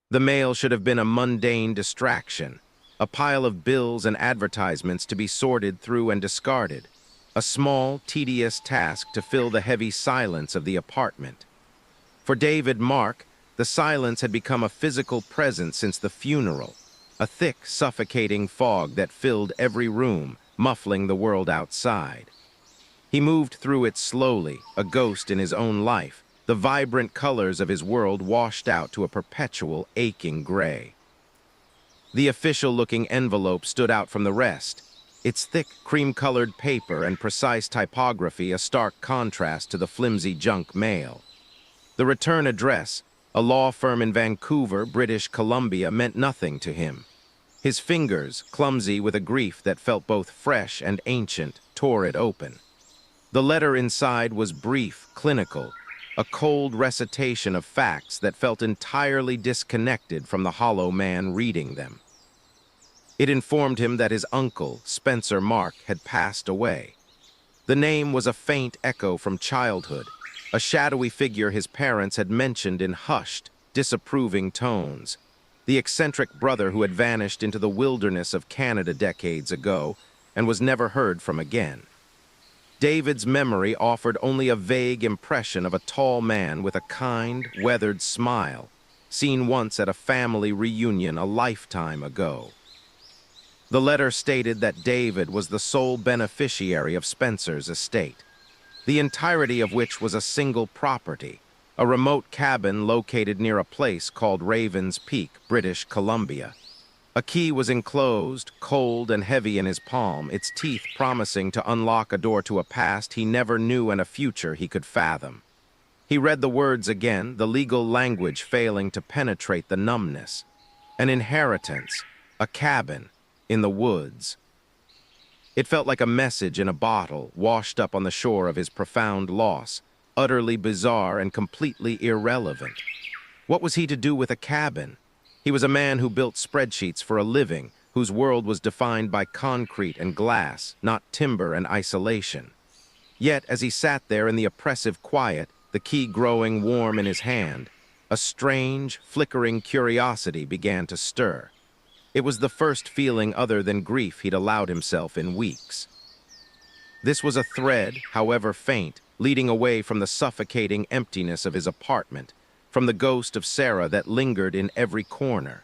The mail should have been a mundane distraction, a pile of bills and advertisements to be sorted through and discarded, a small, tedious task to fill the heavy silence of the apartment. For David Mark, the silence had become a physical presence since the funeral, a thick, suffocating fog that filled every room, muffling the world outside. He moved through it slowly, a ghost in his own life, the vibrant colors of his world washed out to a perpetual, aching gray. The official-looking envelope stood out from the rest, its thick, cream-colored paper and precise typography a stark contrast to the flimsy junk mail. The return address, a law firm in Vancouver, British Columbia, meant nothing to him. His fingers, clumsy with a grief that felt both fresh and ancient, tore it open. The letter inside was brief, clinical, a cold recitation of facts that felt entirely disconnected from the hollow man reading them. It informed him that his uncle, Spencer Mark, had passed away. The name was a faint echo from childhood, a shadowy figure his parents had mentioned in hushed, disapproving tones. The eccentric brother who had vanished into the wilderness of Canada decades ago and was never heard from again. David's memory offered only a vague impression of a tall man with a kind, weathered smile, seen once at a family reunion a lifetime ago. The letter stated that David was the sole beneficiary of Spencer's estate, the entirety of which was a single property, a remote cabin located near a place called Raven's Peak, British Columbia. A key was enclosed, cold and heavy in his palm, its teeth promising to unlock a door to a past he never knew and a future he could fathom. He read the words again, the legal language failing to penetrate the numbness. An inheritance, a cabin, in the woods. It felt like a message in a bottle, washed up on the shore of his profound loss, utterly bizarre and completely irrelevant. What was he to do with a cabin? He was a man who built spreadsheets for a living, whose world was defined by concrete and glass, not timber and isolation. Yet, as he sat there in the oppressive quiet, the key growing warm in his hand, a strange, flickering curiosity began to stir. It was the first feeling other than grief he'd allowed himself in weeks. This was a thread, however faint, leading away from the suffocating emptiness of his apartment, from the ghost of Sarah that lingered in every corner.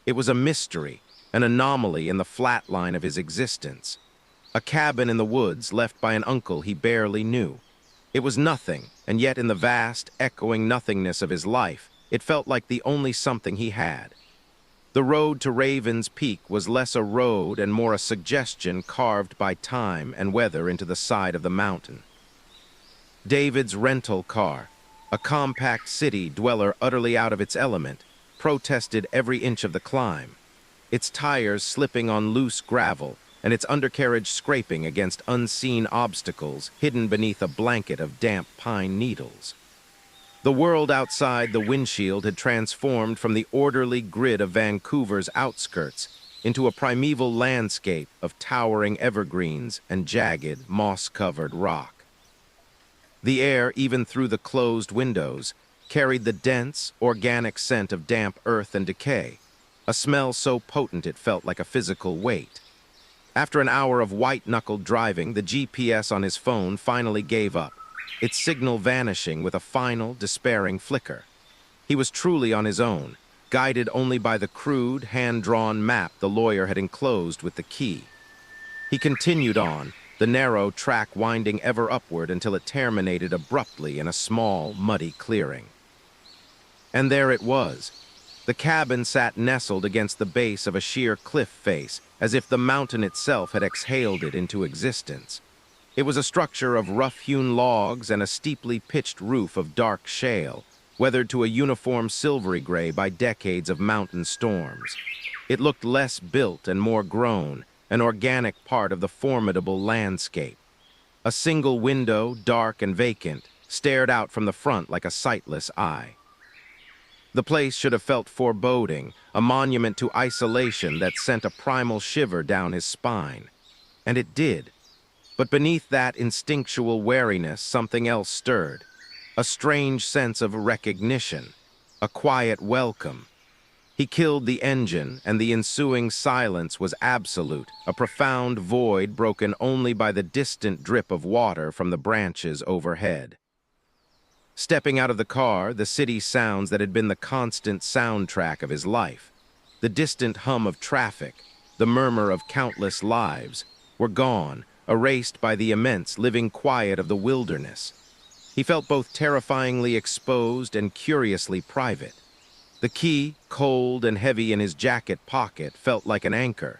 It was a mystery, an anomaly in the flat line of his existence. A cabin in the woods left by an uncle he barely knew. It was nothing, and yet in the vast, echoing nothingness of his life, it felt like the only something he had. The road to Raven's Peak was less a road and more a suggestion carved by time and weather into the side of the mountain. David's rental car, a compact city dweller utterly out of its element, protested every inch of the climb, its tires slipping on loose gravel and its undercarriage scraping against unseen obstacles hidden beneath a blanket of damp pine needles. The world outside the windshield had transformed from the orderly grid of Vancouver's outskirts into a primeval landscape of towering evergreens and jagged, moss-covered rock. The air, even through the closed windows, carried the dense, organic scent of damp earth and decay, a smell so potent it felt like a physical weight. After an hour of white-knuckled driving, the GPS on his phone finally gave up, its signal vanishing with a final, despairing flicker. He was truly on his own, guided only by the crude, hand-drawn map the lawyer had enclosed with the key. He continued on, the narrow track winding ever upward until it terminated abruptly in a small, muddy clearing. And there it was. The cabin sat nestled against the base of a sheer cliff face, as if the mountain itself had exhaled it into existence. It was a structure of rough-hewn logs and a steeply pitched roof of dark shale, weathered to a uniform silvery gray by decades of mountain storms. It looked less built and more grown, an organic part of the formidable landscape. A single window, dark and vacant, stared out from the front like a sightless eye. The place should have felt foreboding, a monument to isolation that sent a primal shiver down his spine. And it did. But beneath that instinctual wariness, something else stirred. A strange sense of recognition, a quiet welcome. He killed the engine, and the ensuing silence was absolute, a profound void broken only by the distant drip of water from the branches overhead. Stepping out of the car, the city sounds that had been the constant soundtrack of his life, the distant hum of traffic, the murmur of countless lives, were gone, erased by the immense living quiet of the wilderness. He felt both terrifyingly exposed and curiously private. The key, cold and heavy in his jacket pocket, felt like an anchor.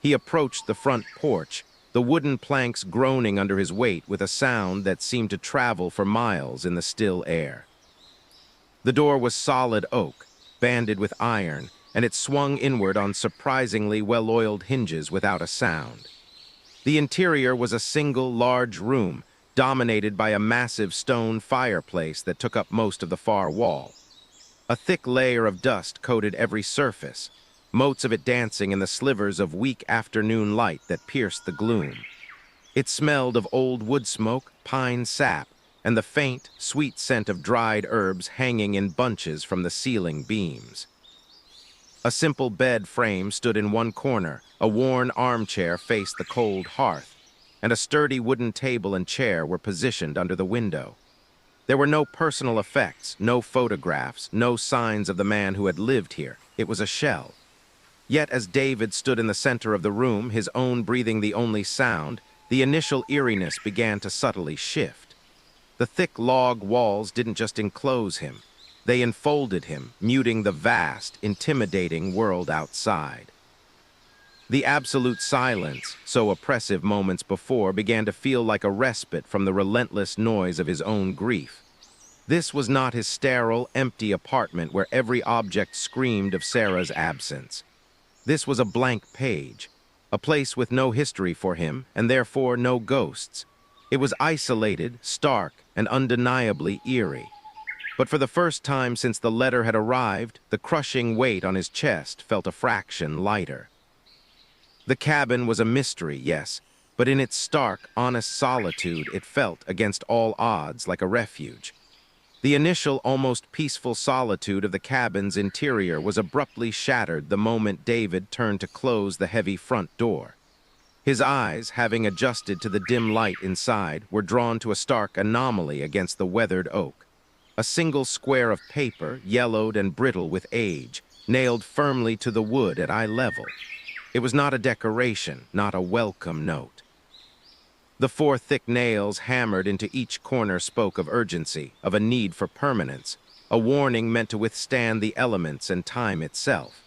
He approached the front porch, the wooden planks groaning under his weight with a sound that seemed to travel for miles in the still air. The door was solid oak, banded with iron, and it swung inward on surprisingly well-oiled hinges without a sound. The interior was a single large room, dominated by a massive stone fireplace that took up most of the far wall. A thick layer of dust coated every surface, motes of it dancing in the slivers of weak afternoon light that pierced the gloom. It smelled of old wood smoke, pine sap, and the faint, sweet scent of dried herbs hanging in bunches from the ceiling beams. A simple bed frame stood in one corner, a worn armchair faced the cold hearth, and a sturdy wooden table and chair were positioned under the window. There were no personal effects, no photographs, no signs of the man who had lived here. It was a shell. Yet as David stood in the center of the room, his own breathing the only sound, the initial eeriness began to subtly shift. The thick log walls didn't just enclose him. They enfolded him, muting the vast, intimidating world outside. The absolute silence, so oppressive moments before, began to feel like a respite from the relentless noise of his own grief. This was not his sterile, empty apartment where every object screamed of Sarah's absence. This was a blank page, a place with no history for him, and therefore no ghosts. It was isolated, stark, and undeniably eerie. But for the first time since the letter had arrived, the crushing weight on his chest felt a fraction lighter. The cabin was a mystery, yes, but in its stark, honest solitude, it felt, against all odds, like a refuge. The initial, almost peaceful solitude of the cabin's interior was abruptly shattered the moment David turned to close the heavy front door. His eyes, having adjusted to the dim light inside, were drawn to a stark anomaly against the weathered oak. A single square of paper, yellowed and brittle with age, nailed firmly to the wood at eye level. It was not a decoration, not a welcome note. The 4 thick nails hammered into each corner spoke of urgency, of a need for permanence, a warning meant to withstand the elements and time itself.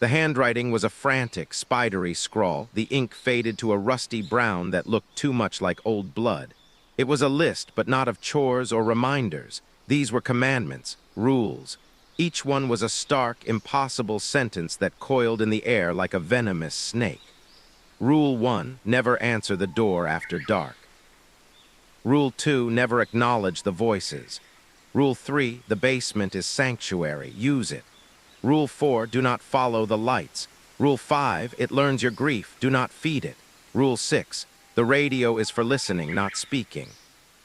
The handwriting was a frantic, spidery scrawl, the ink faded to a rusty brown that looked too much like old blood. It was a list, but not of chores or reminders. These were commandments, rules. Each one was a stark, impossible sentence that coiled in the air like a venomous snake. Rule 1, never answer the door after dark. Rule 2, never acknowledge the voices. Rule 3, the basement is sanctuary, use it. Rule 4, do not follow the lights. Rule 5, it learns your grief, do not feed it. Rule 6, the radio is for listening, not speaking.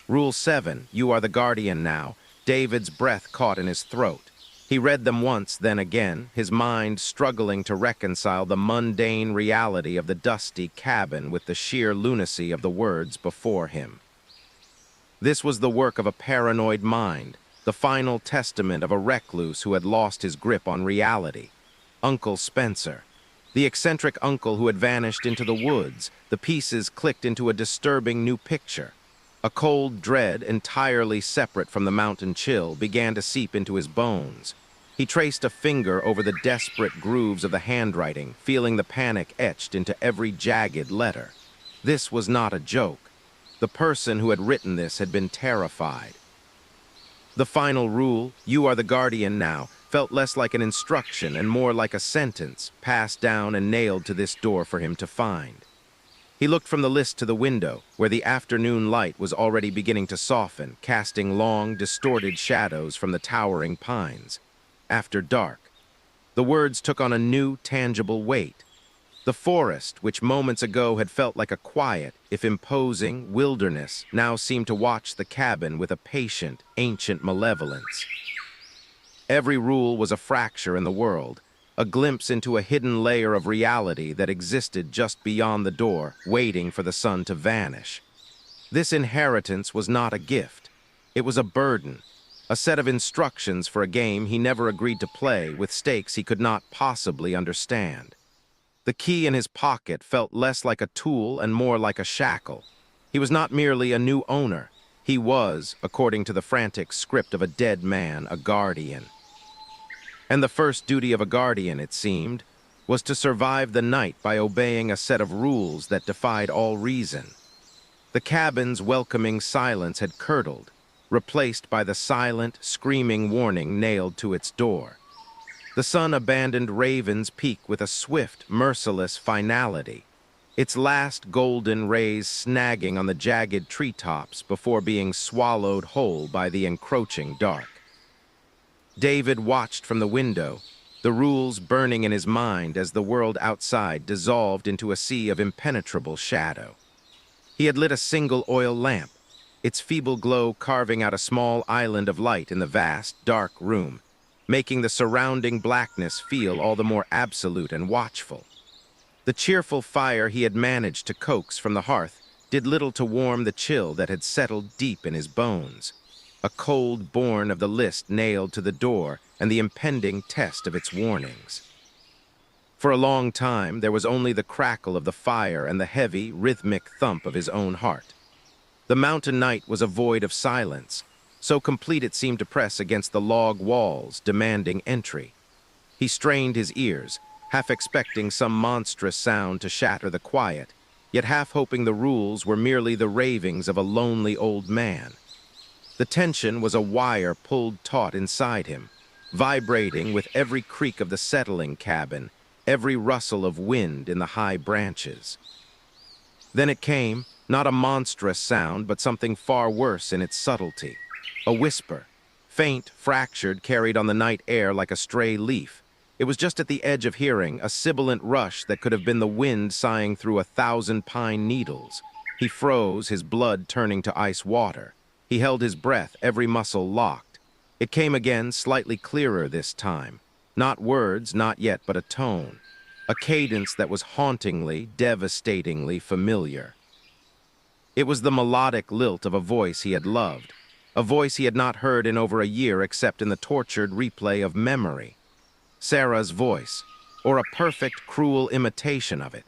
Rule 7, you are the guardian now. David's breath caught in his throat. He read them once, then again, his mind struggling to reconcile the mundane reality of the dusty cabin with the sheer lunacy of the words before him. This was the work of a paranoid mind, the final testament of a recluse who had lost his grip on reality. Uncle Spencer. The eccentric uncle who had vanished into the woods, the pieces clicked into a disturbing new picture. A cold dread, entirely separate from the mountain chill, began to seep into his bones. He traced a finger over the desperate grooves of the handwriting, feeling the panic etched into every jagged letter. This was not a joke. The person who had written this had been terrified. The final rule, you are the guardian now, felt less like an instruction and more like a sentence, passed down and nailed to this door for him to find. He looked from the list to the window, where the afternoon light was already beginning to soften, casting long, distorted shadows from the towering pines. After dark. The words took on a new, tangible weight. The forest, which moments ago had felt like a quiet, if imposing, wilderness, now seemed to watch the cabin with a patient, ancient malevolence. Every rule was a fracture in the world, a glimpse into a hidden layer of reality that existed just beyond the door, waiting for the sun to vanish. This inheritance was not a gift. It was a burden, a set of instructions for a game he never agreed to play with stakes he could not possibly understand. The key in his pocket felt less like a tool and more like a shackle. He was not merely a new owner. He was, according to the frantic script of a dead man, a guardian. And the first duty of a guardian, it seemed, was to survive the night by obeying a set of rules that defied all reason. The cabin's welcoming silence had curdled, replaced by the silent, screaming warning nailed to its door. The sun abandoned Raven's Peak with a swift, merciless finality, its last golden rays snagging on the jagged treetops before being swallowed whole by the encroaching dark. David watched from the window, the rules burning in his mind as the world outside dissolved into a sea of impenetrable shadow. He had lit a single oil lamp, its feeble glow carving out a small island of light in the vast, dark room, making the surrounding blackness feel all the more absolute and watchful. The cheerful fire he had managed to coax from the hearth did little to warm the chill that had settled deep in his bones, a cold born of the list nailed to the door and the impending test of its warnings. For a long time, there was only the crackle of the fire and the heavy, rhythmic thump of his own heart. The mountain night was a void of silence, so complete it seemed to press against the log walls, demanding entry. He strained his ears, half expecting some monstrous sound to shatter the quiet, yet half hoping the rules were merely the ravings of a lonely old man. The tension was a wire pulled taut inside him, vibrating with every creak of the settling cabin, every rustle of wind in the high branches. Then it came, not a monstrous sound, but something far worse in its subtlety. A whisper, faint, fractured, carried on the night air like a stray leaf. It was just at the edge of hearing, a sibilant rush that could have been the wind sighing through 1,000 pine needles. He froze, his blood turning to ice water. He held his breath, every muscle locked. It came again, slightly clearer this time. Not words, not yet, but a tone. A cadence that was hauntingly, devastatingly familiar. It was the melodic lilt of a voice he had loved, a voice he had not heard in over a year except in the tortured replay of memory. Sarah's voice, or a perfect, cruel imitation of it.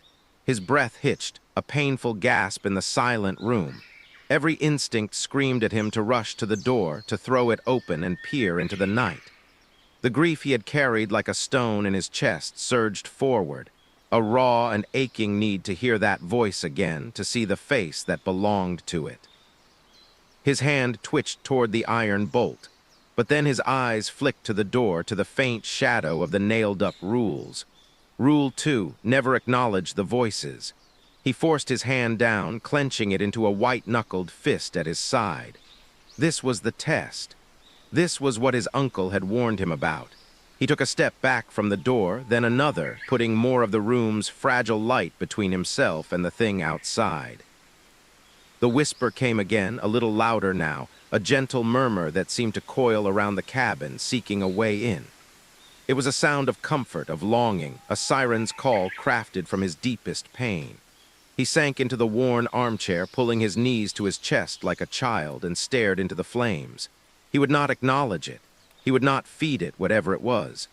His breath hitched, a painful gasp in the silent room. Every instinct screamed at him to rush to the door, to throw it open and peer into the night. The grief he had carried like a stone in his chest surged forward, a raw and aching need to hear that voice again, to see the face that belonged to it. His hand twitched toward the iron bolt, but then his eyes flicked to the door, to the faint shadow of the nailed-up rules. Rule 2, never acknowledge the voices. He forced his hand down, clenching it into a white-knuckled fist at his side. This was the test. This was what his uncle had warned him about. He took a step back from the door, then another, putting more of the room's fragile light between himself and the thing outside. The whisper came again, a little louder now, a gentle murmur that seemed to coil around the cabin, seeking a way in. It was a sound of comfort, of longing, a siren's call crafted from his deepest pain. He sank into the worn armchair, pulling his knees to his chest like a child, and stared into the flames. He would not acknowledge it. He would not feed it, whatever it was.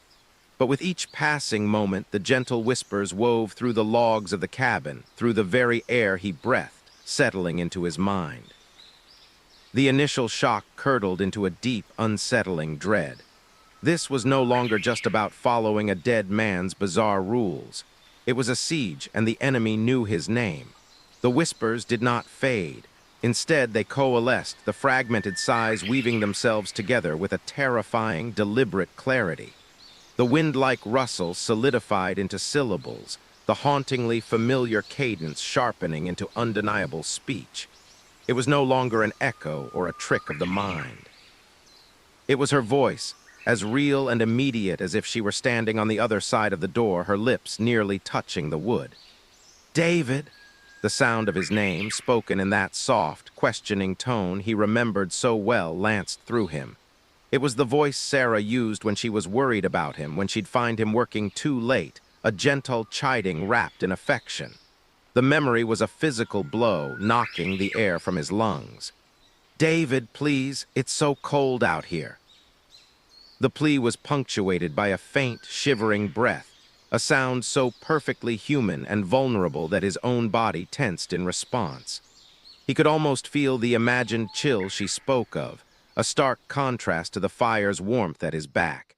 But with each passing moment, the gentle whispers wove through the logs of the cabin, through the very air he breathed, settling into his mind. The initial shock curdled into a deep, unsettling dread. This was no longer just about following a dead man's bizarre rules. It was a siege, and the enemy knew his name. The whispers did not fade. Instead, they coalesced, the fragmented sighs weaving themselves together with a terrifying, deliberate clarity. The wind-like rustle solidified into syllables, the hauntingly familiar cadence sharpening into undeniable speech. It was no longer an echo or a trick of the mind. It was her voice, as real and immediate as if she were standing on the other side of the door, her lips nearly touching the wood. "David!" The sound of his name, spoken in that soft, questioning tone he remembered so well, lanced through him. It was the voice Sarah used when she was worried about him, when she'd find him working too late, a gentle chiding wrapped in affection. The memory was a physical blow, knocking the air from his lungs. "David, please, it's so cold out here." The plea was punctuated by a faint, shivering breath, a sound so perfectly human and vulnerable that his own body tensed in response. He could almost feel the imagined chill she spoke of, a stark contrast to the fire's warmth at his back.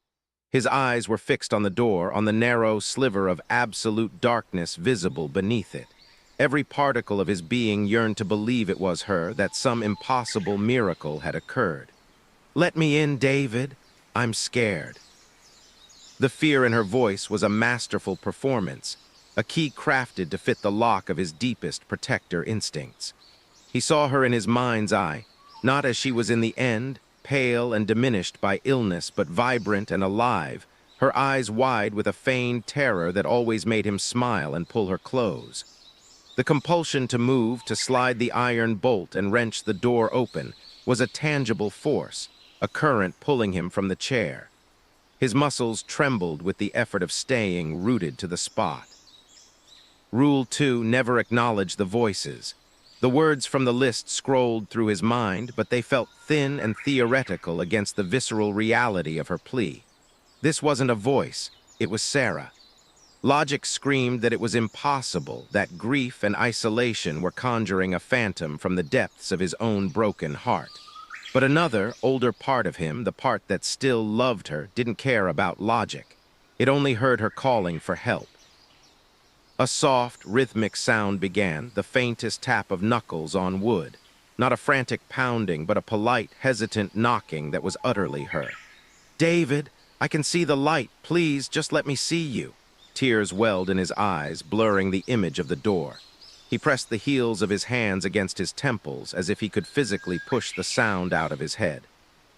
His eyes were fixed on the door, on the narrow sliver of absolute darkness visible beneath it. Every particle of his being yearned to believe it was her, that some impossible miracle had occurred. "Let me in, David. I'm scared." The fear in her voice was a masterful performance, a key crafted to fit the lock of his deepest protector instincts. He saw her in his mind's eye, not as she was in the end, pale and diminished by illness, but vibrant and alive, her eyes wide with a feigned terror that always made him smile and pull her close. The compulsion to move, to slide the iron bolt and wrench the door open, was a tangible force, a current pulling him from the chair. His muscles trembled with the effort of staying rooted to the spot. Rule 2: never acknowledge the voices. The words from the list scrolled through his mind, but they felt thin and theoretical against the visceral reality of her plea. This wasn't a voice, it was Sarah. Logic screamed that it was impossible, that grief and isolation were conjuring a phantom from the depths of his own broken heart. But another, older part of him, the part that still loved her, didn't care about logic. It only heard her calling for help. A soft, rhythmic sound began, the faintest tap of knuckles on wood. Not a frantic pounding, but a polite, hesitant knocking that was utterly her. "David, I can see the light. Please, just let me see you." Tears welled in his eyes, blurring the image of the door. He pressed the heels of his hands against his temples, as if he could physically push the sound out of his head.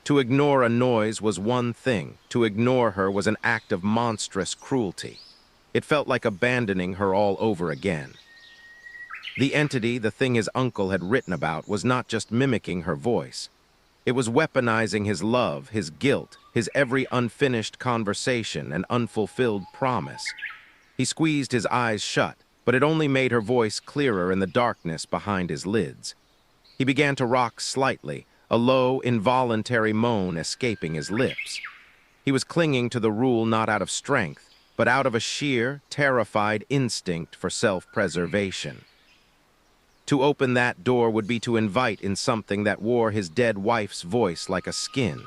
To ignore a noise was one thing. To ignore her was an act of monstrous cruelty. It felt like abandoning her all over again. The entity, the thing his uncle had written about, was not just mimicking her voice. It was weaponizing his love, his guilt, his every unfinished conversation and unfulfilled promise. He squeezed his eyes shut, but it only made her voice clearer in the darkness behind his lids. He began to rock slightly, a low, involuntary moan escaping his lips. He was clinging to the rule not out of strength, but out of a sheer, terrified instinct for self-preservation. To open that door would be to invite in something that wore his dead wife's voice like a skin.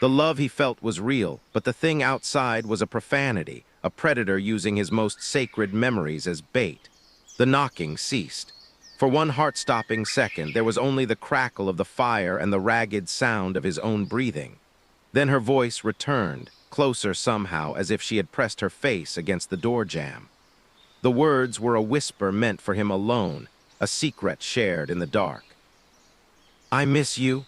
The love he felt was real, but the thing outside was a profanity, a predator using his most sacred memories as bait. The knocking ceased. For one heart-stopping second, there was only the crackle of the fire and the ragged sound of his own breathing. Then her voice returned, closer somehow, as if she had pressed her face against the door jamb. The words were a whisper meant for him alone, a secret shared in the dark. "I miss you."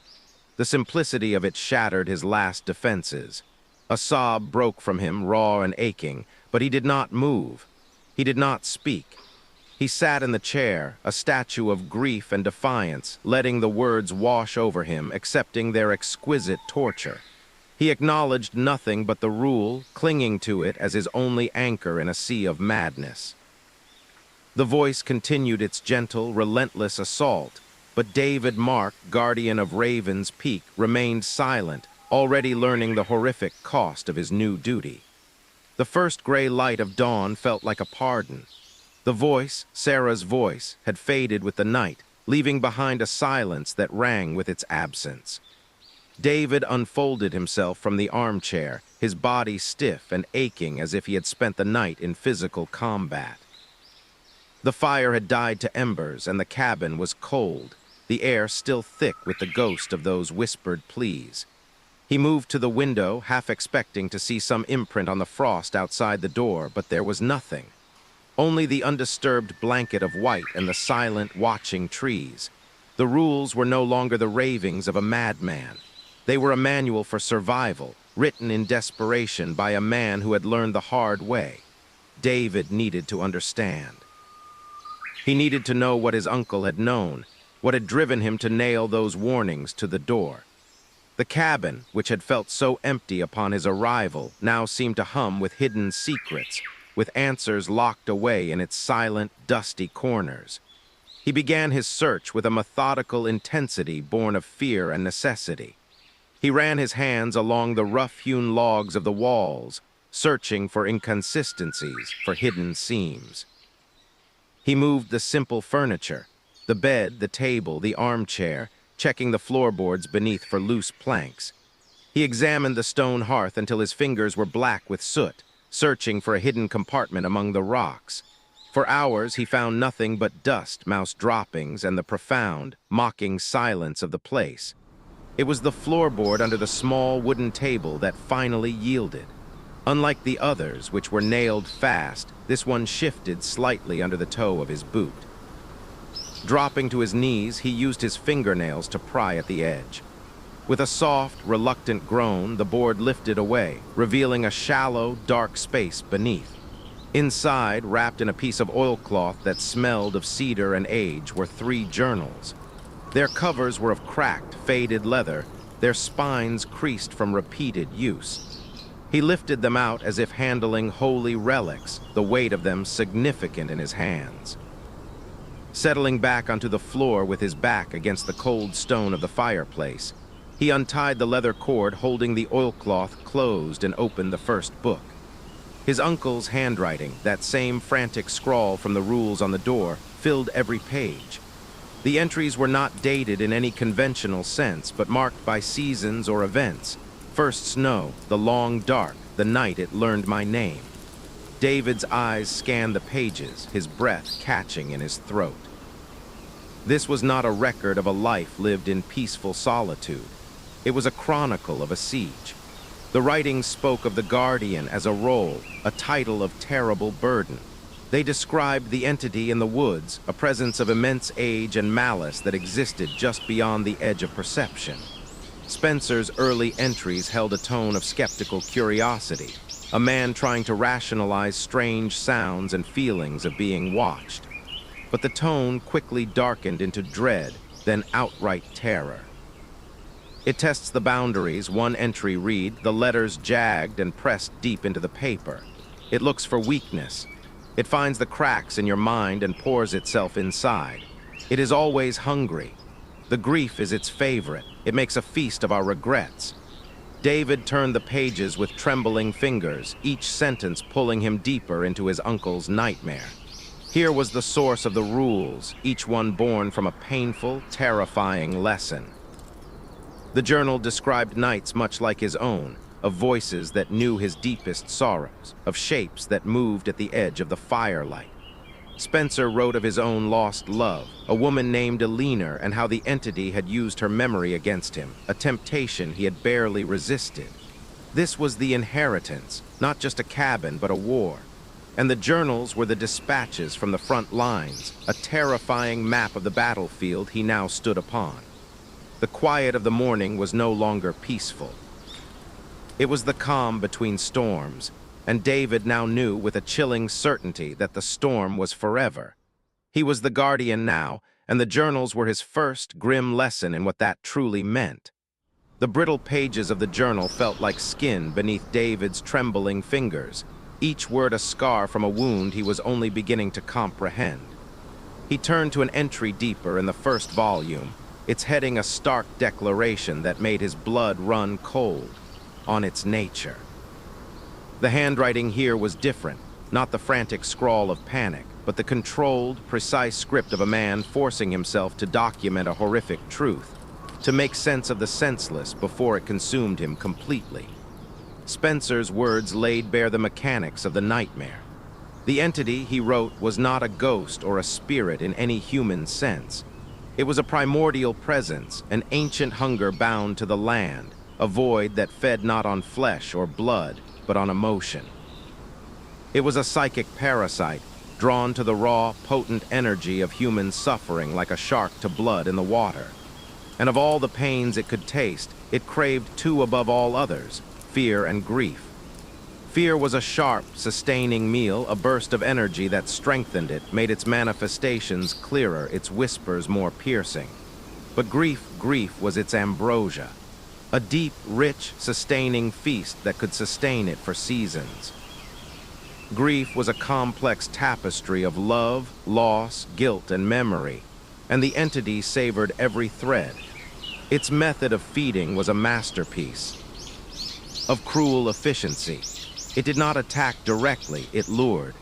The simplicity of it shattered his last defenses. A sob broke from him, raw and aching, but he did not move. He did not speak. He sat in the chair, a statue of grief and defiance, letting the words wash over him, accepting their exquisite torture. He acknowledged nothing but the rule, clinging to it as his only anchor in a sea of madness. The voice continued its gentle, relentless assault, but David Mark, guardian of Raven's Peak, remained silent, already learning the horrific cost of his new duty. The first gray light of dawn felt like a pardon. The voice, Sarah's voice, had faded with the night, leaving behind a silence that rang with its absence. David unfolded himself from the armchair, his body stiff and aching as if he had spent the night in physical combat. The fire had died to embers, and the cabin was cold, the air still thick with the ghost of those whispered pleas. He moved to the window, half expecting to see some imprint on the frost outside the door, but there was nothing. Only the undisturbed blanket of white and the silent, watching trees. The rules were no longer the ravings of a madman. They were a manual for survival, written in desperation by a man who had learned the hard way. David needed to understand. He needed to know what his uncle had known, what had driven him to nail those warnings to the door. The cabin, which had felt so empty upon his arrival, now seemed to hum with hidden secrets, with answers locked away in its silent, dusty corners. He began his search with a methodical intensity born of fear and necessity. He ran his hands along the rough-hewn logs of the walls, searching for inconsistencies, for hidden seams. He moved the simple furniture, the bed, the table, the armchair, checking the floorboards beneath for loose planks. He examined the stone hearth until his fingers were black with soot, searching for a hidden compartment among the rocks. For hours he found nothing but dust, mouse droppings, and the profound, mocking silence of the place. It was the floorboard under the small wooden table that finally yielded. Unlike the others, which were nailed fast, this one shifted slightly under the toe of his boot. Dropping to his knees, he used his fingernails to pry at the edge. With a soft, reluctant groan, the board lifted away, revealing a shallow, dark space beneath. Inside, wrapped in a piece of oilcloth that smelled of cedar and age, were 3 journals. Their covers were of cracked, faded leather, their spines creased from repeated use. He lifted them out as if handling holy relics, the weight of them significant in his hands. Settling back onto the floor with his back against the cold stone of the fireplace, he untied the leather cord holding the oilcloth closed and opened the first book. His uncle's handwriting, that same frantic scrawl from the rules on the door, filled every page. The entries were not dated in any conventional sense, but marked by seasons or events. First snow, the long dark, the night it learned my name. David's eyes scanned the pages, his breath catching in his throat. This was not a record of a life lived in peaceful solitude. It was a chronicle of a siege. The writings spoke of the guardian as a role, a title of terrible burden. They described the entity in the woods, a presence of immense age and malice that existed just beyond the edge of perception. Spencer's early entries held a tone of skeptical curiosity, a man trying to rationalize strange sounds and feelings of being watched. But the tone quickly darkened into dread, then outright terror. It tests the boundaries. One entry read, the letters jagged and pressed deep into the paper. It looks for weakness. It finds the cracks in your mind and pours itself inside. It is always hungry. The grief is its favorite. It makes a feast of our regrets. David turned the pages with trembling fingers, each sentence pulling him deeper into his uncle's nightmare. Here was the source of the rules, each one born from a painful, terrifying lesson. The journal described nights much like his own, of voices that knew his deepest sorrows, of shapes that moved at the edge of the firelight. Spencer wrote of his own lost love, a woman named Elena, and how the entity had used her memory against him, a temptation he had barely resisted. This was the inheritance, not just a cabin, but a war. And the journals were the dispatches from the front lines, a terrifying map of the battlefield he now stood upon. The quiet of the morning was no longer peaceful. It was the calm between storms, and David now knew with a chilling certainty that the storm was forever. He was the guardian now, and the journals were his first grim lesson in what that truly meant. The brittle pages of the journal felt like skin beneath David's trembling fingers, each word a scar from a wound he was only beginning to comprehend. He turned to an entry deeper in the first volume, its heading a stark declaration that made his blood run cold, on its nature. The handwriting here was different, not the frantic scrawl of panic, but the controlled, precise script of a man forcing himself to document a horrific truth, to make sense of the senseless before it consumed him completely. Spencer's words laid bare the mechanics of the nightmare. The entity, he wrote, was not a ghost or a spirit in any human sense. It was a primordial presence, an ancient hunger bound to the land, a void that fed not on flesh or blood, but on emotion. It was a psychic parasite, drawn to the raw, potent energy of human suffering like a shark to blood in the water. And of all the pains it could taste, it craved 2 above all others, fear and grief. Fear was a sharp, sustaining meal, a burst of energy that strengthened it, made its manifestations clearer, its whispers more piercing. But grief was its ambrosia. a deep, rich, sustaining feast that could sustain it for seasons. Grief was a complex tapestry of love, loss, guilt, and memory, and the entity savored every thread. Its method of feeding was a masterpiece of cruel efficiency. It did not attack directly, it lured.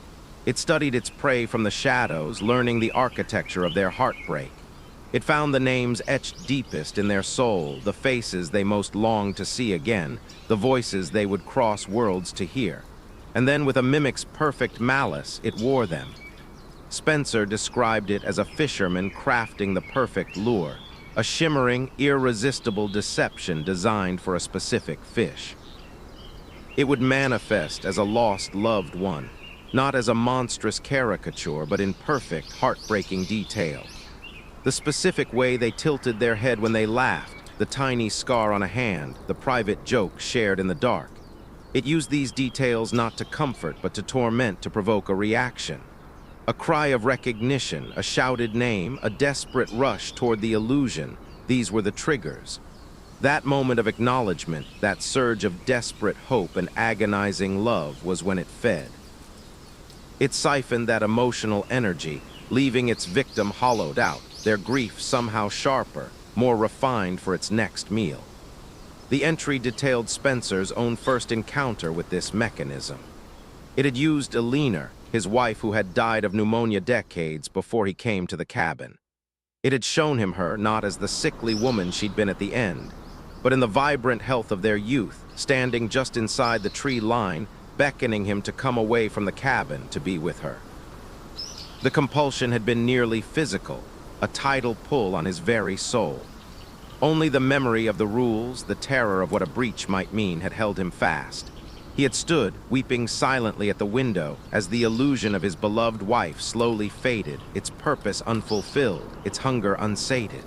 It studied its prey from the shadows, learning the architecture of their heartbreak. It found the names etched deepest in their soul, the faces they most longed to see again, the voices they would cross worlds to hear. And then, with a mimic's perfect malice, it wore them. Spencer described it as a fisherman crafting the perfect lure, a shimmering, irresistible deception designed for a specific fish. It would manifest as a lost loved one, not as a monstrous caricature, but in perfect, heartbreaking detail. The specific way they tilted their head when they laughed, the tiny scar on a hand, the private joke shared in the dark. It used these details not to comfort, but to torment, to provoke a reaction. A cry of recognition, a shouted name, a desperate rush toward the illusion, these were the triggers. That moment of acknowledgement, that surge of desperate hope and agonizing love was when it fed. It siphoned that emotional energy, leaving its victim hollowed out, their grief somehow sharper, more refined for its next meal. The entry detailed Spencer's own first encounter with this mechanism. It had used Eleanor, his wife who had died of pneumonia decades before he came to the cabin. It had shown him her not as the sickly woman she'd been at the end, but in the vibrant health of their youth, standing just inside the tree line, beckoning him to come away from the cabin to be with her. The compulsion had been nearly physical, a tidal pull on his very soul. Only the memory of the rules, the terror of what a breach might mean, had held him fast. He had stood, weeping silently at the window, as the illusion of his beloved wife slowly faded, its purpose unfulfilled, its hunger unsated.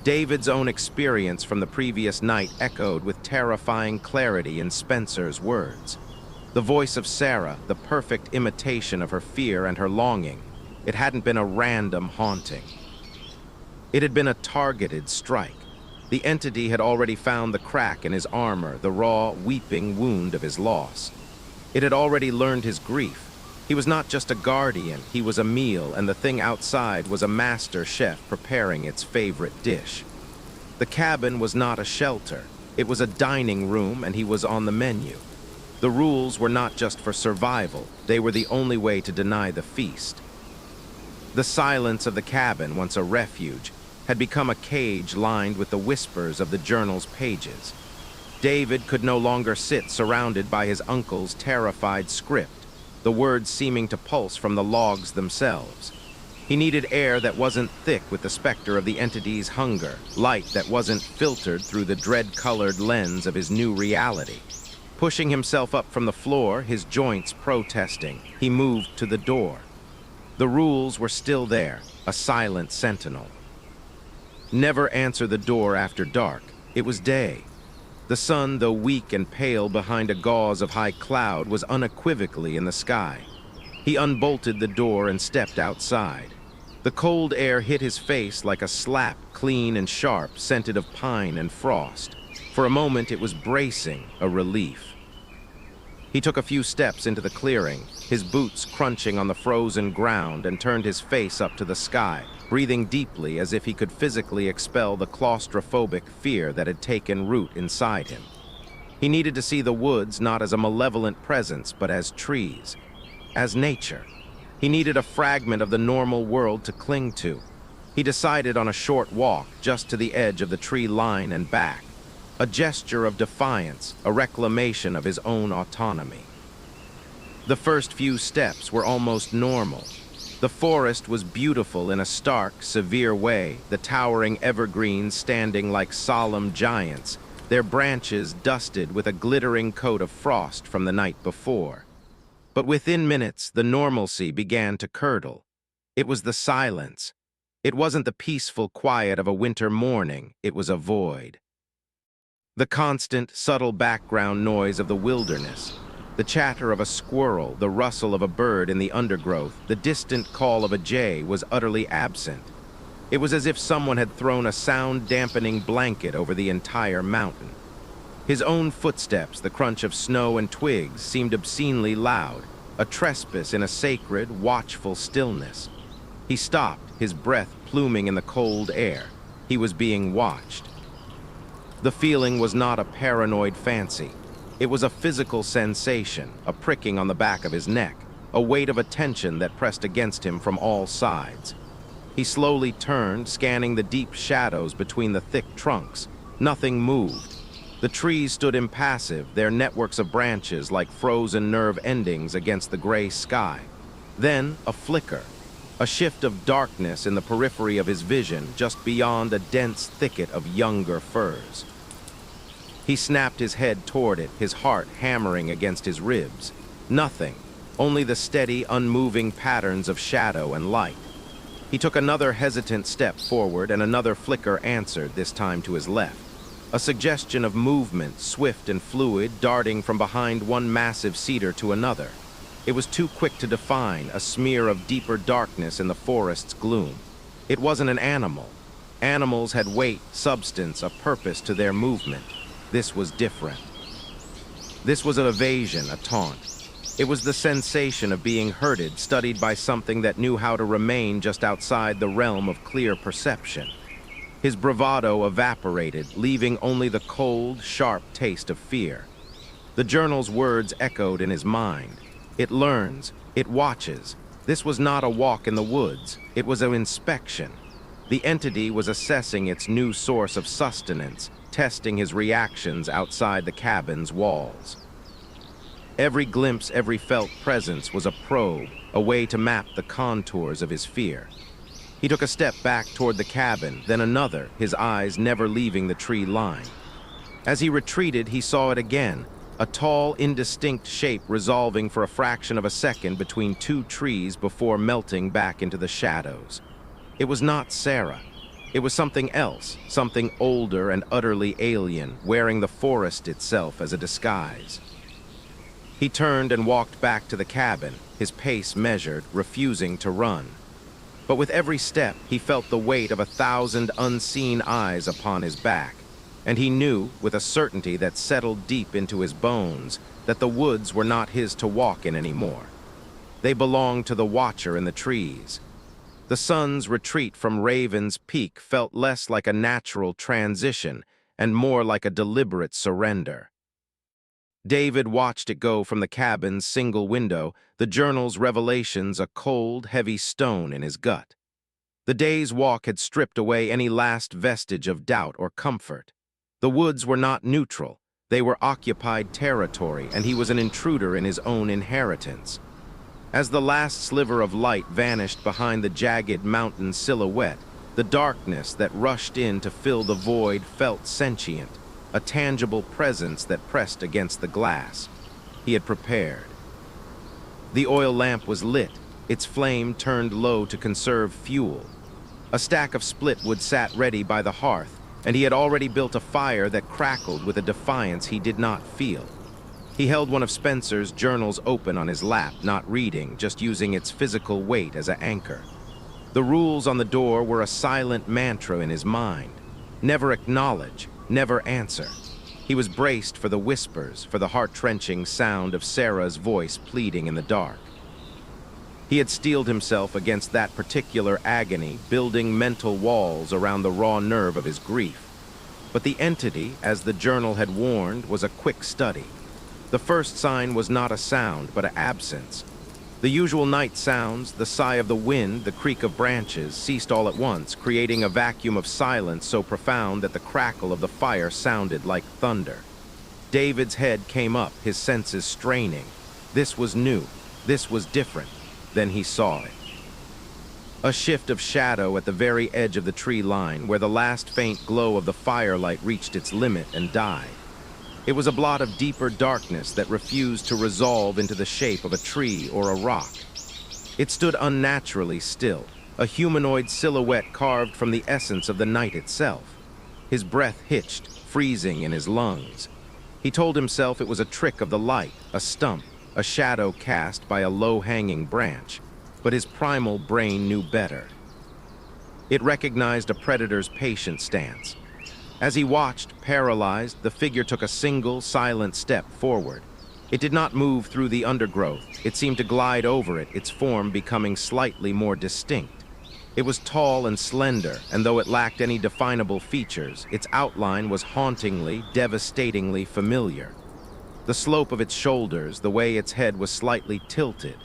David's own experience from the previous night echoed with terrifying clarity in Spencer's words. The voice of Sarah, the perfect imitation of her fear and her longing. It hadn't been a random haunting. It had been a targeted strike. The entity had already found the crack in his armor, the raw, weeping wound of his loss. It had already learned his grief. He was not just a guardian, he was a meal, and the thing outside was a master chef preparing its favorite dish. The cabin was not a shelter. It was a dining room, and he was on the menu. The rules were not just for survival. They were the only way to deny the feast. The silence of the cabin, once a refuge, had become a cage lined with the whispers of the journal's pages. David could no longer sit surrounded by his uncle's terrified script, the words seeming to pulse from the logs themselves. He needed air that wasn't thick with the specter of the entity's hunger, light that wasn't filtered through the dread-colored lens of his new reality. Pushing himself up from the floor, his joints protesting, he moved to the door. The rules were still there, a silent sentinel. Never answer the door after dark. It was day. The sun, though weak and pale behind a gauze of high cloud, was unequivocally in the sky. He unbolted the door and stepped outside. The cold air hit his face like a slap, clean and sharp, scented of pine and frost. For a moment it was bracing, a relief. He took a few steps into the clearing, his boots crunching on the frozen ground, and turned his face up to the sky, breathing deeply as if he could physically expel the claustrophobic fear that had taken root inside him. He needed to see the woods not as a malevolent presence, but as trees, as nature. He needed a fragment of the normal world to cling to. He decided on a short walk just to the edge of the tree line and back, a gesture of defiance, a reclamation of his own autonomy. The first few steps were almost normal. The forest was beautiful in a stark, severe way, the towering evergreens standing like solemn giants, their branches dusted with a glittering coat of frost from the night before. But within minutes, the normalcy began to curdle. It was the silence. It wasn't the peaceful quiet of a winter morning, it was a void. The constant, subtle background noise of the wilderness, the chatter of a squirrel, the rustle of a bird in the undergrowth, the distant call of a jay was utterly absent. It was as if someone had thrown a sound-dampening blanket over the entire mountain. His own footsteps, the crunch of snow and twigs, seemed obscenely loud, a trespass in a sacred, watchful stillness. He stopped, his breath pluming in the cold air. He was being watched. The feeling was not a paranoid fancy. It was a physical sensation, a pricking on the back of his neck, a weight of attention that pressed against him from all sides. He slowly turned, scanning the deep shadows between the thick trunks. Nothing moved. The trees stood impassive, their networks of branches like frozen nerve endings against the gray sky. Then a flicker, a shift of darkness in the periphery of his vision, just beyond a dense thicket of younger firs. He snapped his head toward it, his heart hammering against his ribs. Nothing, only the steady, unmoving patterns of shadow and light. He took another hesitant step forward, and another flicker answered, this time to his left. A suggestion of movement, swift and fluid, darting from behind one massive cedar to another. It was too quick to define, a smear of deeper darkness in the forest's gloom. It wasn't an animal. Animals had weight, substance, a purpose to their movement. This was different. This was an evasion, a taunt. It was the sensation of being herded, studied by something that knew how to remain just outside the realm of clear perception. His bravado evaporated, leaving only the cold, sharp taste of fear. The journal's words echoed in his mind. It learns, it watches. This was not a walk in the woods, it was an inspection. The entity was assessing its new source of sustenance, testing his reactions outside the cabin's walls. Every glimpse, every felt presence was a probe, a way to map the contours of his fear. He took a step back toward the cabin, then another, his eyes never leaving the tree line. As he retreated, he saw it again, a tall, indistinct shape resolving for a fraction of a second between two trees before melting back into the shadows. It was not Sarah. It was something else, something older and utterly alien, wearing the forest itself as a disguise. He turned and walked back to the cabin, his pace measured, refusing to run. But with every step, he felt the weight of 1,000 unseen eyes upon his back, and he knew, with a certainty that settled deep into his bones, that the woods were not his to walk in anymore. They belonged to the watcher in the trees. The sun's retreat from Raven's Peak felt less like a natural transition and more like a deliberate surrender. David watched it go from the cabin's single window, the journal's revelations a cold, heavy stone in his gut. The day's walk had stripped away any last vestige of doubt or comfort. The woods were not neutral. They were occupied territory, and he was an intruder in his own inheritance. As the last sliver of light vanished behind the jagged mountain silhouette, the darkness that rushed in to fill the void felt sentient, a tangible presence that pressed against the glass. He had prepared. The oil lamp was lit, its flame turned low to conserve fuel. A stack of split wood sat ready by the hearth, and he had already built a fire that crackled with a defiance he did not feel. He held one of Spencer's journals open on his lap, not reading, just using its physical weight as an anchor. The rules on the door were a silent mantra in his mind. Never acknowledge, never answer. He was braced for the whispers, for the heart-wrenching sound of Sarah's voice pleading in the dark. He had steeled himself against that particular agony, building mental walls around the raw nerve of his grief. But the entity, as the journal had warned, was a quick study. The first sign was not a sound, but an absence. The usual night sounds, the sigh of the wind, the creak of branches, ceased all at once, creating a vacuum of silence so profound that the crackle of the fire sounded like thunder. David's head came up, his senses straining. This was new. This was different. Then he saw it. A shift of shadow at the very edge of the tree line, where the last faint glow of the firelight reached its limit and died. It was a blot of deeper darkness that refused to resolve into the shape of a tree or a rock. It stood unnaturally still, a humanoid silhouette carved from the essence of the night itself. His breath hitched, freezing in his lungs. He told himself it was a trick of the light, a stump, a shadow cast by a low-hanging branch, but his primal brain knew better. It recognized a predator's patient stance. As he watched, paralyzed, the figure took a single, silent step forward. It did not move through the undergrowth. It seemed to glide over it, its form becoming slightly more distinct. It was tall and slender, and though it lacked any definable features, its outline was hauntingly, devastatingly familiar. The slope of its shoulders, the way its head was slightly tilted.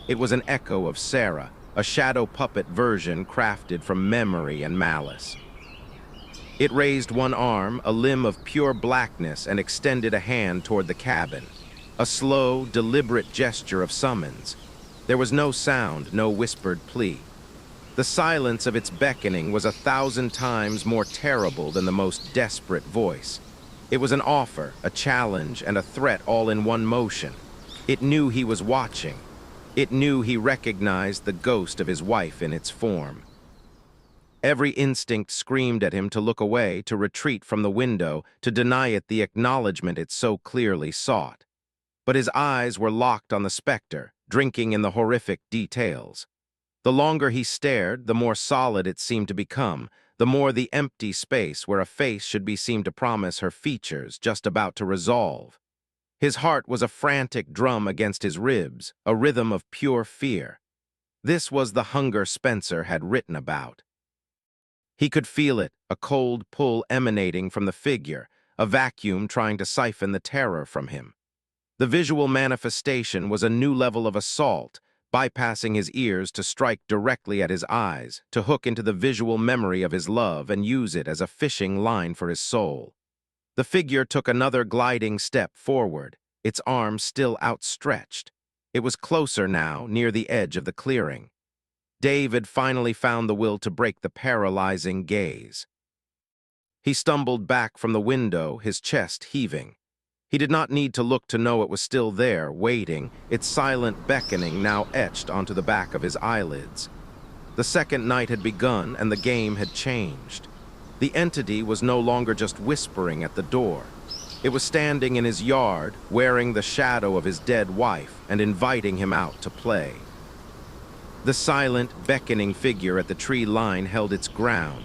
It was an echo of Sarah, a shadow puppet version crafted from memory and malice. It raised one arm, a limb of pure blackness, and extended a hand toward the cabin. A slow, deliberate gesture of summons. There was no sound, no whispered plea. The silence of its beckoning was 1,000 times more terrible than the most desperate voice. It was an offer, a challenge, and a threat all in one motion. It knew he was watching. It knew he recognized the ghost of his wife in its form. Every instinct screamed at him to look away, to retreat from the window, to deny it the acknowledgement it so clearly sought. But his eyes were locked on the specter, drinking in the horrific details. The longer he stared, the more solid it seemed to become, the more the empty space where a face should be seemed to promise her features, just about to resolve. His heart was a frantic drum against his ribs, a rhythm of pure fear. This was the hunger Spencer had written about. He could feel it, a cold pull emanating from the figure, a vacuum trying to siphon the terror from him. The visual manifestation was a new level of assault, bypassing his ears to strike directly at his eyes, to hook into the visual memory of his love and use it as a fishing line for his soul. The figure took another gliding step forward, its arms still outstretched. It was closer now, near the edge of the clearing. Dave had finally found the will to break the paralyzing gaze. He stumbled back from the window, his chest heaving. He did not need to look to know it was still there, waiting, its silent beckoning now etched onto the back of his eyelids. The second night had begun, and the game had changed. The entity was no longer just whispering at the door. It was standing in his yard, wearing the shadow of his dead wife, and inviting him out to play. The silent, beckoning figure at the tree line held its ground,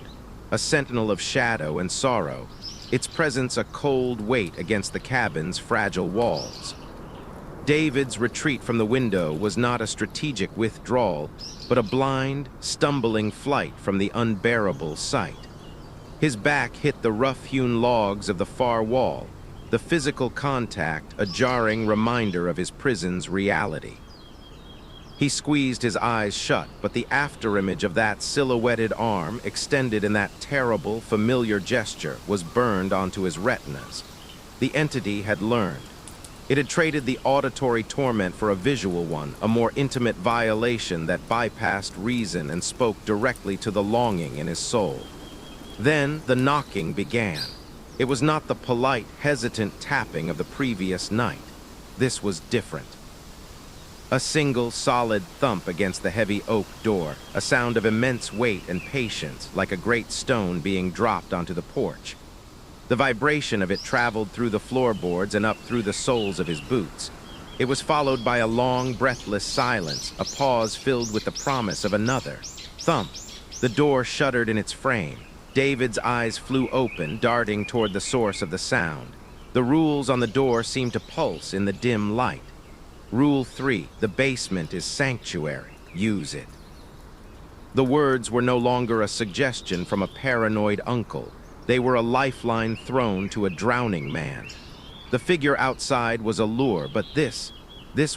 a sentinel of shadow and sorrow, its presence a cold weight against the cabin's fragile walls. David's retreat from the window was not a strategic withdrawal, but a blind, stumbling flight from the unbearable sight. His back hit the rough-hewn logs of the far wall, the physical contact a jarring reminder of his prison's reality. He squeezed his eyes shut, but the afterimage of that silhouetted arm, extended in that terrible, familiar gesture, was burned onto his retinas. The entity had learned. It had traded the auditory torment for a visual one, a more intimate violation that bypassed reason and spoke directly to the longing in his soul. Then the knocking began. It was not the polite, hesitant tapping of the previous night. This was different. A single, solid thump against the heavy oak door, a sound of immense weight and patience, like a great stone being dropped onto the porch. The vibration of it traveled through the floorboards and up through the soles of his boots. It was followed by a long, breathless silence, a pause filled with the promise of another. Thump. The door shuddered in its frame. David's eyes flew open, darting toward the source of the sound. The rules on the door seemed to pulse in the dim light. Rule 3, the basement is sanctuary. Use it. The words were no longer a suggestion from a paranoid uncle. They were a lifeline thrown to a drowning man. The figure outside was a lure, but this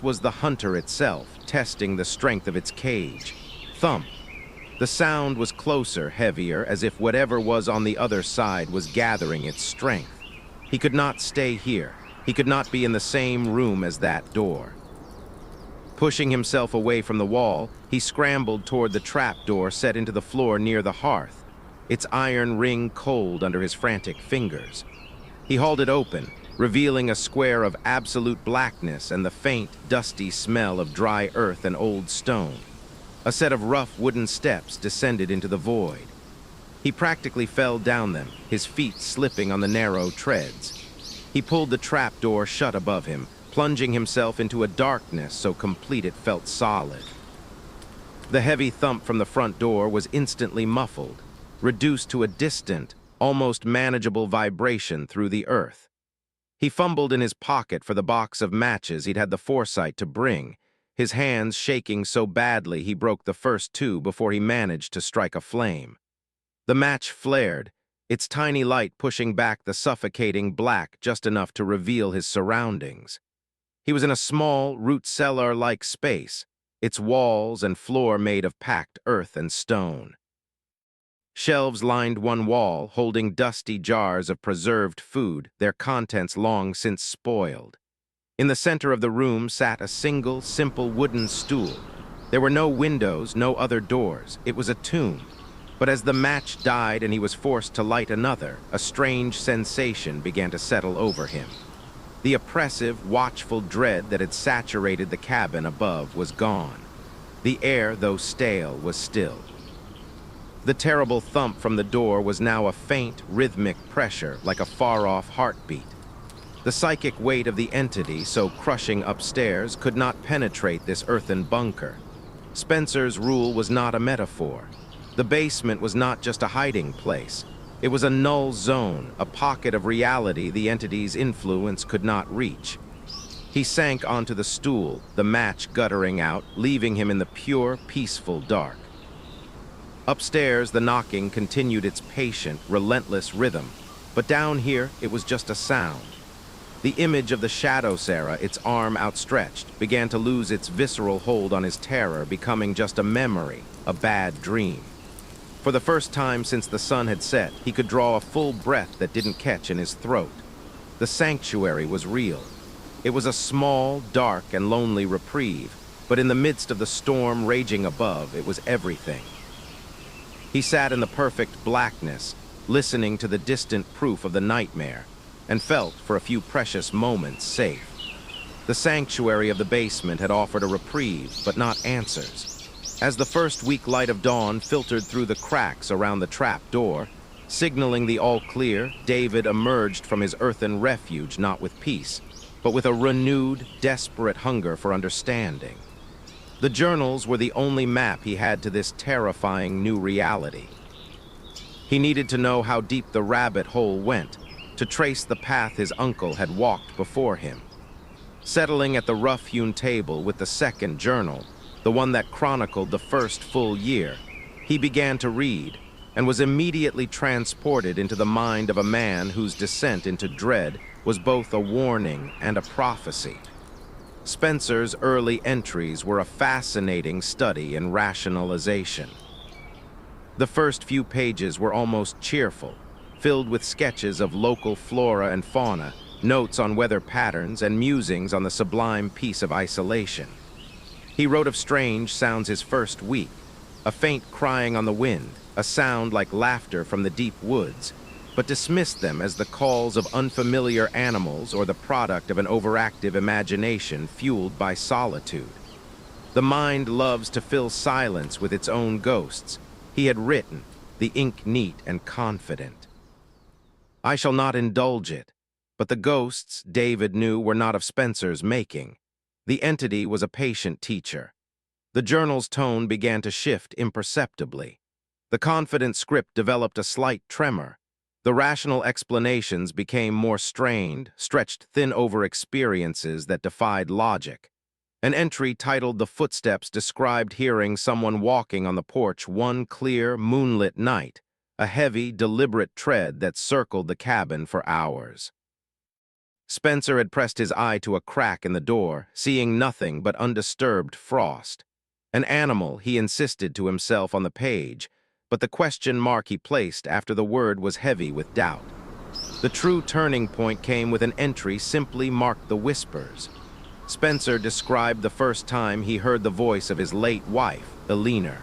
was the hunter itself, testing the strength of its cage. Thump. The sound was closer, heavier, as if whatever was on the other side was gathering its strength. He could not stay here. He could not be in the same room as that door. Pushing himself away from the wall, he scrambled toward the trapdoor set into the floor near the hearth, its iron ring cold under his frantic fingers. He hauled it open, revealing a square of absolute blackness and the faint, dusty smell of dry earth and old stone. A set of rough wooden steps descended into the void. He practically fell down them, his feet slipping on the narrow treads. He pulled the trapdoor shut above him, plunging himself into a darkness so complete it felt solid. The heavy thump from the front door was instantly muffled, reduced to a distant, almost manageable vibration through the earth. He fumbled in his pocket for the box of matches he'd had the foresight to bring, his hands shaking so badly he broke the first two before he managed to strike a flame. The match flared, its tiny light pushing back the suffocating black just enough to reveal his surroundings. He was in a small, root cellar-like space, its walls and floor made of packed earth and stone. Shelves lined one wall, holding dusty jars of preserved food, their contents long since spoiled. In the center of the room sat a single, simple wooden stool. There were no windows, no other doors. It was a tomb. But as the match died and he was forced to light another, a strange sensation began to settle over him. The oppressive, watchful dread that had saturated the cabin above was gone. The air, though stale, was still. The terrible thump from the door was now a faint, rhythmic pressure, like a far-off heartbeat. The psychic weight of the entity, so crushing upstairs, could not penetrate this earthen bunker. Spencer's rule was not a metaphor. The basement was not just a hiding place. It was a null zone, a pocket of reality the entity's influence could not reach. He sank onto the stool, the match guttering out, leaving him in the pure, peaceful dark. Upstairs, the knocking continued its patient, relentless rhythm, but down here, it was just a sound. The image of the Shadow Sarah, its arm outstretched, began to lose its visceral hold on his terror, becoming just a memory, a bad dream. For the first time since the sun had set, he could draw a full breath that didn't catch in his throat. The sanctuary was real. It was a small, dark, and lonely reprieve, but in the midst of the storm raging above, it was everything. He sat in the perfect blackness, listening to the distant proof of the nightmare, and felt, for a few precious moments, safe. The sanctuary of the basement had offered a reprieve, but not answers. As the first weak light of dawn filtered through the cracks around the trap door, signaling the all-clear, David emerged from his earthen refuge not with peace, but with a renewed, desperate hunger for understanding. The journals were the only map he had to this terrifying new reality. He needed to know how deep the rabbit hole went, to trace the path his uncle had walked before him. Settling at the rough-hewn table with the second journal, the one that chronicled the first full year, he began to read, and was immediately transported into the mind of a man whose descent into dread was both a warning and a prophecy. Spencer's early entries were a fascinating study in rationalization. The first few pages were almost cheerful, filled with sketches of local flora and fauna, notes on weather patterns, and musings on the sublime peace of isolation. He wrote of strange sounds his first week, a faint crying on the wind, a sound like laughter from the deep woods, but dismissed them as the calls of unfamiliar animals or the product of an overactive imagination fueled by solitude. The mind loves to fill silence with its own ghosts. He had written, the ink neat and confident. I shall not indulge it, but the ghosts, David knew, were not of Spencer's making. The entity was a patient teacher. The journal's tone began to shift imperceptibly. The confident script developed a slight tremor. The rational explanations became more strained, stretched thin over experiences that defied logic. An entry titled The Footsteps described hearing someone walking on the porch one clear, moonlit night, a heavy, deliberate tread that circled the cabin for hours. Spencer had pressed his eye to a crack in the door, seeing nothing but undisturbed frost. An animal, he insisted to himself on the page, but the question mark he placed after the word was heavy with doubt. The true turning point came with an entry simply marked the whispers. Spencer described the first time he heard the voice of his late wife, Eleanor.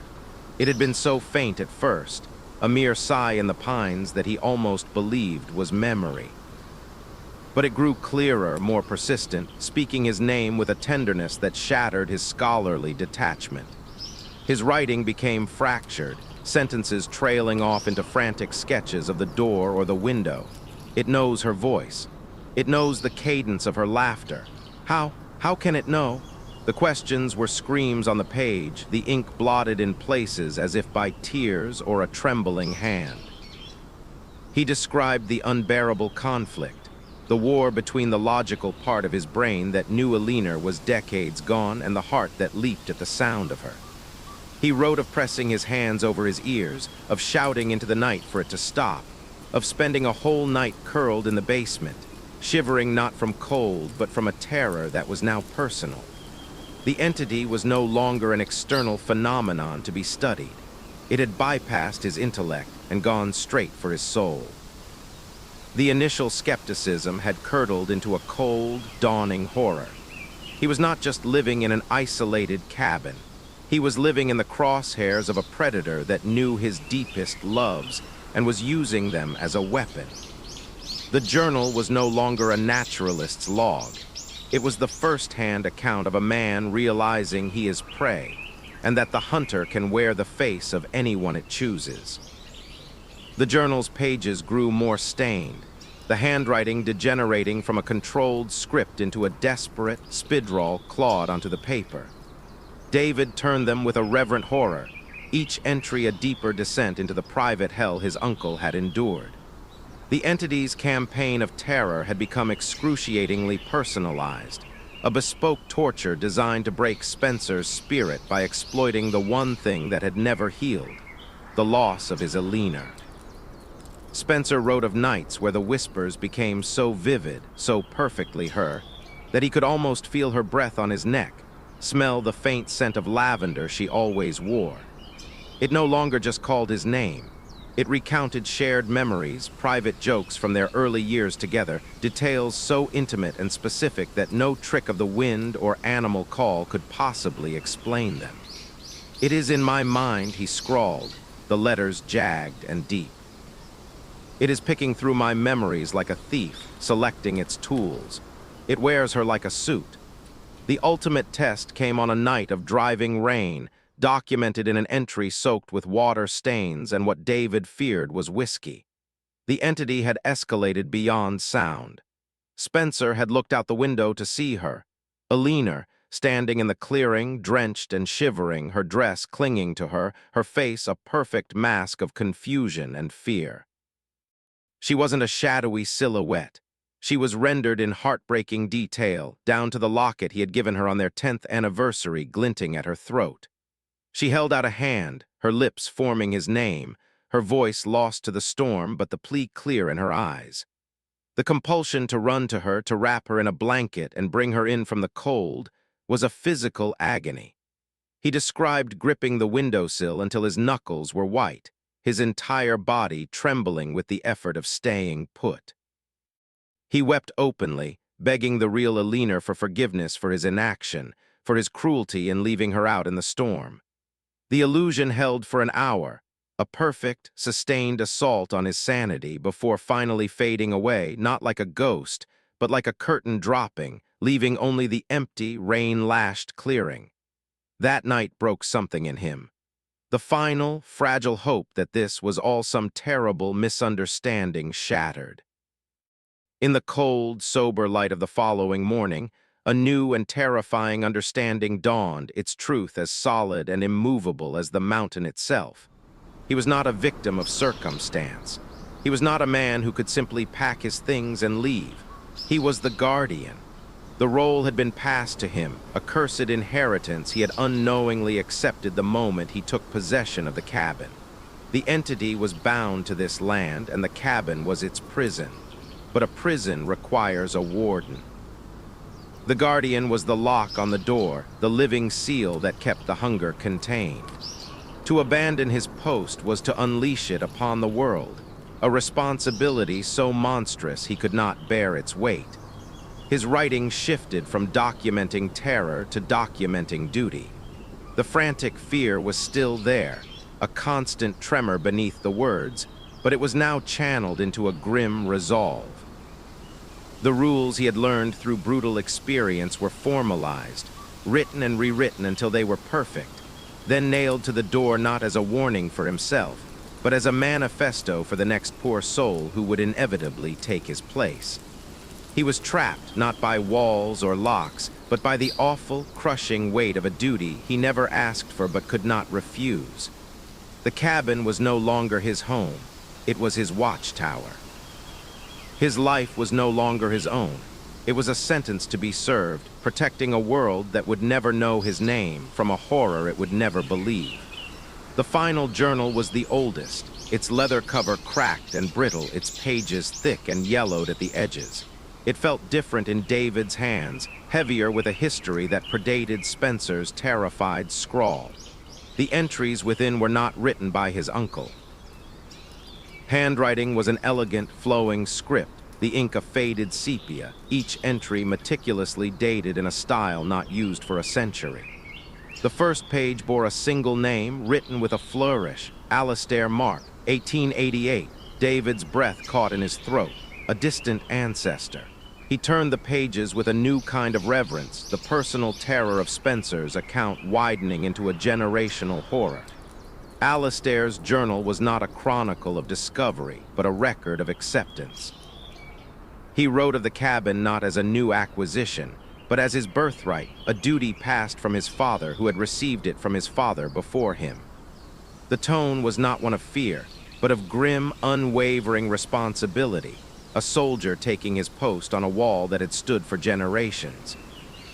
It had been so faint at first, a mere sigh in the pines that he almost believed was memory. But it grew clearer, more persistent, speaking his name with a tenderness that shattered his scholarly detachment. His writing became fractured, sentences trailing off into frantic sketches of the door or the window. It knows her voice. It knows the cadence of her laughter. How can it know? The questions were screams on the page, the ink blotted in places as if by tears or a trembling hand. He described the unbearable conflict, the war between the logical part of his brain that knew Alina was decades gone and the heart that leaped at the sound of her. He wrote of pressing his hands over his ears, of shouting into the night for it to stop, of spending a whole night curled in the basement, shivering not from cold but from a terror that was now personal. The entity was no longer an external phenomenon to be studied. It had bypassed his intellect and gone straight for his soul. The initial skepticism had curdled into a cold, dawning horror. He was not just living in an isolated cabin. He was living in the crosshairs of a predator that knew his deepest loves and was using them as a weapon. The journal was no longer a naturalist's log. It was the first-hand account of a man realizing he is prey, and that the hunter can wear the face of anyone it chooses. The journal's pages grew more stained, the handwriting degenerating from a controlled script into a desperate spidroll clawed onto the paper. David turned them with a reverent horror, each entry a deeper descent into the private hell his uncle had endured. The entity's campaign of terror had become excruciatingly personalized, a bespoke torture designed to break Spencer's spirit by exploiting the one thing that had never healed, the loss of his Alina. Spencer wrote of nights where the whispers became so vivid, so perfectly her, that he could almost feel her breath on his neck, smell the faint scent of lavender she always wore. It no longer just called his name. It recounted shared memories, private jokes from their early years together, details so intimate and specific that no trick of the wind or animal call could possibly explain them. "It is in my mind," he scrawled, the letters jagged and deep. "It is picking through my memories like a thief, selecting its tools. It wears her like a suit." The ultimate test came on a night of driving rain, documented in an entry soaked with water stains and what David feared was whiskey. The entity had escalated beyond sound. Spencer had looked out the window to see her, Alina, standing in the clearing, drenched and shivering, her dress clinging to her, her face a perfect mask of confusion and fear. She wasn't a shadowy silhouette. She was rendered in heartbreaking detail, down to the locket he had given her on their 10th anniversary glinting at her throat. She held out a hand, her lips forming his name, her voice lost to the storm but the plea clear in her eyes. The compulsion to run to her, to wrap her in a blanket and bring her in from the cold, was a physical agony. He described gripping the windowsill until his knuckles were white, his entire body trembling with the effort of staying put. He wept openly, begging the real Alina for forgiveness for his inaction, for his cruelty in leaving her out in the storm. The illusion held for an hour, a perfect, sustained assault on his sanity before finally fading away, not like a ghost, but like a curtain dropping, leaving only the empty, rain-lashed clearing. That night broke something in him. The final, fragile hope that this was all some terrible misunderstanding shattered. In the cold, sober light of the following morning, a new and terrifying understanding dawned, its truth as solid and immovable as the mountain itself. He was not a victim of circumstance. He was not a man who could simply pack his things and leave. He was the guardian. The role had been passed to him, a cursed inheritance he had unknowingly accepted the moment he took possession of the cabin. The entity was bound to this land, and the cabin was its prison. But a prison requires a warden. The guardian was the lock on the door, the living seal that kept the hunger contained. To abandon his post was to unleash it upon the world, a responsibility so monstrous he could not bear its weight. His writing shifted from documenting terror to documenting duty. The frantic fear was still there, a constant tremor beneath the words, but it was now channeled into a grim resolve. The rules he had learned through brutal experience were formalized, written and rewritten until they were perfect, then nailed to the door not as a warning for himself, but as a manifesto for the next poor soul who would inevitably take his place. He was trapped not by walls or locks, but by the awful, crushing weight of a duty he never asked for but could not refuse. The cabin was no longer his home. It was his watchtower. His life was no longer his own. It was a sentence to be served, protecting a world that would never know his name from a horror it would never believe. The final journal was the oldest, its leather cover cracked and brittle, its pages thick and yellowed at the edges. It felt different in David's hands, heavier with a history that predated Spencer's terrified scrawl. The entries within were not written by his uncle. Handwriting was an elegant, flowing script, the ink a faded sepia, each entry meticulously dated in a style not used for a century. The first page bore a single name, written with a flourish, Alastair Mark, 1888. David's breath caught in his throat, a distant ancestor. He turned the pages with a new kind of reverence, the personal terror of Spencer's account widening into a generational horror. Alastair's journal was not a chronicle of discovery, but a record of acceptance. He wrote of the cabin not as a new acquisition, but as his birthright, a duty passed from his father who had received it from his father before him. The tone was not one of fear, but of grim, unwavering responsibility, a soldier taking his post on a wall that had stood for generations.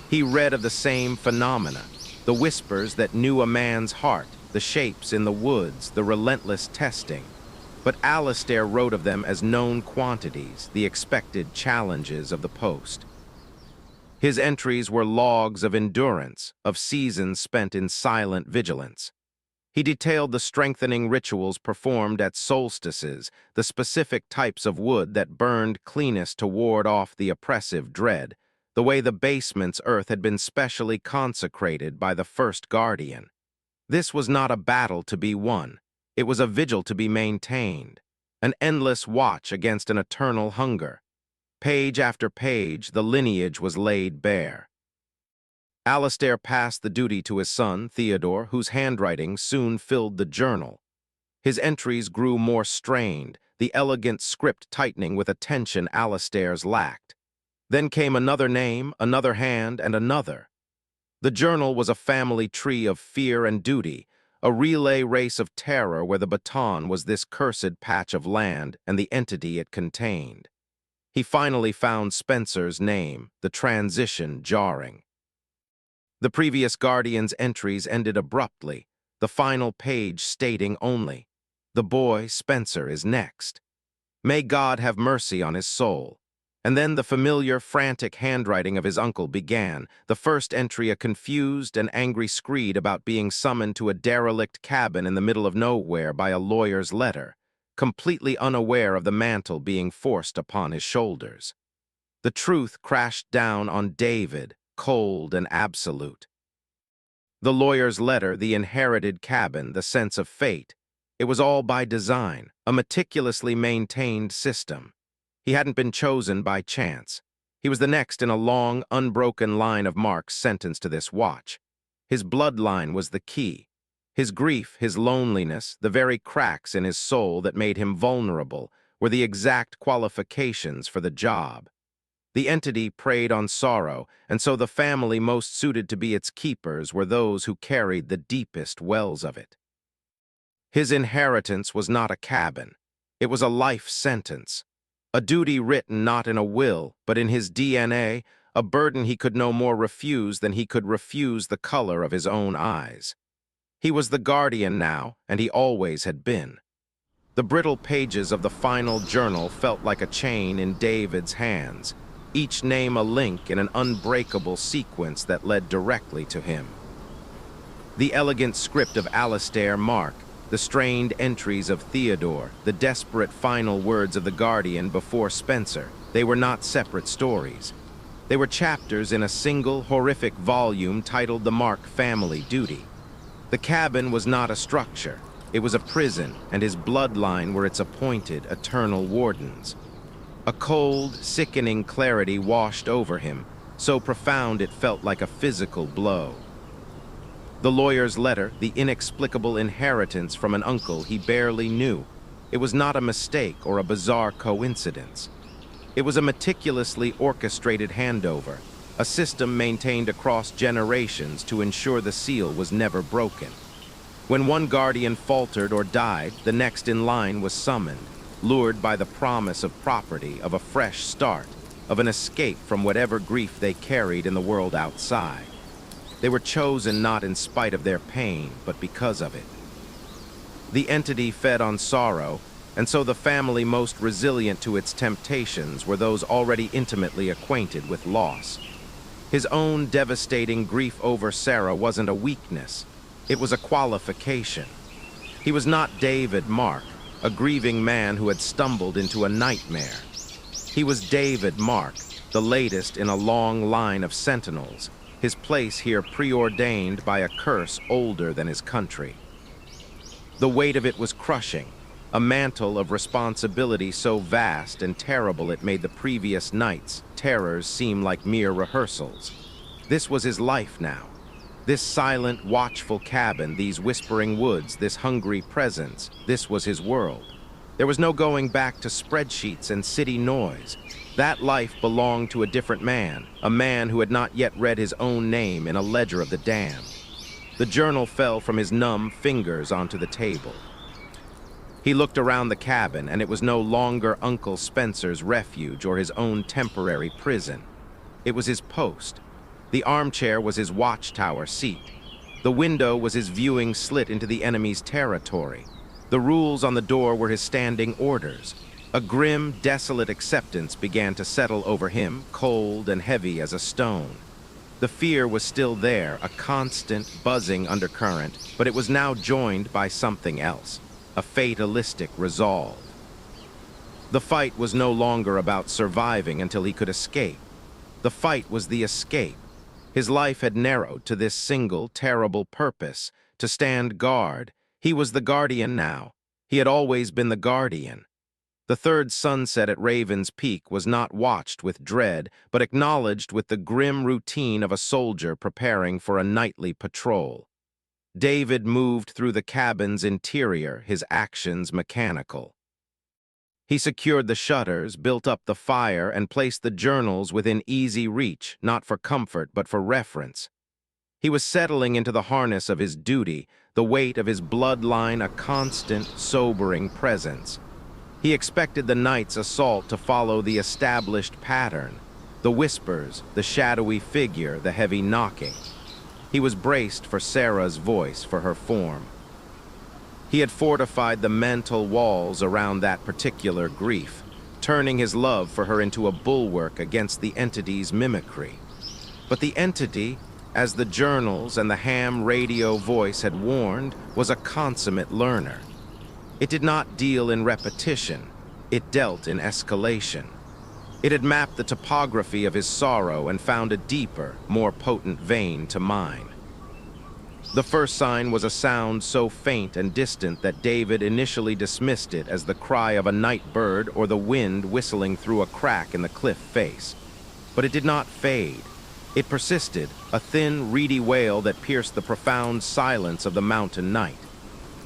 He read of the same phenomena, the whispers that knew a man's heart, the shapes in the woods, the relentless testing. But Alastair wrote of them as known quantities, the expected challenges of the post. His entries were logs of endurance, of seasons spent in silent vigilance. He detailed the strengthening rituals performed at solstices, the specific types of wood that burned cleanest to ward off the oppressive dread, the way the basement's earth had been specially consecrated by the first guardian. This was not a battle to be won. It was a vigil to be maintained, an endless watch against an eternal hunger. Page after page, the lineage was laid bare. Alastair passed the duty to his son, Theodore, whose handwriting soon filled the journal. His entries grew more strained, the elegant script tightening with a tension Alastair's lacked. Then came another name, another hand, and another. The journal was a family tree of fear and duty, a relay race of terror where the baton was this cursed patch of land and the entity it contained. He finally found Spencer's name, the transition jarring. The previous guardian's entries ended abruptly, the final page stating only, "The boy, Spencer, is next. May God have mercy on his soul." And then the familiar, frantic handwriting of his uncle began, the first entry a confused and angry screed about being summoned to a derelict cabin in the middle of nowhere by a lawyer's letter, completely unaware of the mantle being forced upon his shoulders. The truth crashed down on David, cold and absolute. The lawyer's letter, the inherited cabin, the sense of fate, it was all by design, a meticulously maintained system. He hadn't been chosen by chance. He was the next in a long, unbroken line of marks sentenced to this watch. His bloodline was the key. His grief, his loneliness, the very cracks in his soul that made him vulnerable were the exact qualifications for the job. The entity preyed on sorrow, and so the family most suited to be its keepers were those who carried the deepest wells of it. His inheritance was not a cabin. It was a life sentence. A duty written not in a will, but in his DNA, a burden he could no more refuse than he could refuse the color of his own eyes. He was the guardian now, and he always had been. The brittle pages of the final journal felt like a chain in David's hands, each name a link in an unbreakable sequence that led directly to him. The elegant script of Alastair Mark, the strained entries of Theodore, the desperate final words of the Guardian before Spencer, they were not separate stories. They were chapters in a single, horrific volume titled The Mark Family Duty. The cabin was not a structure. It was a prison, and his bloodline were its appointed, eternal wardens. A cold, sickening clarity washed over him, so profound it felt like a physical blow. The lawyer's letter, the inexplicable inheritance from an uncle he barely knew. It was not a mistake or a bizarre coincidence. It was a meticulously orchestrated handover, a system maintained across generations to ensure the seal was never broken. When one guardian faltered or died, the next in line was summoned. lured by the promise of property, of a fresh start, of an escape from whatever grief they carried in the world outside. They were chosen not in spite of their pain, but because of it. The entity fed on sorrow, and so the family most resilient to its temptations were those already intimately acquainted with loss. His own devastating grief over Sarah wasn't a weakness, it was a qualification. He was not David Mark, a grieving man who had stumbled into a nightmare. He was David Mark, the latest in a long line of sentinels, his place here preordained by a curse older than his country. The weight of it was crushing, a mantle of responsibility so vast and terrible it made the previous night's terrors seem like mere rehearsals. This was his life now. This silent, watchful cabin, these whispering woods, this hungry presence, this was his world. There was no going back to spreadsheets and city noise. That life belonged to a different man, a man who had not yet read his own name in a ledger of the damned. The journal fell from his numb fingers onto the table. He looked around the cabin, and it was no longer Uncle Spencer's refuge or his own temporary prison. It was his post. The armchair was his watchtower seat. The window was his viewing slit into the enemy's territory. The rules on the door were his standing orders. A grim, desolate acceptance began to settle over him, cold and heavy as a stone. The fear was still there, a constant, buzzing undercurrent, but it was now joined by something else, a fatalistic resolve. The fight was no longer about surviving until he could escape. The fight was the escape. His life had narrowed to this single, terrible purpose, to stand guard. He was the guardian now. He had always been the guardian. The third sunset at Raven's Peak was not watched with dread, but acknowledged with the grim routine of a soldier preparing for a nightly patrol. David moved through the cabin's interior, his actions mechanical. He secured the shutters, built up the fire, and placed the journals within easy reach, not for comfort, but for reference. He was settling into the harness of his duty, the weight of his bloodline a constant, sobering presence. He expected the night's assault to follow the established pattern, the whispers, the shadowy figure, the heavy knocking. He was braced for Sarah's voice, for her form. He had fortified the mental walls around that particular grief, turning his love for her into a bulwark against the entity's mimicry. But the entity, as the journals and the ham radio voice had warned, was a consummate learner. It did not deal in repetition, it dealt in escalation. It had mapped the topography of his sorrow and found a deeper, more potent vein to mine. The first sign was a sound so faint and distant that David initially dismissed it as the cry of a night bird or the wind whistling through a crack in the cliff face. But it did not fade. It persisted, a thin, reedy wail that pierced the profound silence of the mountain night.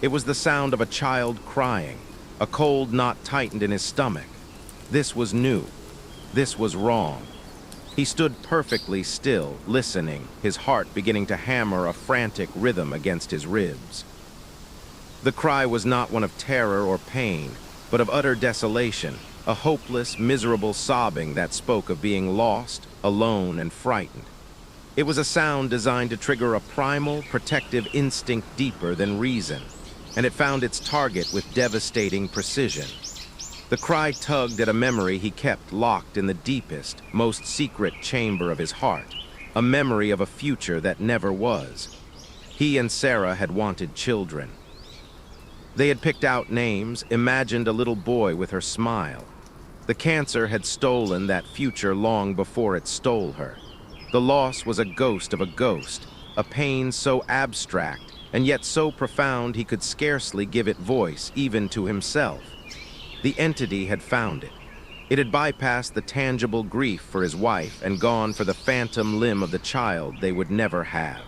It was the sound of a child crying, a cold knot tightened in his stomach. This was new. This was wrong. He stood perfectly still, listening, his heart beginning to hammer a frantic rhythm against his ribs. The cry was not one of terror or pain, but of utter desolation, a hopeless, miserable sobbing that spoke of being lost, alone, and frightened. It was a sound designed to trigger a primal, protective instinct deeper than reason, and it found its target with devastating precision. The cry tugged at a memory he kept locked in the deepest, most secret chamber of his heart, a memory of a future that never was. He and Sarah had wanted children. They had picked out names, imagined a little boy with her smile. The cancer had stolen that future long before it stole her. The loss was a ghost of a ghost, a pain so abstract and yet so profound he could scarcely give it voice, even to himself. The entity had found it. It had bypassed the tangible grief for his wife and gone for the phantom limb of the child they would never have.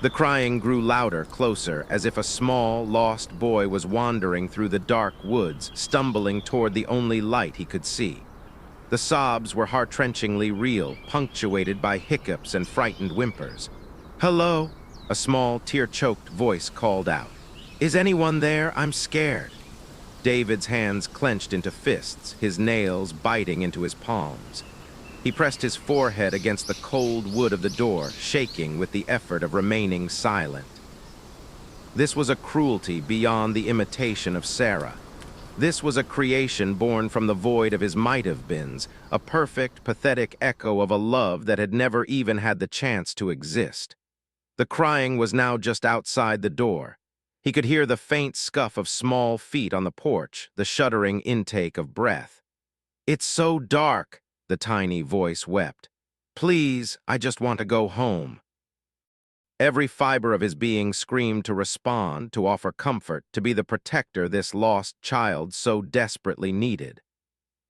The crying grew louder, closer, as if a small, lost boy was wandering through the dark woods, stumbling toward the only light he could see. The sobs were heart-wrenchingly real, punctuated by hiccups and frightened whimpers. "Hello?" a small, tear-choked voice called out. "Is anyone there? I'm scared." David's hands clenched into fists, his nails biting into his palms. He pressed his forehead against the cold wood of the door, shaking with the effort of remaining silent. This was a cruelty beyond the imitation of Sarah. This was a creation born from the void of his might-have-beens, a perfect, pathetic echo of a love that had never even had the chance to exist. The crying was now just outside the door. He could hear the faint scuff of small feet on the porch, the shuddering intake of breath. "It's so dark," the tiny voice wept. "Please, I just want to go home." Every fiber of his being screamed to respond, to offer comfort, to be the protector this lost child so desperately needed.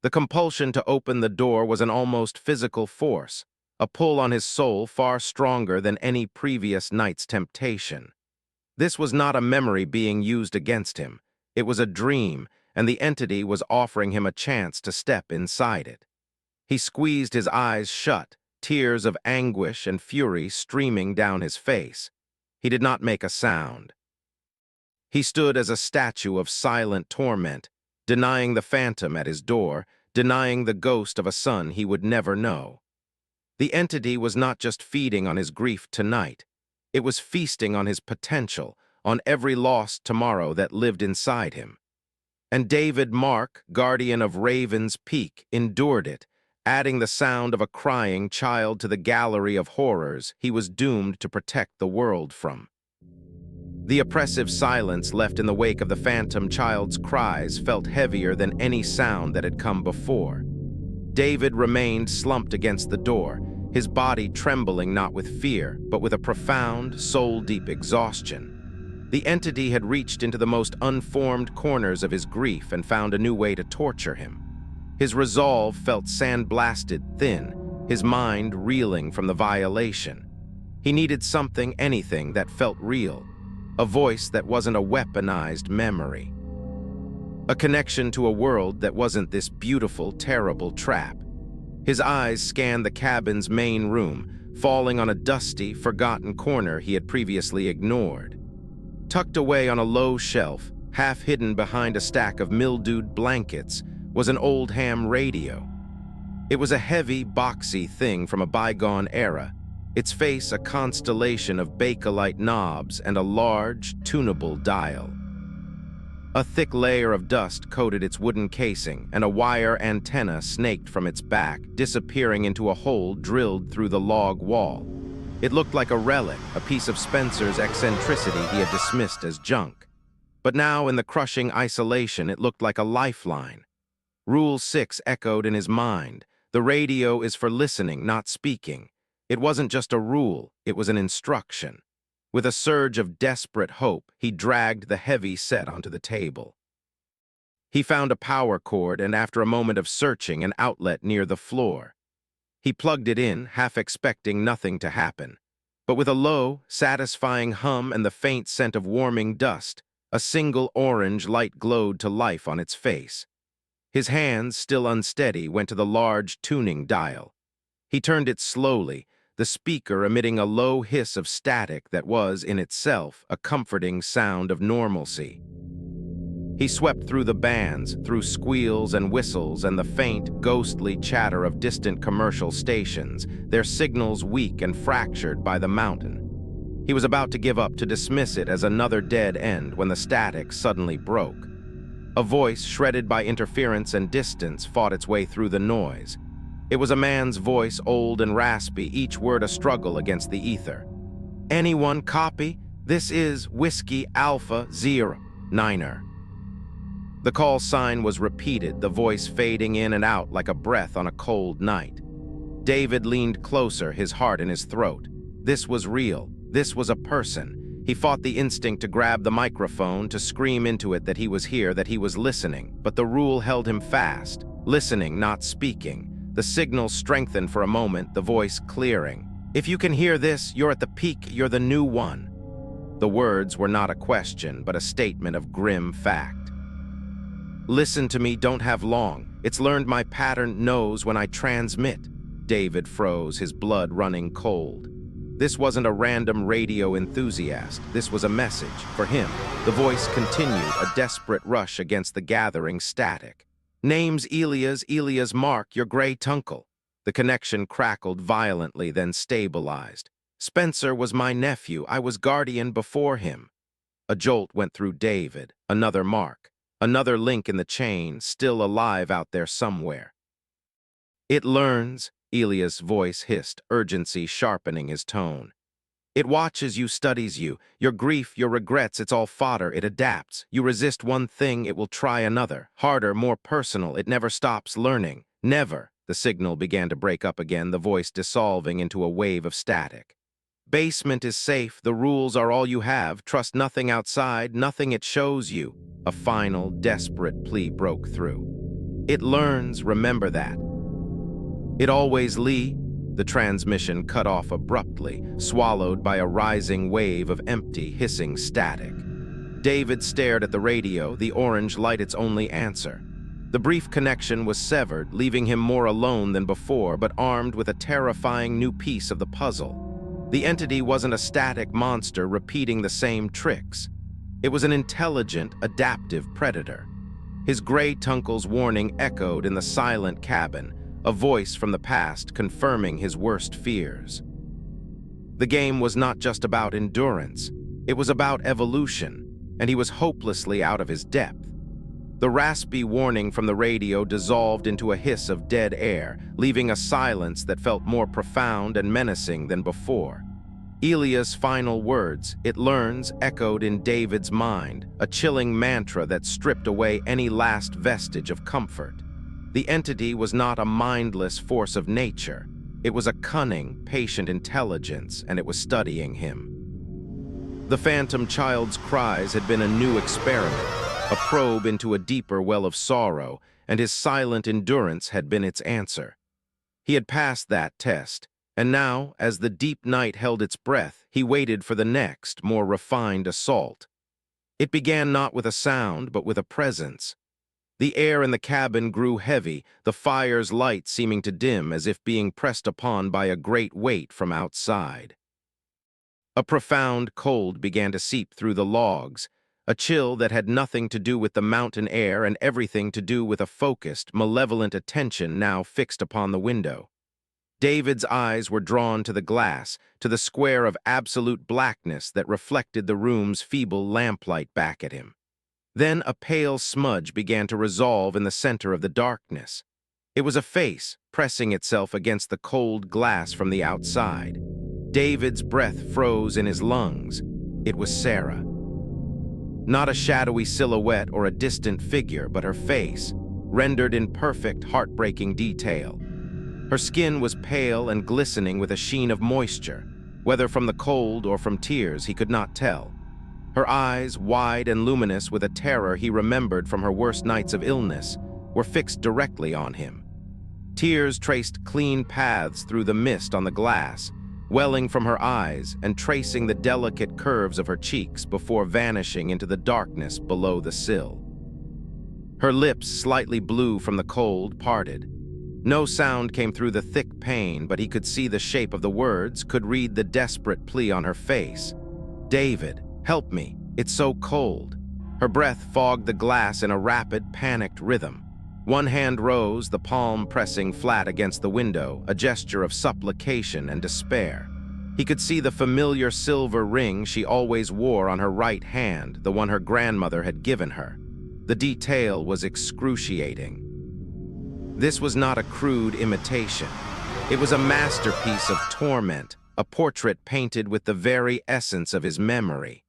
The compulsion to open the door was an almost physical force, a pull on his soul far stronger than any previous night's temptation. This was not a memory being used against him. It was a dream, and the entity was offering him a chance to step inside it. He squeezed his eyes shut, tears of anguish and fury streaming down his face. He did not make a sound. He stood as a statue of silent torment, denying the phantom at his door, denying the ghost of a son he would never know. The entity was not just feeding on his grief tonight. It was feasting on his potential, on every lost tomorrow that lived inside him. And David Mark, guardian of Raven's Peak, endured it, adding the sound of a crying child to the gallery of horrors he was doomed to protect the world from. The oppressive silence left in the wake of the phantom child's cries felt heavier than any sound that had come before. David remained slumped against the door, his body trembling not with fear, but with a profound, soul-deep exhaustion. The entity had reached into the most unformed corners of his grief and found a new way to torture him. His resolve felt sandblasted thin, his mind reeling from the violation. He needed something, anything, that felt real, a voice that wasn't a weaponized memory. A connection to a world that wasn't this beautiful, terrible trap. His eyes scanned the cabin's main room, falling on a dusty, forgotten corner he had previously ignored. Tucked away on a low shelf, half hidden behind a stack of mildewed blankets, was an old ham radio. It was a heavy, boxy thing from a bygone era, its face a constellation of bakelite knobs and a large, tunable dial. A thick layer of dust coated its wooden casing, and a wire antenna snaked from its back, disappearing into a hole drilled through the log wall. It looked like a relic, a piece of Spencer's eccentricity he had dismissed as junk. But now, in the crushing isolation, it looked like a lifeline. Rule 6 echoed in his mind. The radio is for listening, not speaking. It wasn't just a rule, it was an instruction. With a surge of desperate hope, he dragged the heavy set onto the table. He found a power cord and, after a moment of searching, an outlet near the floor. He plugged it in, half expecting nothing to happen. But with a low, satisfying hum and the faint scent of warming dust, a single orange light glowed to life on its face. His hands, still unsteady, went to the large tuning dial. He turned it slowly, the speaker emitting a low hiss of static that was, in itself, a comforting sound of normalcy. He swept through the bands, through squeals and whistles and the faint, ghostly chatter of distant commercial stations, their signals weak and fractured by the mountain. He was about to give up, to dismiss it as another dead end, when the static suddenly broke. A voice, shredded by interference and distance, fought its way through the noise. It was a man's voice, old and raspy, each word a struggle against the ether. "Anyone copy? This is Whiskey Alpha 09er." The call sign was repeated, the voice fading in and out like a breath on a cold night. David leaned closer, his heart in his throat. This was real. This was a person. He fought the instinct to grab the microphone, to scream into it that he was here, that he was listening, but the rule held him fast. Listening, not speaking. The signal strengthened for a moment, the voice clearing. "If you can hear this, you're at the peak, you're the new one." The words were not a question, but a statement of grim fact. "Listen to me, don't have long. It's learned my pattern, knows when I transmit." David froze, his blood running cold. This wasn't a random radio enthusiast. This was a message. For him, the voice continued, a desperate rush against the gathering static. "Name's Elias Mark, your gray tuncle." The connection crackled violently, then stabilized. "Spencer was my nephew. I was guardian before him." A jolt went through David, another Mark, another link in the chain, still alive out there somewhere. "It learns," Elias' voice hissed, urgency sharpening his tone. "It watches you, studies you. Your grief, your regrets, it's all fodder. It adapts. You resist one thing, it will try another. Harder, more personal. It never stops learning. Never." The signal began to break up again, the voice dissolving into a wave of static. "Basement is safe. The rules are all you have. Trust nothing outside, nothing it shows you." A final, desperate plea broke through. "It learns, remember that." "It always Lee." The transmission cut off abruptly, swallowed by a rising wave of empty, hissing static. David stared at the radio, the orange light its only answer. The brief connection was severed, leaving him more alone than before, but armed with a terrifying new piece of the puzzle. The entity wasn't a static monster repeating the same tricks. It was an intelligent, adaptive predator. His gray tunkle's warning echoed in the silent cabin, a voice from the past confirming his worst fears. The game was not just about endurance. It was about evolution, and he was hopelessly out of his depth. The raspy warning from the radio dissolved into a hiss of dead air, leaving a silence that felt more profound and menacing than before. Elias' final words, "It learns," echoed in David's mind, a chilling mantra that stripped away any last vestige of comfort. The entity was not a mindless force of nature. It was a cunning, patient intelligence, and it was studying him. The phantom child's cries had been a new experiment, a probe into a deeper well of sorrow, and his silent endurance had been its answer. He had passed that test, and now, as the deep night held its breath, he waited for the next, more refined assault. It began not with a sound, but with a presence. The air in the cabin grew heavy, the fire's light seeming to dim as if being pressed upon by a great weight from outside. A profound cold began to seep through the logs, a chill that had nothing to do with the mountain air and everything to do with a focused, malevolent attention now fixed upon the window. David's eyes were drawn to the glass, to the square of absolute blackness that reflected the room's feeble lamplight back at him. Then a pale smudge began to resolve in the center of the darkness. It was a face pressing itself against the cold glass from the outside. David's breath froze in his lungs. It was Sarah. Not a shadowy silhouette or a distant figure, but her face, rendered in perfect, heartbreaking detail. Her skin was pale and glistening with a sheen of moisture. Whether from the cold or from tears, he could not tell. Her eyes, wide and luminous with a terror he remembered from her worst nights of illness, were fixed directly on him. Tears traced clean paths through the mist on the glass, welling from her eyes and tracing the delicate curves of her cheeks before vanishing into the darkness below the sill. Her lips, slightly blue from the cold, parted. No sound came through the thick pain, but he could see the shape of the words, could read the desperate plea on her face. "David, help me. It's so cold." Her breath fogged the glass in a rapid, panicked rhythm. One hand rose, the palm pressing flat against the window, a gesture of supplication and despair. He could see the familiar silver ring she always wore on her right hand, the one her grandmother had given her. The detail was excruciating. This was not a crude imitation. It was a masterpiece of torment, a portrait painted with the very essence of his memory.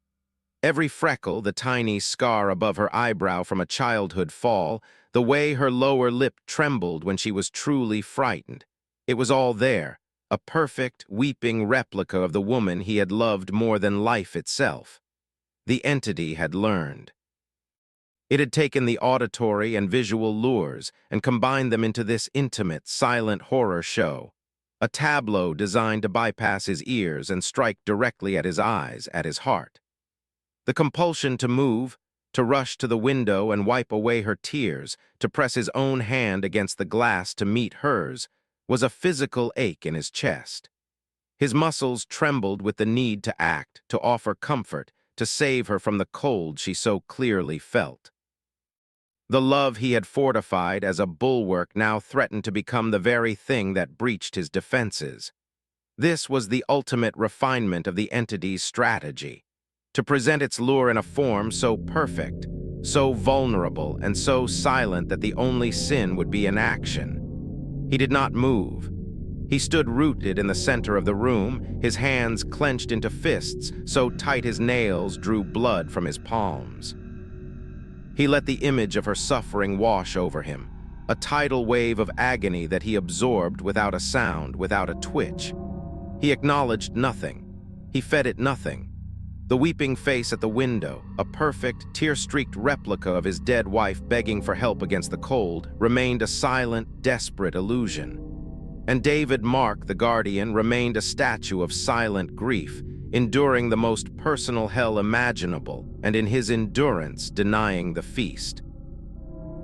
Every freckle, the tiny scar above her eyebrow from a childhood fall, the way her lower lip trembled when she was truly frightened. It was all there, a perfect, weeping replica of the woman he had loved more than life itself. The entity had learned. It had taken the auditory and visual lures and combined them into this intimate, silent horror show, a tableau designed to bypass his ears and strike directly at his eyes, at his heart. The compulsion to move, to rush to the window and wipe away her tears, to press his own hand against the glass to meet hers, was a physical ache in his chest. His muscles trembled with the need to act, to offer comfort, to save her from the cold she so clearly felt. The love he had fortified as a bulwark now threatened to become the very thing that breached his defenses. This was the ultimate refinement of the entity's strategy, to present its lure in a form so perfect, so vulnerable, and so silent that the only sin would be inaction. He did not move. He stood rooted in the center of the room, his hands clenched into fists so tight his nails drew blood from his palms. He let the image of her suffering wash over him, a tidal wave of agony that he absorbed without a sound, without a twitch. He acknowledged nothing. He fed it nothing. The weeping face at the window, a perfect, tear-streaked replica of his dead wife begging for help against the cold, remained a silent, desperate illusion. And David Mark, the guardian, remained a statue of silent grief, enduring the most personal hell imaginable, and in his endurance denying the feast.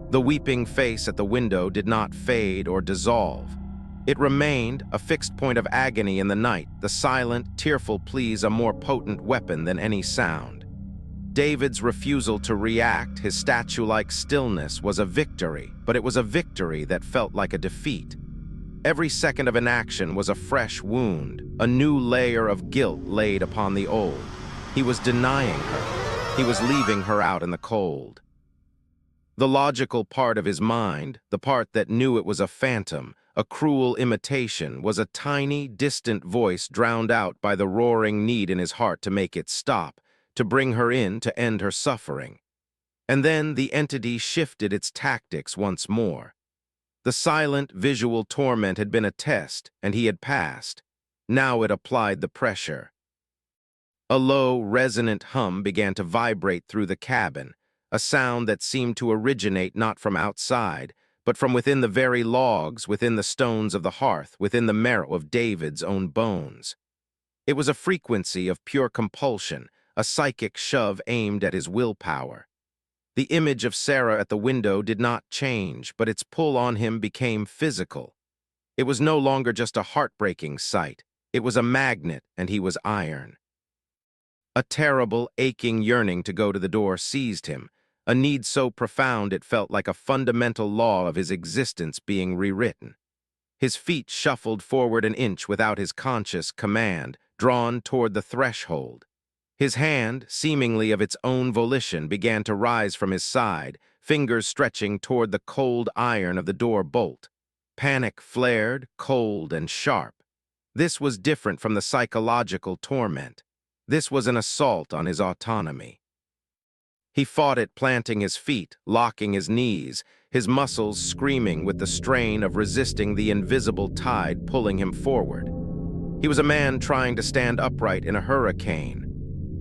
The weeping face at the window did not fade or dissolve. It remained, a fixed point of agony in the night, the silent, tearful pleas a more potent weapon than any sound. David's refusal to react, his statue-like stillness, was a victory, but it was a victory that felt like a defeat. Every second of inaction was a fresh wound, a new layer of guilt laid upon the old. He was denying her. He was leaving her out in the cold. The logical part of his mind, the part that knew it was a phantom, a cruel imitation, was a tiny, distant voice drowned out by the roaring need in his heart to make it stop, to bring her in, to end her suffering. And then the entity shifted its tactics once more. The silent, visual torment had been a test, and he had passed. Now it applied the pressure. A low, resonant hum began to vibrate through the cabin, a sound that seemed to originate not from outside, but from within the very logs, within the stones of the hearth, within the marrow of David's own bones. It was a frequency of pure compulsion, a psychic shove aimed at his willpower. The image of Sarah at the window did not change, but its pull on him became physical. It was no longer just a heartbreaking sight. It was a magnet, and he was iron. A terrible, aching yearning to go to the door seized him, a need so profound it felt like a fundamental law of his existence being rewritten. His feet shuffled forward an inch without his conscious command, drawn toward the threshold. His hand, seemingly of its own volition, began to rise from his side, fingers stretching toward the cold iron of the door bolt. Panic flared, cold and sharp. This was different from the psychological torment. This was an assault on his autonomy. He fought it, planting his feet, locking his knees, his muscles screaming with the strain of resisting the invisible tide pulling him forward. He was a man trying to stand upright in a hurricane.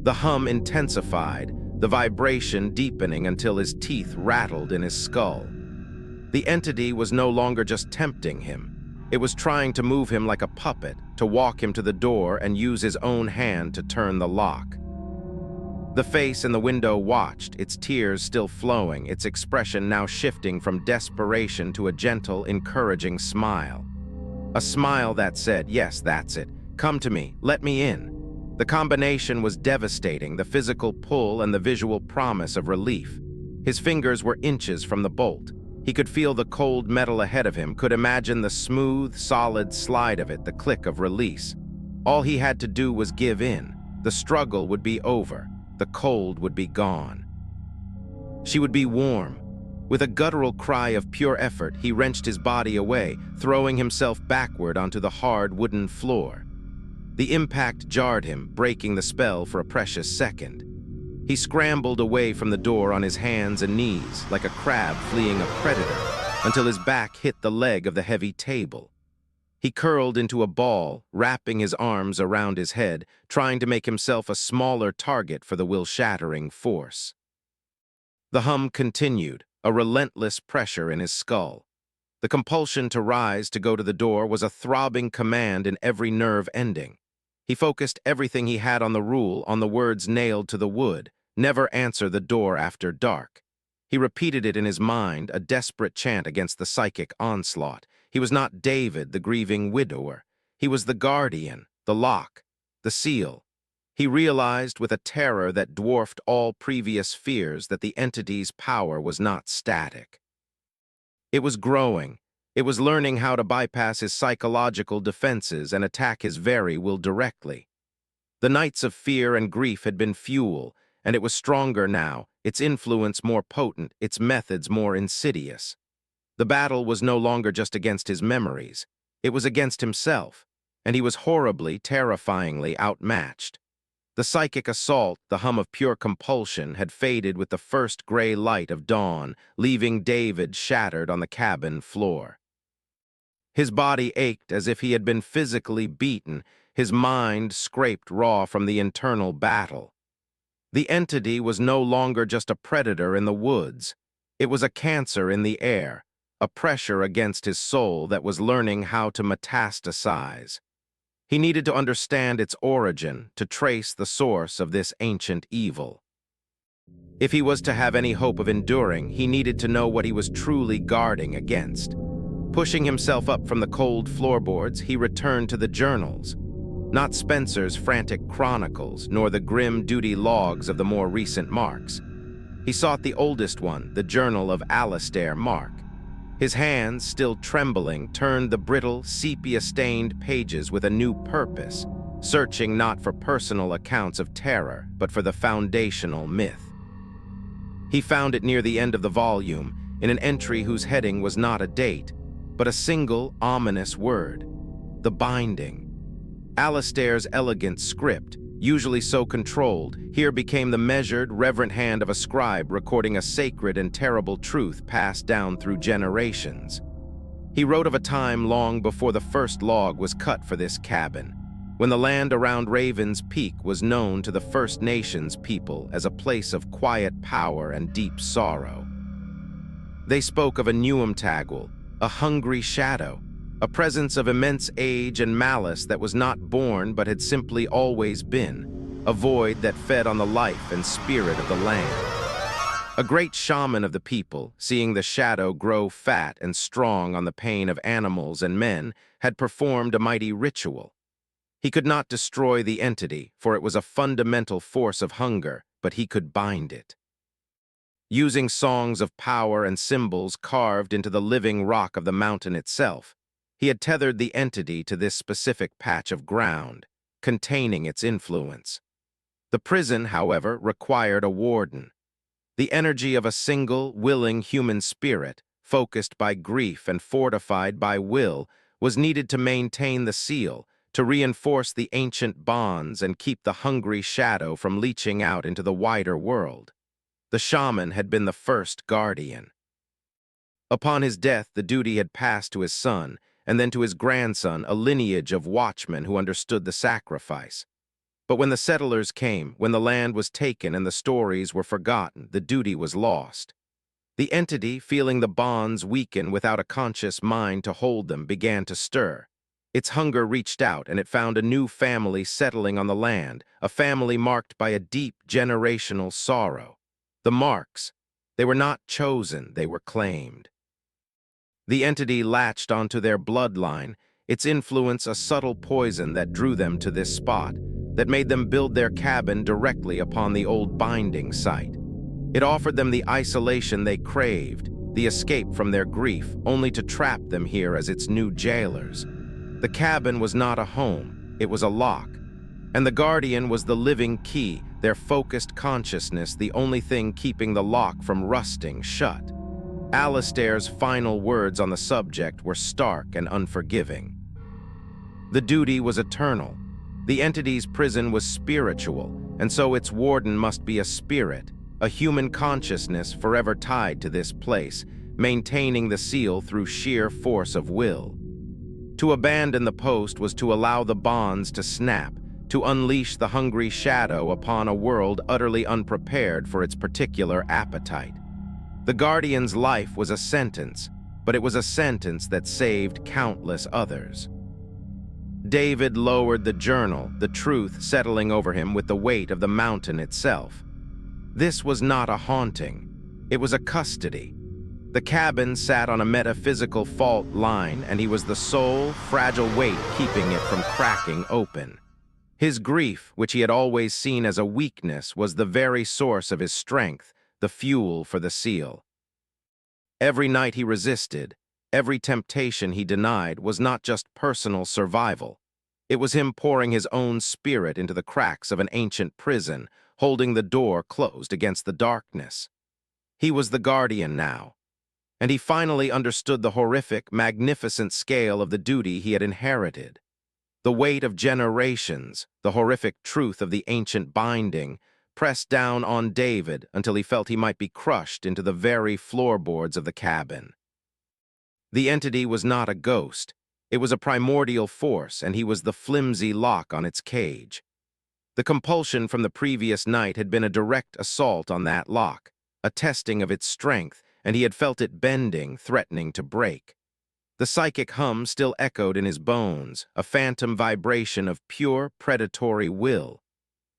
The hum intensified, the vibration deepening until his teeth rattled in his skull. The entity was no longer just tempting him. It was trying to move him like a puppet, to walk him to the door and use his own hand to turn the lock. The face in the window watched, its tears still flowing, its expression now shifting from desperation to a gentle, encouraging smile. A smile that said, "Yes, that's it. Come to me. Let me in." The combination was devastating, the physical pull and the visual promise of relief. His fingers were inches from the bolt. He could feel the cold metal ahead of him, could imagine the smooth, solid slide of it, the click of release. All he had to do was give in. The struggle would be over. The cold would be gone. She would be warm. With a guttural cry of pure effort, he wrenched his body away, throwing himself backward onto the hard wooden floor. The impact jarred him, breaking the spell for a precious second. He scrambled away from the door on his hands and knees, like a crab fleeing a predator, until his back hit the leg of the heavy table. He curled into a ball, wrapping his arms around his head, trying to make himself a smaller target for the will-shattering force. The hum continued, a relentless pressure in his skull. The compulsion to rise to go to the door was a throbbing command in every nerve ending. He focused everything he had on the rule, on the words nailed to the wood, "Never answer the door after dark." He repeated it in his mind, a desperate chant against the psychic onslaught. He was not David, the grieving widower. He was the guardian, the lock, the seal. He realized with a terror that dwarfed all previous fears that the entity's power was not static. It was growing. It was learning how to bypass his psychological defenses and attack his very will directly. The nights of fear and grief had been fuel, and it was stronger now, its influence more potent, its methods more insidious. The battle was no longer just against his memories. It was against himself, and he was horribly, terrifyingly outmatched. The psychic assault, the hum of pure compulsion, had faded with the first gray light of dawn, leaving David shattered on the cabin floor. His body ached as if he had been physically beaten, his mind scraped raw from the internal battle. The entity was no longer just a predator in the woods. It was a cancer in the air, a pressure against his soul that was learning how to metastasize. He needed to understand its origin, to trace the source of this ancient evil. If he was to have any hope of enduring, he needed to know what he was truly guarding against. Pushing himself up from the cold floorboards, he returned to the journals. Not Spencer's frantic chronicles, nor the grim duty logs of the more recent Marks. He sought the oldest one, the journal of Alastair Mark. His hands, still trembling, turned the brittle, sepia-stained pages with a new purpose, searching not for personal accounts of terror, but for the foundational myth. He found it near the end of the volume, in an entry whose heading was not a date, but a single, ominous word: the binding. Alastair's elegant script, usually so controlled, here became the measured, reverent hand of a scribe recording a sacred and terrible truth passed down through generations. He wrote of a time long before the first log was cut for this cabin, when the land around Raven's Peak was known to the First Nations people as a place of quiet power and deep sorrow. They spoke of a Nuamtagwal, a hungry shadow, a presence of immense age and malice that was not born but had simply always been, a void that fed on the life and spirit of the land. A great shaman of the people, seeing the shadow grow fat and strong on the pain of animals and men, had performed a mighty ritual. He could not destroy the entity, for it was a fundamental force of hunger, but he could bind it. Using songs of power and symbols carved into the living rock of the mountain itself, he had tethered the entity to this specific patch of ground, containing its influence. The prison, however, required a warden. The energy of a single, willing human spirit, focused by grief and fortified by will, was needed to maintain the seal, to reinforce the ancient bonds and keep the hungry shadow from leaching out into the wider world. The shaman had been the first guardian. Upon his death, the duty had passed to his son, and then to his grandson, a lineage of watchmen who understood the sacrifice. But when the settlers came, when the land was taken and the stories were forgotten, the duty was lost. The entity, feeling the bonds weaken without a conscious mind to hold them, began to stir. Its hunger reached out, and it found a new family settling on the land, a family marked by a deep generational sorrow. The Marks. They were not chosen, they were claimed. The entity latched onto their bloodline, its influence a subtle poison that drew them to this spot, that made them build their cabin directly upon the old binding site. It offered them the isolation they craved, the escape from their grief, only to trap them here as its new jailers. The cabin was not a home, it was a lock, and the guardian was the living key, their focused consciousness the only thing keeping the lock from rusting shut. Alastair's final words on the subject were stark and unforgiving. The duty was eternal. The entity's prison was spiritual, and so its warden must be a spirit, a human consciousness forever tied to this place, maintaining the seal through sheer force of will. To abandon the post was to allow the bonds to snap, to unleash the hungry shadow upon a world utterly unprepared for its particular appetite. The guardian's life was a sentence, but it was a sentence that saved countless others. David lowered the journal, the truth settling over him with the weight of the mountain itself. This was not a haunting. It was a custody. The cabin sat on a metaphysical fault line, and he was the sole, fragile weight keeping it from cracking open. His grief, which he had always seen as a weakness, was the very source of his strength, the fuel for the seal. Every night he resisted, every temptation he denied was not just personal survival. It was him pouring his own spirit into the cracks of an ancient prison, holding the door closed against the darkness. He was the guardian now, and he finally understood the horrific, magnificent scale of the duty he had inherited. The weight of generations, the horrific truth of the ancient binding, pressed down on David until he felt he might be crushed into the very floorboards of the cabin. The entity was not a ghost. It was a primordial force, and he was the flimsy lock on its cage. The compulsion from the previous night had been a direct assault on that lock, a testing of its strength, and he had felt it bending, threatening to break. The psychic hum still echoed in his bones, a phantom vibration of pure, predatory will.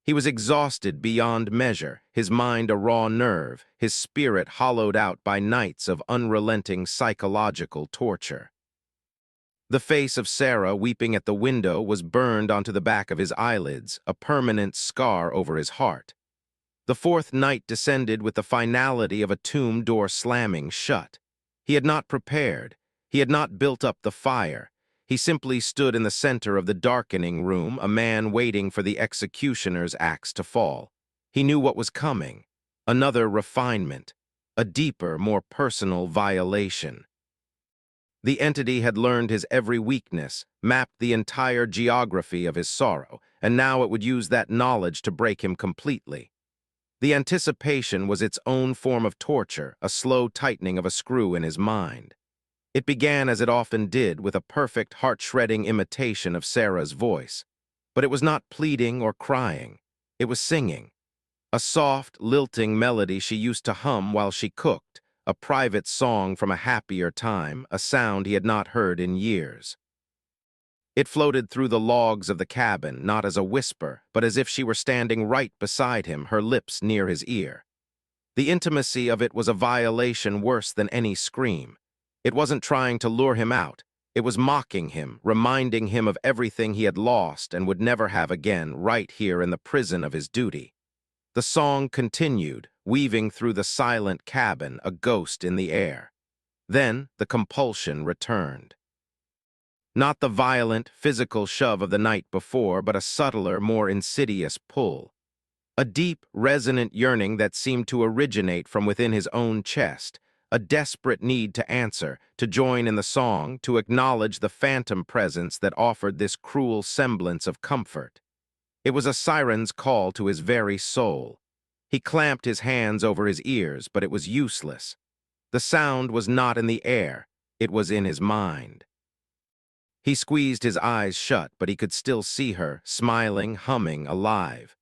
He was exhausted beyond measure, his mind a raw nerve, his spirit hollowed out by nights of unrelenting psychological torture. The face of Sarah weeping at the window was burned onto the back of his eyelids, a permanent scar over his heart. The fourth night descended with the finality of a tomb door slamming shut. He had not prepared. He had not built up the fire. He simply stood in the center of the darkening room, a man waiting for the executioner's axe to fall. He knew what was coming. Another refinement. A deeper, more personal violation. The entity had learned his every weakness, mapped the entire geography of his sorrow, and now it would use that knowledge to break him completely. The anticipation was its own form of torture, a slow tightening of a screw in his mind. It began, as it often did, with a perfect, heart-shredding imitation of Sarah's voice. But it was not pleading or crying. It was singing. A soft, lilting melody she used to hum while she cooked, a private song from a happier time, a sound he had not heard in years. It floated through the logs of the cabin, not as a whisper, but as if she were standing right beside him, her lips near his ear. The intimacy of it was a violation worse than any scream. It wasn't trying to lure him out. It was mocking him, reminding him of everything he had lost and would never have again, right here in the prison of his duty. The song continued, weaving through the silent cabin, a ghost in the air. Then the compulsion returned. Not the violent, physical shove of the night before, but a subtler, more insidious pull. A deep, resonant yearning that seemed to originate from within his own chest, a desperate need to answer, to join in the song, to acknowledge the phantom presence that offered this cruel semblance of comfort. It was a siren's call to his very soul. He clamped his hands over his ears, but it was useless. The sound was not in the air, it was in his mind. He squeezed his eyes shut, but he could still see her, smiling, humming, alive.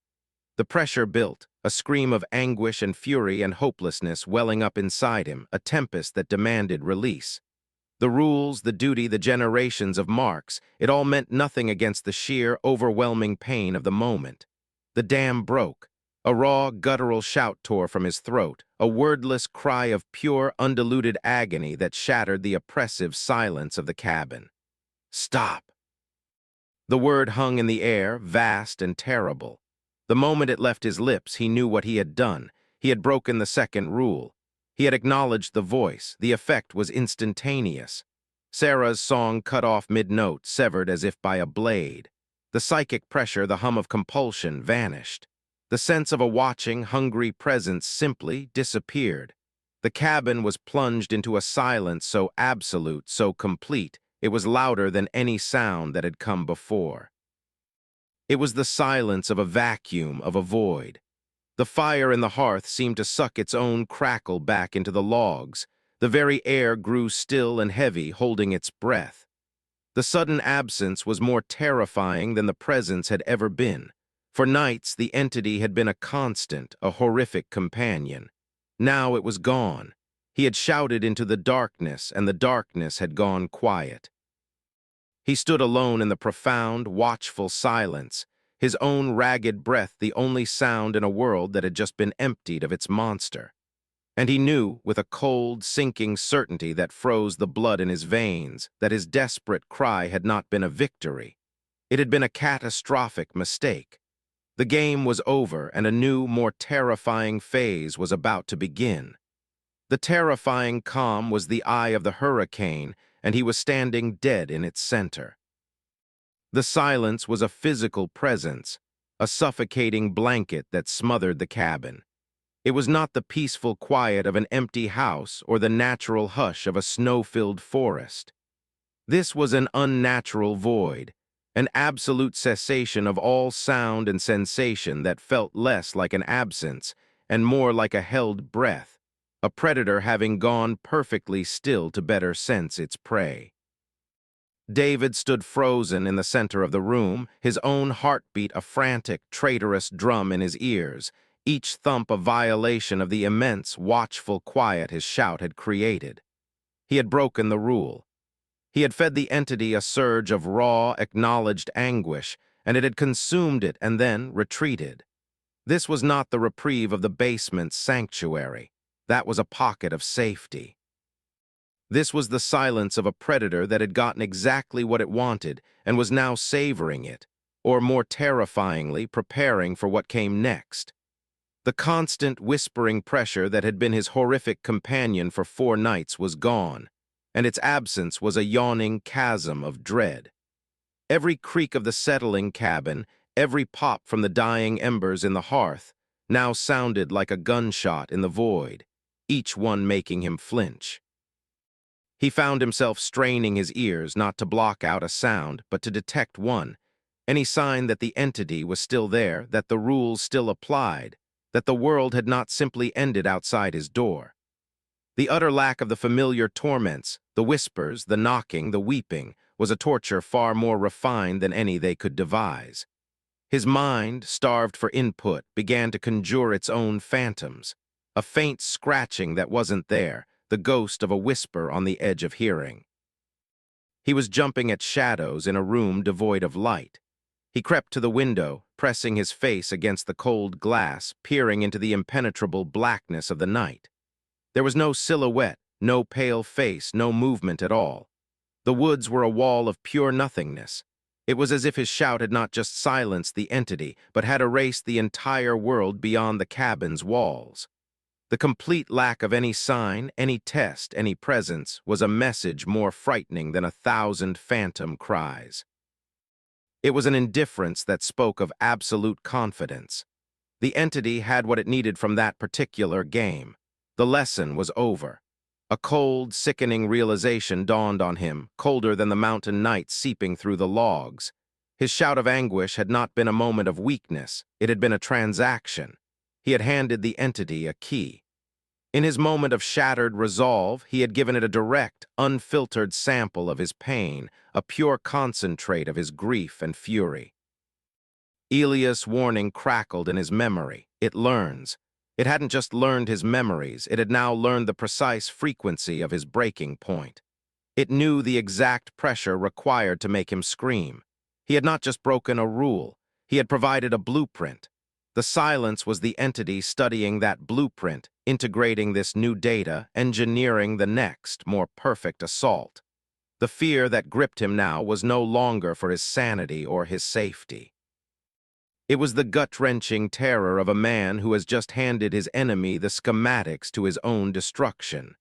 The pressure built, a scream of anguish and fury and hopelessness welling up inside him, a tempest that demanded release. The rules, the duty, the generations of marks, it all meant nothing against the sheer, overwhelming pain of the moment. The dam broke. A raw, guttural shout tore from his throat, a wordless cry of pure, undiluted agony that shattered the oppressive silence of the cabin. Stop! The word hung in the air, vast and terrible. The moment it left his lips, he knew what he had done. He had broken the second rule. He had acknowledged the voice. The effect was instantaneous. Sarah's song cut off mid-note, severed as if by a blade. The psychic pressure, the hum of compulsion, vanished. The sense of a watching, hungry presence simply disappeared. The cabin was plunged into a silence so absolute, so complete, it was louder than any sound that had come before. It was the silence of a vacuum, of a void. The fire in the hearth seemed to suck its own crackle back into the logs. The very air grew still and heavy, holding its breath. The sudden absence was more terrifying than the presence had ever been. For nights, the entity had been a constant, a horrific companion. Now it was gone. He had shouted into the darkness, and the darkness had gone quiet. He stood alone in the profound, watchful silence, his own ragged breath the only sound in a world that had just been emptied of its monster. And he knew, with a cold, sinking certainty that froze the blood in his veins, that his desperate cry had not been a victory. It had been a catastrophic mistake. The game was over, and a new, more terrifying phase was about to begin. The terrifying calm was the eye of the hurricane, and he was standing dead in its center. The silence was a physical presence, a suffocating blanket that smothered the cabin. It was not the peaceful quiet of an empty house or the natural hush of a snow-filled forest. This was an unnatural void, an absolute cessation of all sound and sensation that felt less like an absence and more like a held breath, a predator having gone perfectly still to better sense its prey. David stood frozen in the center of the room, his own heartbeat a frantic, traitorous drum in his ears, each thump a violation of the immense, watchful quiet his shout had created. He had broken the rule. He had fed the entity a surge of raw, acknowledged anguish, and it had consumed it and then retreated. This was not the reprieve of the basement's sanctuary. That was a pocket of safety. This was the silence of a predator that had gotten exactly what it wanted and was now savoring it, or more terrifyingly, preparing for what came next. The constant whispering pressure that had been his horrific companion for 4 nights was gone, and its absence was a yawning chasm of dread. Every creak of the settling cabin, every pop from the dying embers in the hearth, now sounded like a gunshot in the void, each one making him flinch. He found himself straining his ears not to block out a sound, but to detect one, any sign that the entity was still there, that the rules still applied, that the world had not simply ended outside his door. The utter lack of the familiar torments, the whispers, the knocking, the weeping, was a torture far more refined than any they could devise. His mind, starved for input, began to conjure its own phantoms, a faint scratching that wasn't there, the ghost of a whisper on the edge of hearing. He was jumping at shadows in a room devoid of light. He crept to the window, pressing his face against the cold glass, peering into the impenetrable blackness of the night. There was no silhouette, no pale face, no movement at all. The woods were a wall of pure nothingness. It was as if his shout had not just silenced the entity, but had erased the entire world beyond the cabin's walls. The complete lack of any sign, any test, any presence was a message more frightening than 1,000 phantom cries. It was an indifference that spoke of absolute confidence. The entity had what it needed from that particular game. The lesson was over. A cold, sickening realization dawned on him, colder than the mountain night seeping through the logs. His shout of anguish had not been a moment of weakness. It had been a transaction. He had handed the entity a key. In his moment of shattered resolve, he had given it a direct, unfiltered sample of his pain, a pure concentrate of his grief and fury. Elias' warning crackled in his memory. It learns. It hadn't just learned his memories, it had now learned the precise frequency of his breaking point. It knew the exact pressure required to make him scream. He had not just broken a rule, he had provided a blueprint. The silence was the entity studying that blueprint, integrating this new data, engineering the next, more perfect assault. The fear that gripped him now was no longer for his sanity or his safety. It was the gut-wrenching terror of a man who has just handed his enemy the schematics to his own destruction.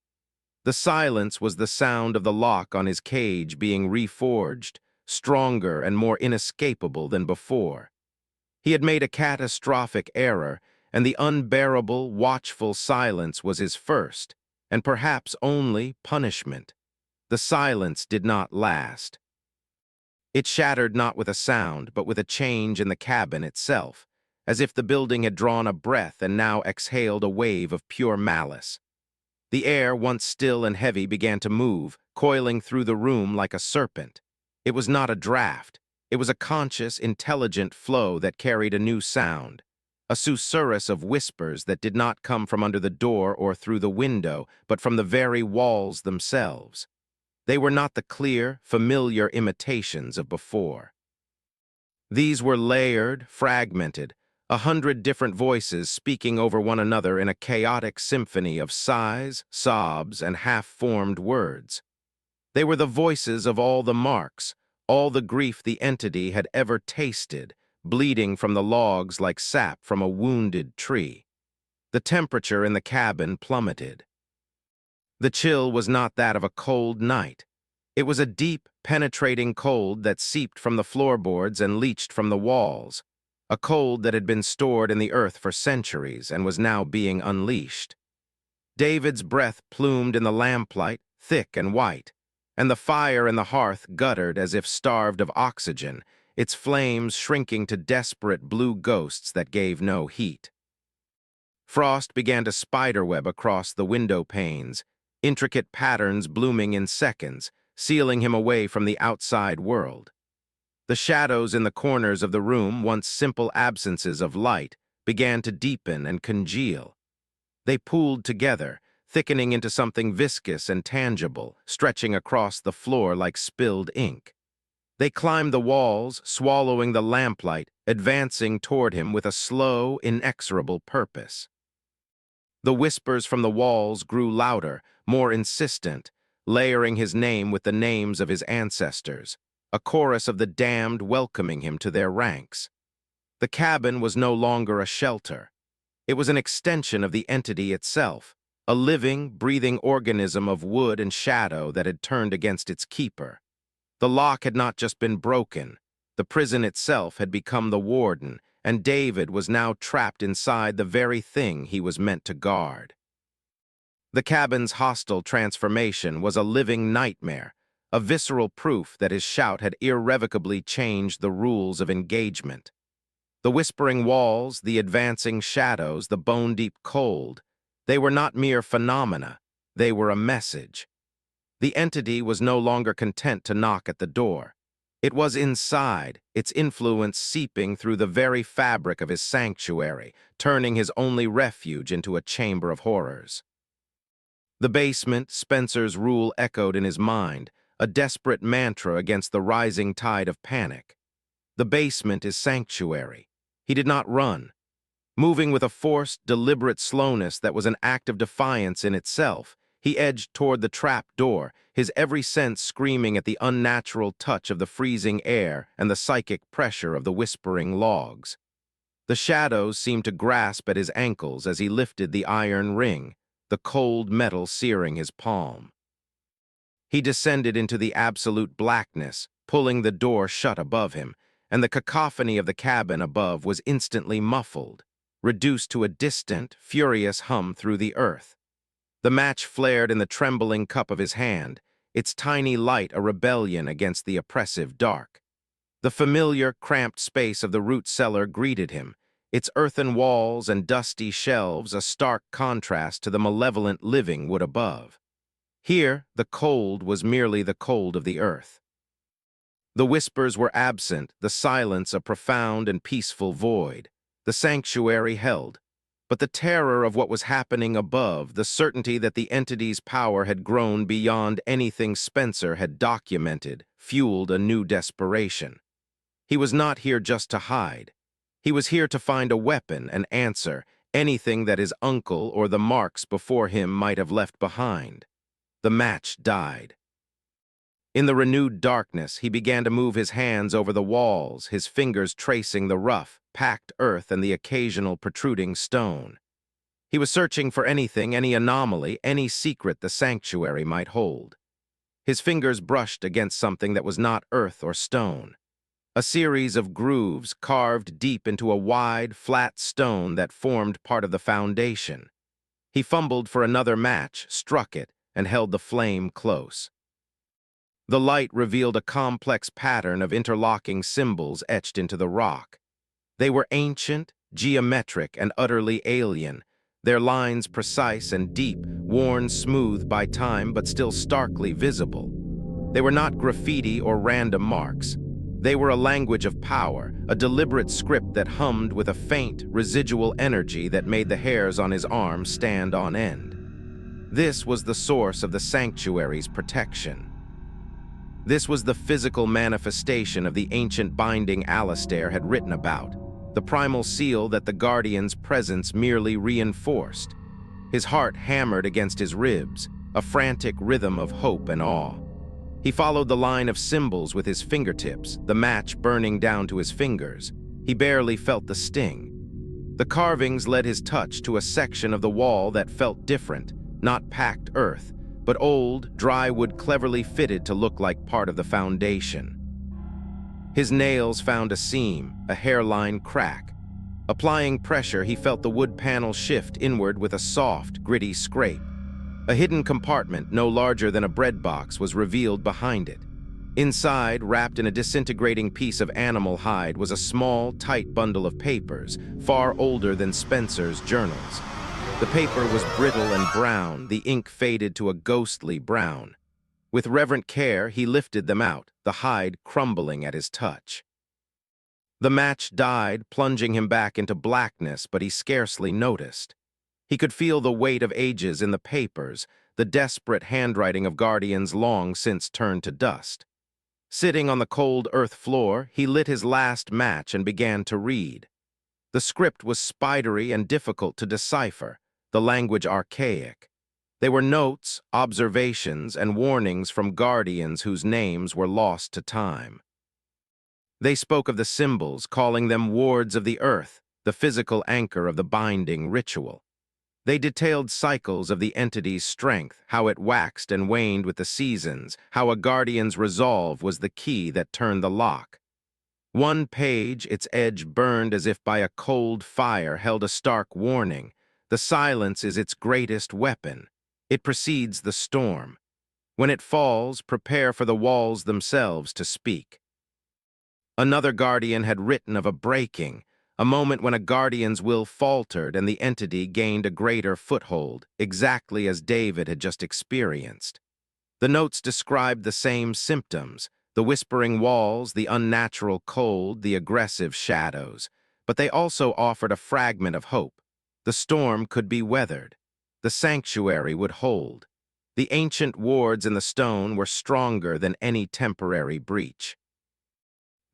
The silence was the sound of the lock on his cage being reforged, stronger and more inescapable than before. He had made a catastrophic error, and the unbearable, watchful silence was his first, and perhaps only, punishment. The silence did not last. It shattered not with a sound, but with a change in the cabin itself, as if the building had drawn a breath and now exhaled a wave of pure malice. The air, once still and heavy, began to move, coiling through the room like a serpent. It was not a draft. It was a conscious, intelligent flow that carried a new sound, a susurrus of whispers that did not come from under the door or through the window, but from the very walls themselves. They were not the clear, familiar imitations of before. These were layered, fragmented, 100 different voices speaking over one another in a chaotic symphony of sighs, sobs, and half-formed words. They were the voices of all the marks, all the grief the entity had ever tasted, bleeding from the logs like sap from a wounded tree. The temperature in the cabin plummeted. The chill was not that of a cold night. It was a deep, penetrating cold that seeped from the floorboards and leached from the walls, a cold that had been stored in the earth for centuries and was now being unleashed. David's breath plumed in the lamplight, thick and white, and the fire in the hearth guttered as if starved of oxygen, its flames shrinking to desperate blue ghosts that gave no heat. Frost began to spiderweb across the window panes, intricate patterns blooming in seconds, sealing him away from the outside world. The shadows in the corners of the room, once simple absences of light, began to deepen and congeal. They pooled together, thickening into something viscous and tangible, stretching across the floor like spilled ink. They climbed the walls, swallowing the lamplight, advancing toward him with a slow, inexorable purpose. The whispers from the walls grew louder, more insistent, layering his name with the names of his ancestors, a chorus of the damned welcoming him to their ranks. The cabin was no longer a shelter. It was an extension of the entity itself, a living, breathing organism of wood and shadow that had turned against its keeper. The lock had not just been broken. The prison itself had become the warden, and David was now trapped inside the very thing he was meant to guard. The cabin's hostile transformation was a living nightmare, a visceral proof that his shout had irrevocably changed the rules of engagement. The whispering walls, the advancing shadows, the bone-deep cold, they were not mere phenomena, they were a message. The entity was no longer content to knock at the door. It was inside, its influence seeping through the very fabric of his sanctuary, turning his only refuge into a chamber of horrors. The basement, Spencer's rule echoed in his mind, a desperate mantra against the rising tide of panic. The basement is sanctuary. He did not run. Moving with a forced, deliberate slowness that was an act of defiance in itself, he edged toward the trap door, his every sense screaming at the unnatural touch of the freezing air and the psychic pressure of the whispering logs. The shadows seemed to grasp at his ankles as he lifted the iron ring, the cold metal searing his palm. He descended into the absolute blackness, pulling the door shut above him, and the cacophony of the cabin above was instantly muffled, reduced to a distant, furious hum through the earth. The match flared in the trembling cup of his hand, its tiny light a rebellion against the oppressive dark. The familiar, cramped space of the root cellar greeted him, its earthen walls and dusty shelves a stark contrast to the malevolent living wood above. Here, the cold was merely the cold of the earth. The whispers were absent, the silence a profound and peaceful void. The sanctuary held. But the terror of what was happening above, the certainty that the entity's power had grown beyond anything Spencer had documented, fueled a new desperation. He was not here just to hide. He was here to find a weapon, an answer, anything that his uncle or the marks before him might have left behind. The match died. In the renewed darkness, he began to move his hands over the walls, his fingers tracing the rough, packed earth and the occasional protruding stone. He was searching for anything, any anomaly, any secret the sanctuary might hold. His fingers brushed against something that was not earth or stone. A series of grooves carved deep into a wide, flat stone that formed part of the foundation. He fumbled for another match, struck it, and held the flame close. The light revealed a complex pattern of interlocking symbols etched into the rock. They were ancient, geometric, and utterly alien, their lines precise and deep, worn smooth by time but still starkly visible. They were not graffiti or random marks. They were a language of power, a deliberate script that hummed with a faint, residual energy that made the hairs on his arm stand on end. This was the source of the sanctuary's protection. This was the physical manifestation of the ancient binding Alastair had written about, the primal seal that the Guardian's presence merely reinforced. His heart hammered against his ribs, a frantic rhythm of hope and awe. He followed the line of symbols with his fingertips, the match burning down to his fingers. He barely felt the sting. The carvings led his touch to a section of the wall that felt different, not packed earth, but old, dry wood cleverly fitted to look like part of the foundation. His nails found a seam, a hairline crack. Applying pressure, he felt the wood panel shift inward with a soft, gritty scrape. A hidden compartment, no larger than a bread box, was revealed behind it. Inside, wrapped in a disintegrating piece of animal hide, was a small, tight bundle of papers, far older than Spencer's journals. The paper was brittle and brown, the ink faded to a ghostly brown. With reverent care, he lifted them out, the hide crumbling at his touch. The match died, plunging him back into blackness, but he scarcely noticed. He could feel the weight of ages in the papers, the desperate handwriting of Guardians long since turned to dust. Sitting on the cold earth floor, he lit his last match and began to read. The script was spidery and difficult to decipher, the language archaic. They were notes, observations, and warnings from Guardians whose names were lost to time. They spoke of the symbols, calling them wards of the earth, the physical anchor of the binding ritual. They detailed cycles of the entity's strength, how it waxed and waned with the seasons, how a Guardian's resolve was the key that turned the lock. One page, its edge burned as if by a cold fire, held a stark warning. The silence is its greatest weapon. It precedes the storm. When it falls, prepare for the walls themselves to speak. Another Guardian had written of a breaking, a moment when a Guardian's will faltered and the entity gained a greater foothold, exactly as David had just experienced. The notes described the same symptoms, the whispering walls, the unnatural cold, the aggressive shadows, but they also offered a fragment of hope. The storm could be weathered. The sanctuary would hold. The ancient wards in the stone were stronger than any temporary breach.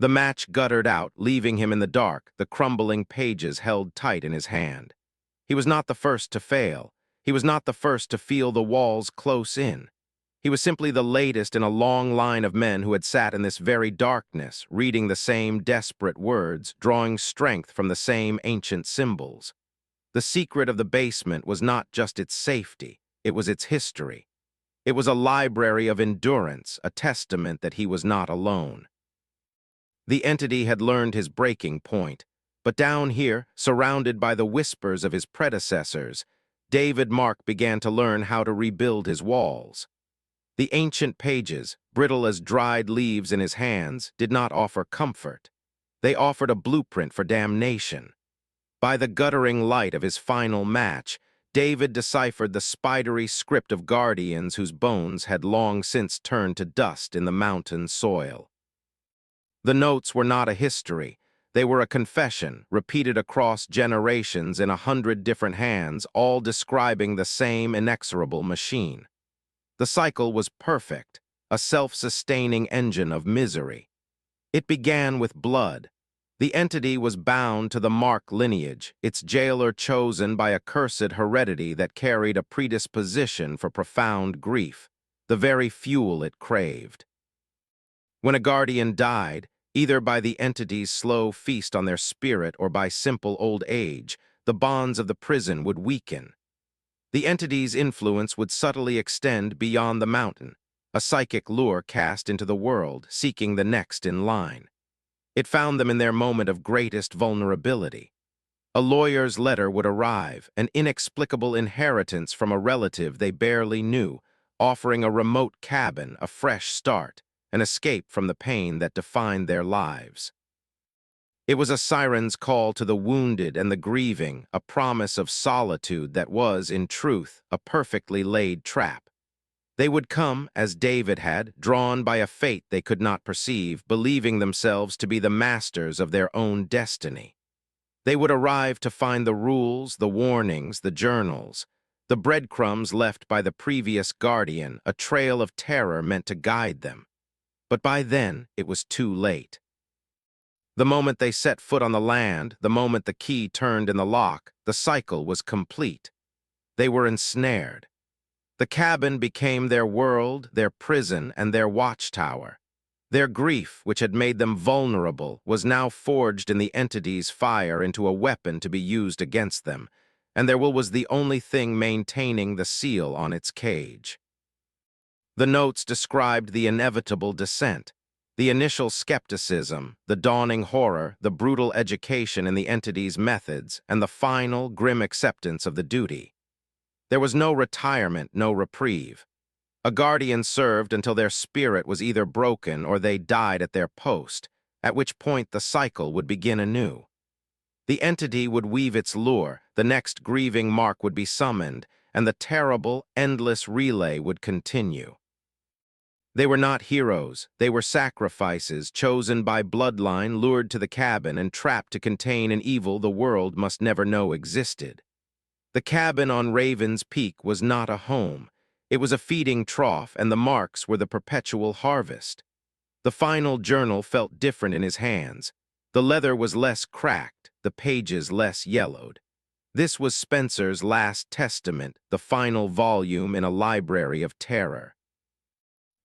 The match guttered out, leaving him in the dark, the crumbling pages held tight in his hand. He was not the first to fail. He was not the first to feel the walls close in. He was simply the latest in a long line of men who had sat in this very darkness, reading the same desperate words, drawing strength from the same ancient symbols. The secret of the basement was not just its safety, it was its history. It was a library of endurance, a testament that he was not alone. The entity had learned his breaking point, but down here, surrounded by the whispers of his predecessors, David Mark began to learn how to rebuild his walls. The ancient pages, brittle as dried leaves in his hands, did not offer comfort. They offered a blueprint for damnation. By the guttering light of his final match, David deciphered the spidery script of Guardians whose bones had long since turned to dust in the mountain soil. The notes were not a history. They were a confession, repeated across generations in 100 different hands, all describing the same inexorable machine. The cycle was perfect, a self-sustaining engine of misery. It began with blood. The entity was bound to the Mark lineage, its jailer chosen by a cursed heredity that carried a predisposition for profound grief, the very fuel it craved. When a Guardian died, either by the entity's slow feast on their spirit or by simple old age, the bonds of the prison would weaken. The entity's influence would subtly extend beyond the mountain, a psychic lure cast into the world, seeking the next in line. It found them in their moment of greatest vulnerability. A lawyer's letter would arrive, an inexplicable inheritance from a relative they barely knew, offering a remote cabin, a fresh start, an escape from the pain that defined their lives. It was a siren's call to the wounded and the grieving, a promise of solitude that was, in truth, a perfectly laid trap. They would come, as David had, drawn by a fate they could not perceive, believing themselves to be the masters of their own destiny. They would arrive to find the rules, the warnings, the journals, the breadcrumbs left by the previous Guardian, a trail of terror meant to guide them. But by then, it was too late. The moment they set foot on the land, the moment the key turned in the lock, the cycle was complete. They were ensnared. The cabin became their world, their prison, and their watchtower. Their grief, which had made them vulnerable, was now forged in the entity's fire into a weapon to be used against them, and their will was the only thing maintaining the seal on its cage. The notes described the inevitable descent, the initial skepticism, the dawning horror, the brutal education in the entity's methods, and the final, grim acceptance of the duty. There was no retirement, no reprieve. A guardian served until their spirit was either broken or they died at their post, at which point the cycle would begin anew. The entity would weave its lure, the next grieving mark would be summoned, and the terrible, endless relay would continue. They were not heroes, they were sacrifices chosen by bloodline, lured to the cabin and trapped to contain an evil the world must never know existed. The cabin on Raven's Peak was not a home. It was a feeding trough, and the marks were the perpetual harvest. The final journal felt different in his hands. The leather was less cracked, the pages less yellowed. This was Spencer's last testament, the final volume in a library of terror.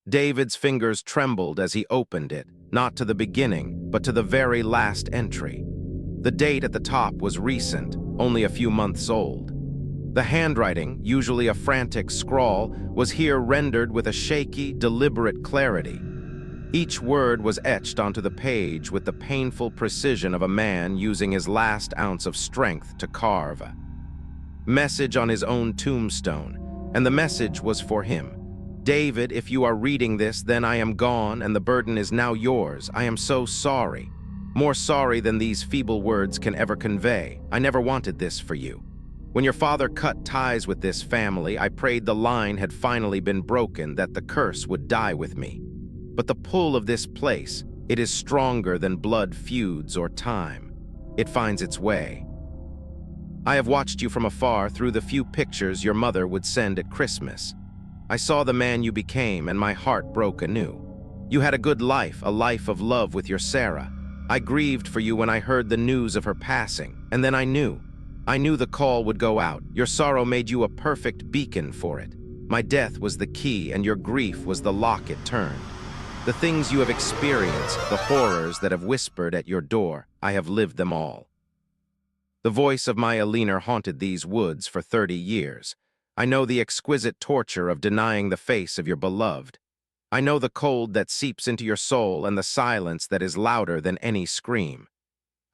David's fingers trembled as he opened it, not to the beginning, but to the very last entry. The date at the top was recent, only a few months old. The handwriting, usually a frantic scrawl, was here rendered with a shaky, deliberate clarity. Each word was etched onto the page with the painful precision of a man using his last ounce of strength to carve. Message on his own tombstone, and the message was for him. David, if you are reading this, then I am gone, and the burden is now yours. I am so sorry. More sorry than these feeble words can ever convey. I never wanted this for you. When your father cut ties with this family, I prayed the line had finally been broken, that the curse would die with me. But the pull of this place, it is stronger than blood feuds or time. It finds its way. I have watched you from afar through the few pictures your mother would send at Christmas. I saw the man you became, and my heart broke anew. You had a good life, a life of love with your Sarah. I grieved for you when I heard the news of her passing, and then I knew. I knew the call would go out. Your sorrow made you a perfect beacon for it. My death was the key, and your grief was the lock it turned. The things you have experienced, the horrors that have whispered at your door, I have lived them all. The voice of my Alina haunted these woods for 30 years. I know the exquisite torture of denying the face of your beloved. I know the cold that seeps into your soul and the silence that is louder than any scream.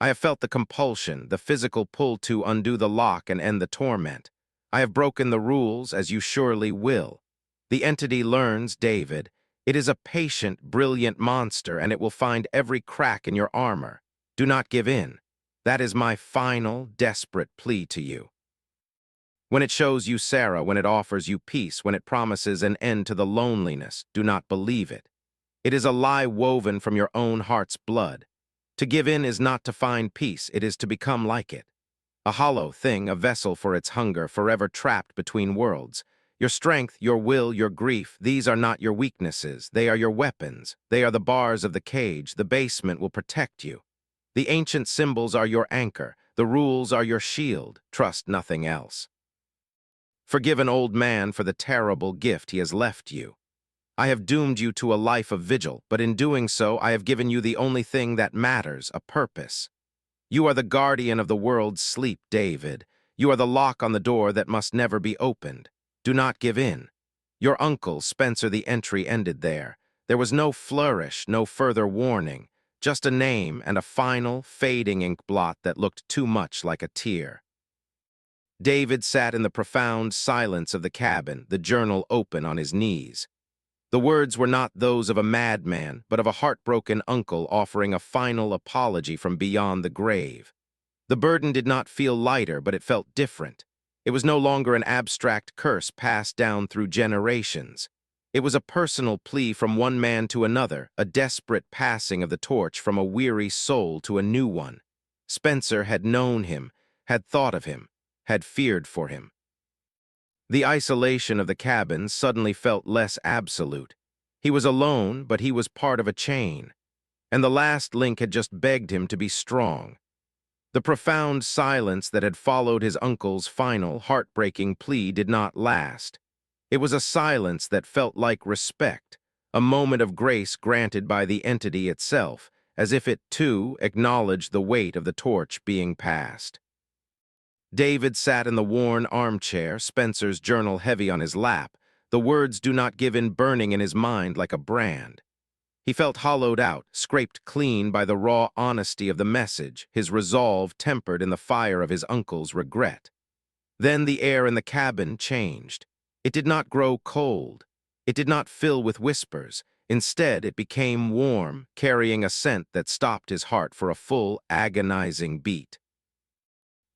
I have felt the compulsion, the physical pull to undo the lock and end the torment. I have broken the rules, as you surely will. The entity learns, David. It is a patient, brilliant monster, and it will find every crack in your armor. Do not give in. That is my final, desperate plea to you. When it shows you Sarah, when it offers you peace, when it promises an end to the loneliness, do not believe it. It is a lie woven from your own heart's blood. To give in is not to find peace, it is to become like it. A hollow thing, a vessel for its hunger, forever trapped between worlds. Your strength, your will, your grief, these are not your weaknesses. They are your weapons. They are the bars of the cage. The basement will protect you. The ancient symbols are your anchor. The rules are your shield. Trust nothing else. Forgive an old man for the terrible gift he has left you. I have doomed you to a life of vigil, but in doing so, I have given you the only thing that matters, a purpose. You are the guardian of the world's sleep, David. You are the lock on the door that must never be opened. Do not give in. Your uncle, Spencer, the entry ended there. There was no flourish, no further warning, just a name and a final, fading ink blot that looked too much like a tear. David sat in the profound silence of the cabin, the journal open on his knees. The words were not those of a madman, but of a heartbroken uncle offering a final apology from beyond the grave. The burden did not feel lighter, but it felt different. It was no longer an abstract curse passed down through generations. It was a personal plea from one man to another, a desperate passing of the torch from a weary soul to a new one. Spencer had known him, had thought of him, had feared for him. The isolation of the cabin suddenly felt less absolute. He was alone, but he was part of a chain. and the last link had just begged him to be strong. The profound silence that had followed his uncle's final, heartbreaking plea did not last. It was a silence that felt like respect, a moment of grace granted by the entity itself, as if it, too, acknowledged the weight of the torch being passed. David sat in the worn armchair, Spencer's journal heavy on his lap, the words do not give in burning in his mind like a brand. He felt hollowed out, scraped clean by the raw honesty of the message, his resolve tempered in the fire of his uncle's regret. Then the air in the cabin changed. It did not grow cold. It did not fill with whispers. Instead, it became warm, carrying a scent that stopped his heart for a full, agonizing beat.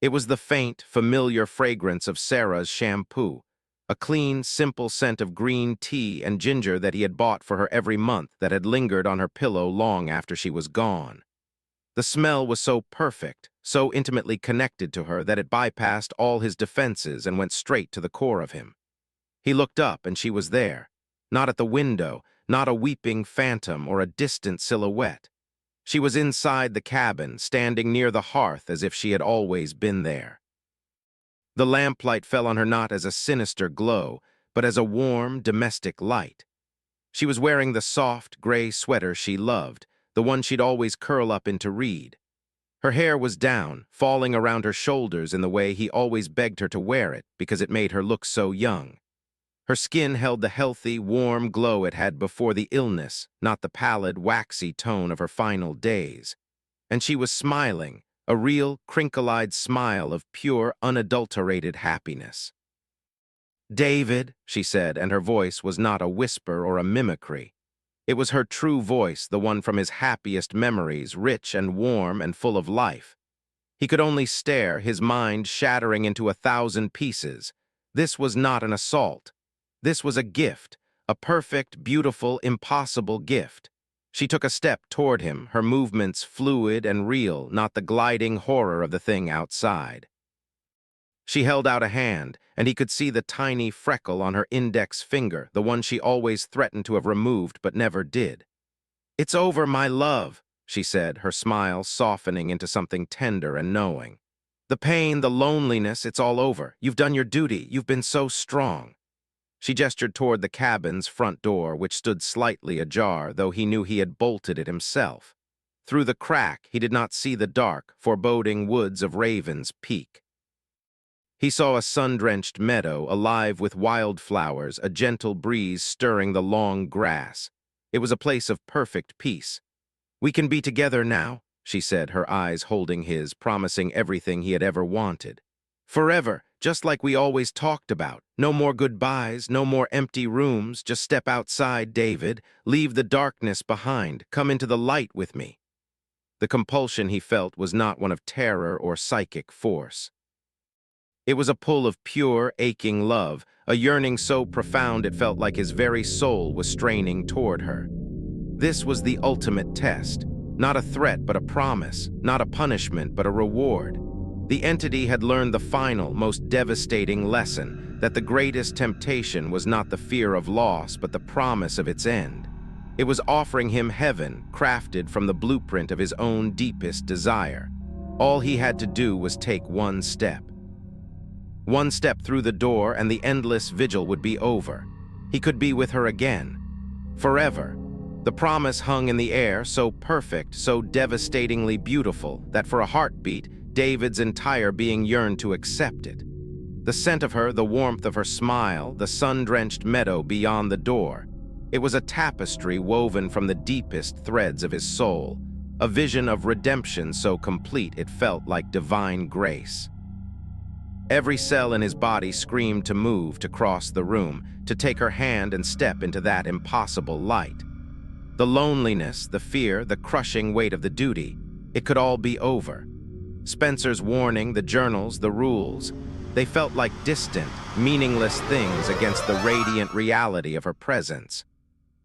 It was the faint, familiar fragrance of Sarah's shampoo, a clean, simple scent of green tea and ginger that he had bought for her every month that had lingered on her pillow long after she was gone. The smell was so perfect, so intimately connected to her that it bypassed all his defenses and went straight to the core of him. He looked up and she was there, not at the window, not a weeping phantom or a distant silhouette. She was inside the cabin, standing near the hearth as if she had always been there. The lamplight fell on her not as a sinister glow, but as a warm, domestic light. She was wearing the soft, gray sweater she loved, the one she'd always curl up in to read. Her hair was down, falling around her shoulders in the way he always begged her to wear it because it made her look so young. Her skin held the healthy, warm glow it had before the illness, not the pallid, waxy tone of her final days. And she was smiling, a real, crinkle-eyed smile of pure, unadulterated happiness. "David," she said, and her voice was not a whisper or a mimicry. It was her true voice, the one from his happiest memories, rich and warm and full of life. He could only stare, his mind shattering into 1,000 pieces. This was not an assault. This was a gift, a perfect, beautiful, impossible gift. She took a step toward him, her movements fluid and real, not the gliding horror of the thing outside. She held out a hand, and he could see the tiny freckle on her index finger, the one she always threatened to have removed but never did. "It's over, my love," she said, her smile softening into something tender and knowing. "The pain, the loneliness, it's all over. You've done your duty. You've been so strong." She gestured toward the cabin's front door, which stood slightly ajar, though he knew he had bolted it himself. Through the crack, he did not see the dark, foreboding woods of Raven's Peak. He saw a sun-drenched meadow, alive with wildflowers, a gentle breeze stirring the long grass. It was a place of perfect peace. "We can be together now," she said, her eyes holding his, promising everything he had ever wanted. "Forever, just like we always talked about. No more goodbyes, no more empty rooms. Just step outside, David. Leave the darkness behind. Come into the light with me." The compulsion he felt was not one of terror or psychic force. It was a pull of pure, aching love, a yearning so profound it felt like his very soul was straining toward her. This was the ultimate test, not a threat but a promise, not a punishment but a reward. The entity had learned the final, most devastating lesson, that the greatest temptation was not the fear of loss but the promise of its end. It was offering him heaven, crafted from the blueprint of his own deepest desire. All he had to do was take one step. One step through the door and the endless vigil would be over. He could be with her again. Forever. The promise hung in the air, so perfect, so devastatingly beautiful, that for a heartbeat, David's entire being yearned to accept it. The scent of her, the warmth of her smile, the sun-drenched meadow beyond the door. It was a tapestry woven from the deepest threads of his soul, a vision of redemption so complete it felt like divine grace. Every cell in his body screamed to move, to cross the room, to take her hand and step into that impossible light. The loneliness, the fear, the crushing weight of the duty, it could all be over. Spencer's warning, the journals, the rules, they felt like distant, meaningless things against the radiant reality of her presence.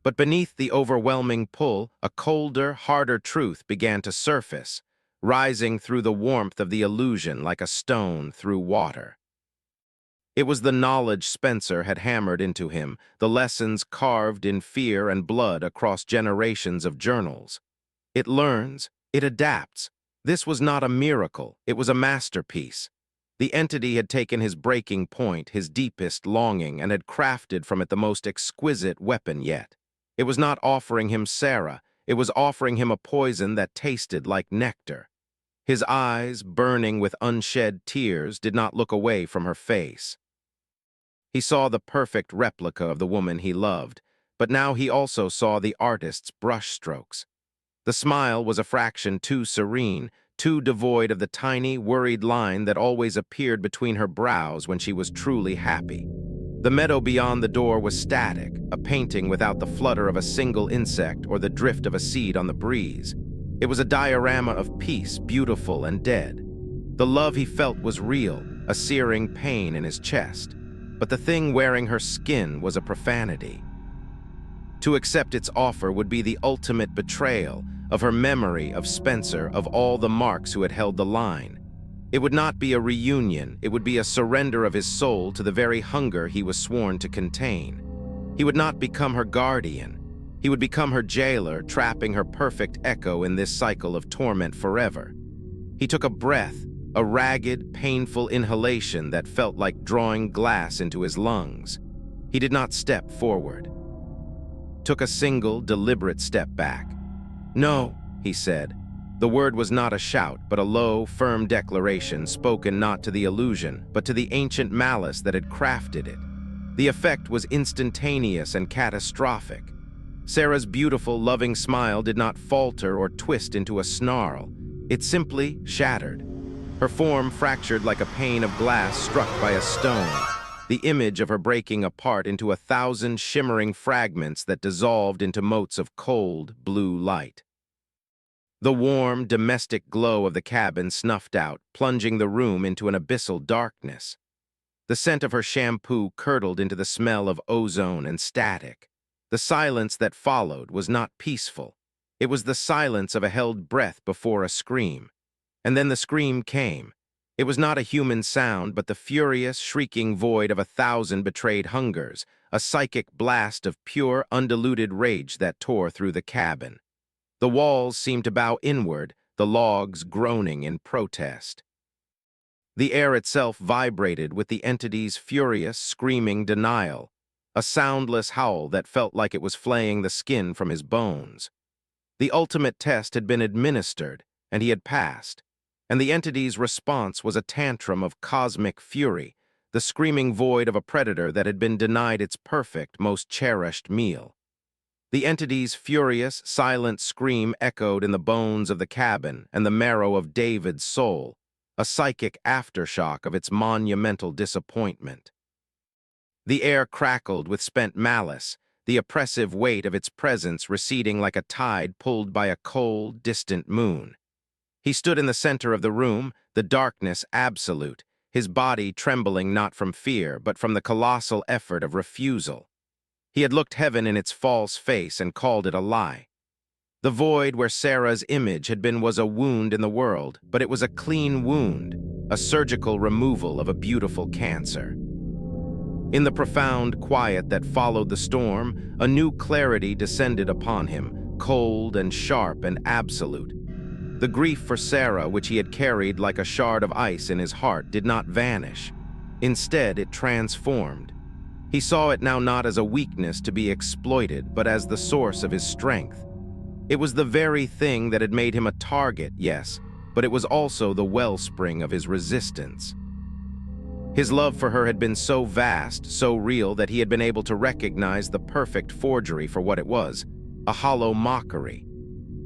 But beneath the overwhelming pull, a colder, harder truth began to surface, rising through the warmth of the illusion like a stone through water. It was the knowledge Spencer had hammered into him, the lessons carved in fear and blood across generations of journals. It learns, it adapts. This was not a miracle, it was a masterpiece. The entity had taken his breaking point, his deepest longing, and had crafted from it the most exquisite weapon yet. It was not offering him Sarah, it was offering him a poison that tasted like nectar. His eyes, burning with unshed tears, did not look away from her face. He saw the perfect replica of the woman he loved, but now he also saw the artist's brushstrokes. The smile was a fraction too serene, too devoid of the tiny, worried line that always appeared between her brows when she was truly happy. The meadow beyond the door was static, a painting without the flutter of a single insect or the drift of a seed on the breeze. It was a diorama of peace, beautiful and dead. The love he felt was real, a searing pain in his chest. But the thing wearing her skin was a profanity. To accept its offer would be the ultimate betrayal of her memory, of Spencer, of all the marks who had held the line. It would not be a reunion, it would be a surrender of his soul to the very hunger he was sworn to contain. He would not become her guardian. He would become her jailer, trapping her perfect echo in this cycle of torment forever. He took a breath, a ragged, painful inhalation that felt like drawing glass into his lungs. He did not step forward. Took a single, deliberate step back. "No," he said. The word was not a shout, but a low, firm declaration spoken not to the illusion, but to the ancient malice that had crafted it. The effect was instantaneous and catastrophic. Sarah's beautiful, loving smile did not falter or twist into a snarl. It simply shattered. Her form fractured like a pane of glass struck by a stone, the image of her breaking apart into 1,000 shimmering fragments that dissolved into motes of cold, blue light. The warm, domestic glow of the cabin snuffed out, plunging the room into an abyssal darkness. The scent of her shampoo curdled into the smell of ozone and static. The silence that followed was not peaceful. It was the silence of a held breath before a scream. And then the scream came. It was not a human sound, but the furious, shrieking void of 1,000 betrayed hungers, a psychic blast of pure, undiluted rage that tore through the cabin. The walls seemed to bow inward, the logs groaning in protest. The air itself vibrated with the entity's furious, screaming denial, a soundless howl that felt like it was flaying the skin from his bones. The ultimate test had been administered, and he had passed. And the entity's response was a tantrum of cosmic fury, the screaming void of a predator that had been denied its perfect, most cherished meal. The entity's furious, silent scream echoed in the bones of the cabin and the marrow of David's soul, a psychic aftershock of its monumental disappointment. The air crackled with spent malice, the oppressive weight of its presence receding like a tide pulled by a cold, distant moon. He stood in the center of the room, the darkness absolute, his body trembling not from fear, but from the colossal effort of refusal. He had looked heaven in its false face and called it a lie. The void where Sarah's image had been was a wound in the world, but it was a clean wound, a surgical removal of a beautiful cancer. In the profound quiet that followed the storm, a new clarity descended upon him, cold and sharp and absolute. The grief for Sarah, which he had carried like a shard of ice in his heart, did not vanish. Instead, it transformed. He saw it now not as a weakness to be exploited, but as the source of his strength. It was the very thing that had made him a target, yes, but it was also the wellspring of his resistance. His love for her had been so vast, so real, that he had been able to recognize the perfect forgery for what it was, a hollow mockery.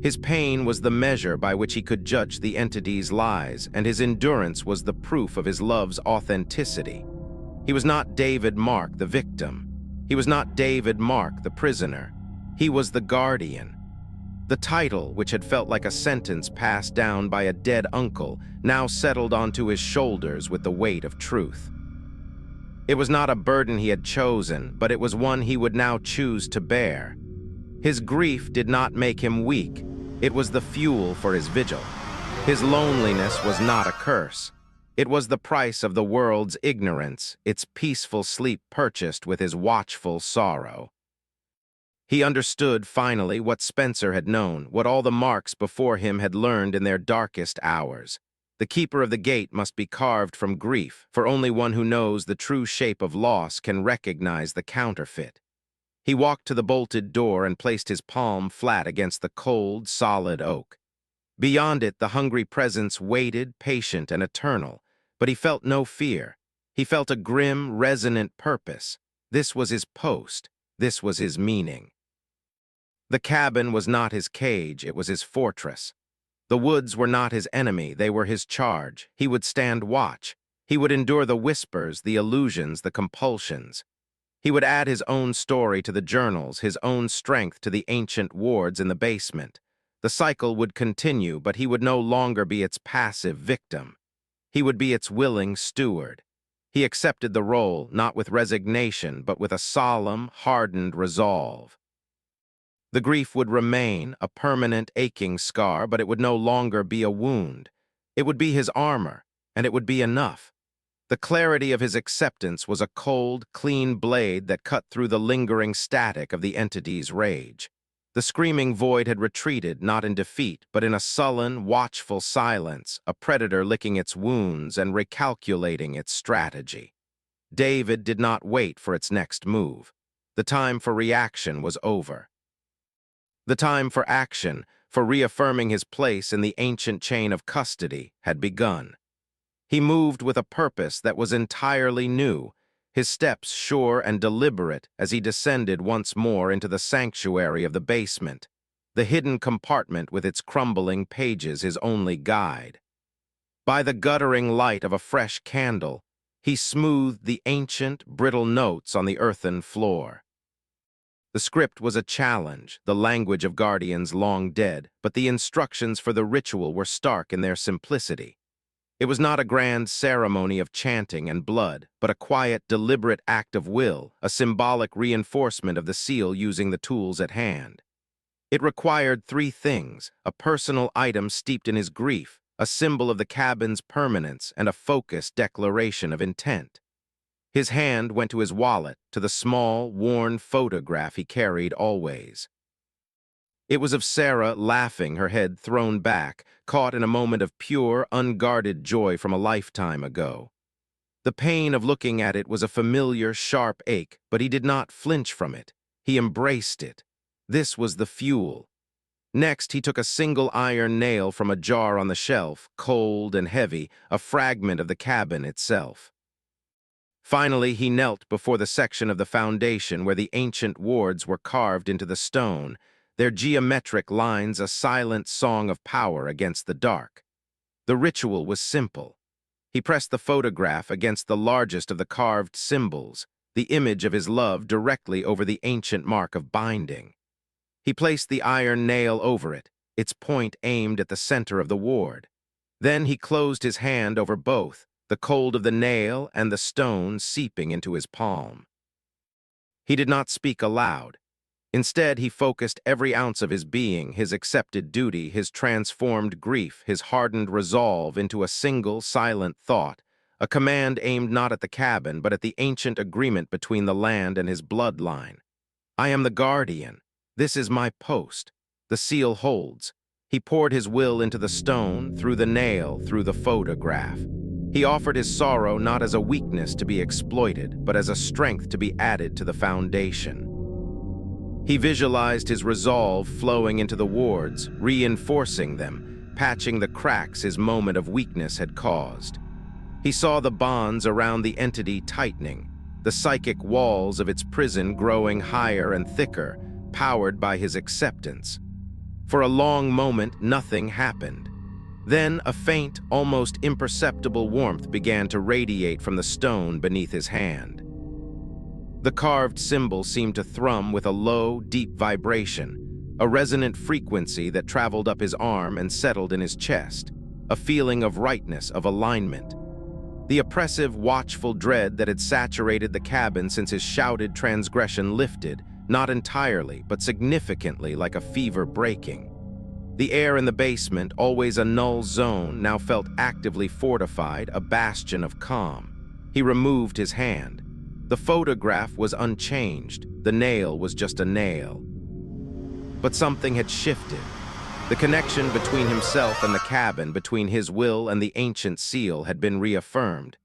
His pain was the measure by which he could judge the entity's lies, and his endurance was the proof of his love's authenticity. He was not David Mark, the victim. He was not David Mark, the prisoner. He was the guardian. The title, which had felt like a sentence passed down by a dead uncle, now settled onto his shoulders with the weight of truth. It was not a burden he had chosen, but it was one he would now choose to bear. His grief did not make him weak. It was the fuel for his vigil. His loneliness was not a curse. It was the price of the world's ignorance, its peaceful sleep purchased with his watchful sorrow. He understood, finally, what Spencer had known, what all the marks before him had learned in their darkest hours. The keeper of the gate must be carved from grief, for only one who knows the true shape of loss can recognize the counterfeit. He walked to the bolted door and placed his palm flat against the cold, solid oak. Beyond it, the hungry presence waited, patient and eternal, but he felt no fear. He felt a grim, resonant purpose. This was his post. This was his meaning. The cabin was not his cage, it was his fortress. The woods were not his enemy, they were his charge. He would stand watch. He would endure the whispers, the illusions, the compulsions. He would add his own story to the journals, his own strength to the ancient wards in the basement. The cycle would continue, but he would no longer be its passive victim. He would be its willing steward. He accepted the role, not with resignation, but with a solemn, hardened resolve. The grief would remain, a permanent, aching scar, but it would no longer be a wound. It would be his armor, and it would be enough. The clarity of his acceptance was a cold, clean blade that cut through the lingering static of the entity's rage. The screaming void had retreated, not in defeat, but in a sullen, watchful silence, a predator licking its wounds and recalculating its strategy. David did not wait for its next move. The time for reaction was over. The time for action, for reaffirming his place in the ancient chain of custody, had begun. He moved with a purpose that was entirely new, his steps sure and deliberate as he descended once more into the sanctuary of the basement, the hidden compartment with its crumbling pages his only guide. By the guttering light of a fresh candle, he smoothed the ancient, brittle notes on the earthen floor. The script was a challenge, the language of guardians long dead, but the instructions for the ritual were stark in their simplicity. It was not a grand ceremony of chanting and blood, but a quiet, deliberate act of will, a symbolic reinforcement of the seal using the tools at hand. It required three things: a personal item steeped in his grief, a symbol of the cabin's permanence, and a focused declaration of intent. His hand went to his wallet, to the small, worn photograph he carried always. It was of Sarah laughing, her head thrown back, caught in a moment of pure, unguarded joy from a lifetime ago. The pain of looking at it was a familiar, sharp ache, but he did not flinch from it. He embraced it. This was the fuel. Next, he took a single iron nail from a jar on the shelf, cold and heavy, a fragment of the cabin itself. Finally, he knelt before the section of the foundation where the ancient wards were carved into the stone, their geometric lines a silent song of power against the dark. The ritual was simple. He pressed the photograph against the largest of the carved symbols, the image of his love directly over the ancient mark of binding. He placed the iron nail over it, its point aimed at the center of the ward. Then he closed his hand over both, the cold of the nail and the stone seeping into his palm. He did not speak aloud. Instead, he focused every ounce of his being, his accepted duty, his transformed grief, his hardened resolve into a single, silent thought, a command aimed not at the cabin, but at the ancient agreement between the land and his bloodline. I am the guardian. This is my post. The seal holds. He poured his will into the stone, through the nail, through the photograph. He offered his sorrow not as a weakness to be exploited, but as a strength to be added to the foundation. He visualized his resolve flowing into the wards, reinforcing them, patching the cracks his moment of weakness had caused. He saw the bonds around the entity tightening, the psychic walls of its prison growing higher and thicker, powered by his acceptance. For a long moment, nothing happened. Then a faint, almost imperceptible warmth began to radiate from the stone beneath his hand. The carved symbol seemed to thrum with a low, deep vibration, a resonant frequency that traveled up his arm and settled in his chest, a feeling of rightness, of alignment. The oppressive, watchful dread that had saturated the cabin since his shouted transgression lifted, not entirely, but significantly, like a fever breaking. The air in the basement, always a null zone, now felt actively fortified, a bastion of calm. He removed his hand. The photograph was unchanged. The nail was just a nail. But something had shifted. The connection between himself and the cabin, between his will and the ancient seal, had been reaffirmed.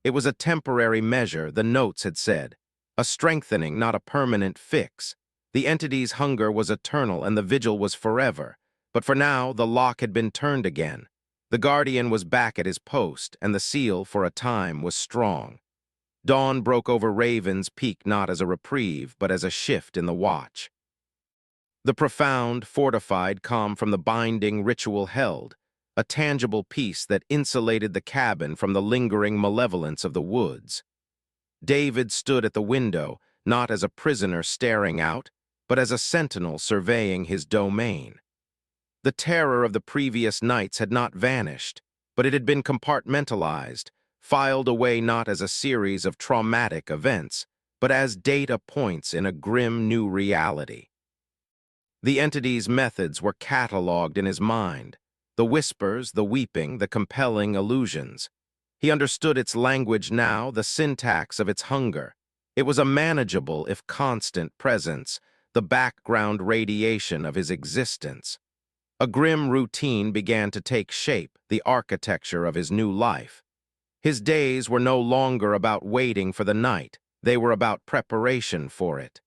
It was a temporary measure, the notes had said. A strengthening, not a permanent fix. The entity's hunger was eternal and the vigil was forever. But for now, the lock had been turned again. The guardian was back at his post, and the seal, for a time, was strong. Dawn broke over Raven's Peak not as a reprieve, but as a shift in the watch. The profound, fortified calm from the binding ritual held, a tangible peace that insulated the cabin from the lingering malevolence of the woods. David stood at the window, not as a prisoner staring out, but as a sentinel surveying his domain. The terror of the previous nights had not vanished, but it had been compartmentalized, filed away not as a series of traumatic events, but as data points in a grim new reality. The entity's methods were catalogued in his mind, the whispers, the weeping, the compelling illusions. He understood its language now, the syntax of its hunger. It was a manageable, if constant, presence, the background radiation of his existence. A grim routine began to take shape, the architecture of his new life. His days were no longer about waiting for the night, they were about preparation for it.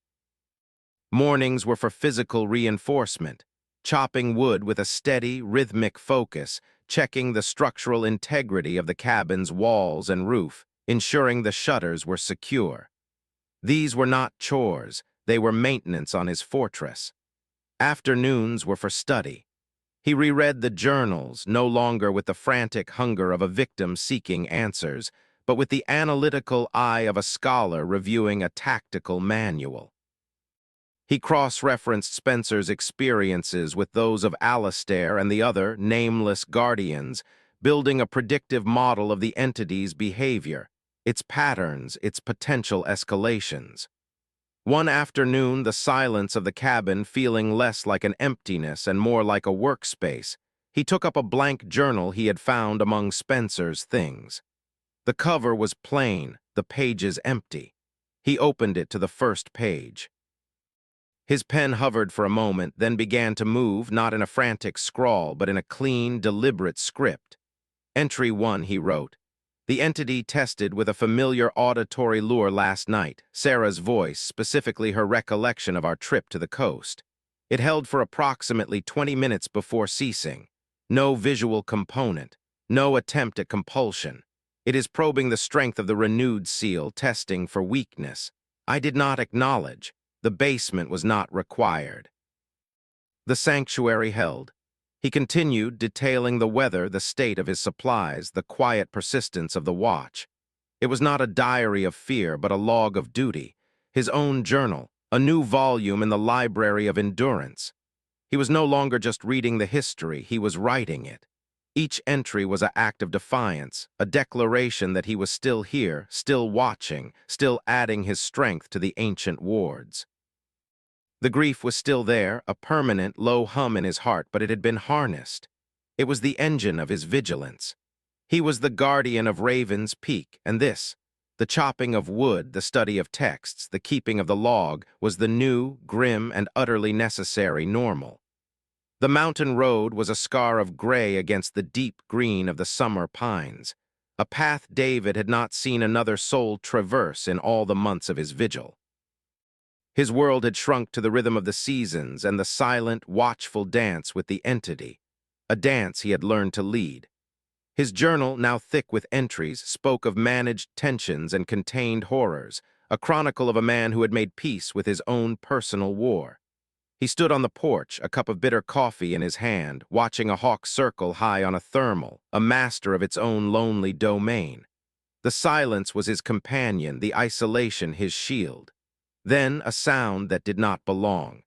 Mornings were for physical reinforcement, chopping wood with a steady, rhythmic focus, checking the structural integrity of the cabin's walls and roof, ensuring the shutters were secure. These were not chores, they were maintenance on his fortress. Afternoons were for study. He reread the journals, no longer with the frantic hunger of a victim seeking answers, but with the analytical eye of a scholar reviewing a tactical manual. He cross-referenced Spencer's experiences with those of Alistair and the other nameless guardians, building a predictive model of the entity's behavior, its patterns, its potential escalations. One afternoon, the silence of the cabin feeling less like an emptiness and more like a workspace, he took up a blank journal he had found among Spencer's things. The cover was plain, the pages empty. He opened it to the first page. His pen hovered for a moment, then began to move, not in a frantic scrawl, but in a clean, deliberate script. Entry 1, he wrote. The entity tested with a familiar auditory lure last night, Sarah's voice, specifically her recollection of our trip to the coast. It held for approximately 20 minutes before ceasing. No visual component, no attempt at compulsion. It is probing the strength of the renewed seal, testing for weakness. I did not acknowledge. The basement was not required. The sanctuary held. He continued, detailing the weather, the state of his supplies, the quiet persistence of the watch. It was not a diary of fear, but a log of duty, his own journal, a new volume in the library of endurance. He was no longer just reading the history, he was writing it. Each entry was an act of defiance, a declaration that he was still here, still watching, still adding his strength to the ancient wards. The grief was still there, a permanent, low hum in his heart, but it had been harnessed. It was the engine of his vigilance. He was the guardian of Raven's Peak, and this, the chopping of wood, the study of texts, the keeping of the log, was the new, grim, and utterly necessary normal. The mountain road was a scar of gray against the deep green of the summer pines, a path David had not seen another soul traverse in all the months of his vigil. His world had shrunk to the rhythm of the seasons and the silent, watchful dance with the entity, a dance he had learned to lead. His journal, now thick with entries, spoke of managed tensions and contained horrors, a chronicle of a man who had made peace with his own personal war. He stood on the porch, a cup of bitter coffee in his hand, watching a hawk circle high on a thermal, a master of its own lonely domain. The silence was his companion, the isolation his shield. Then a sound that did not belong.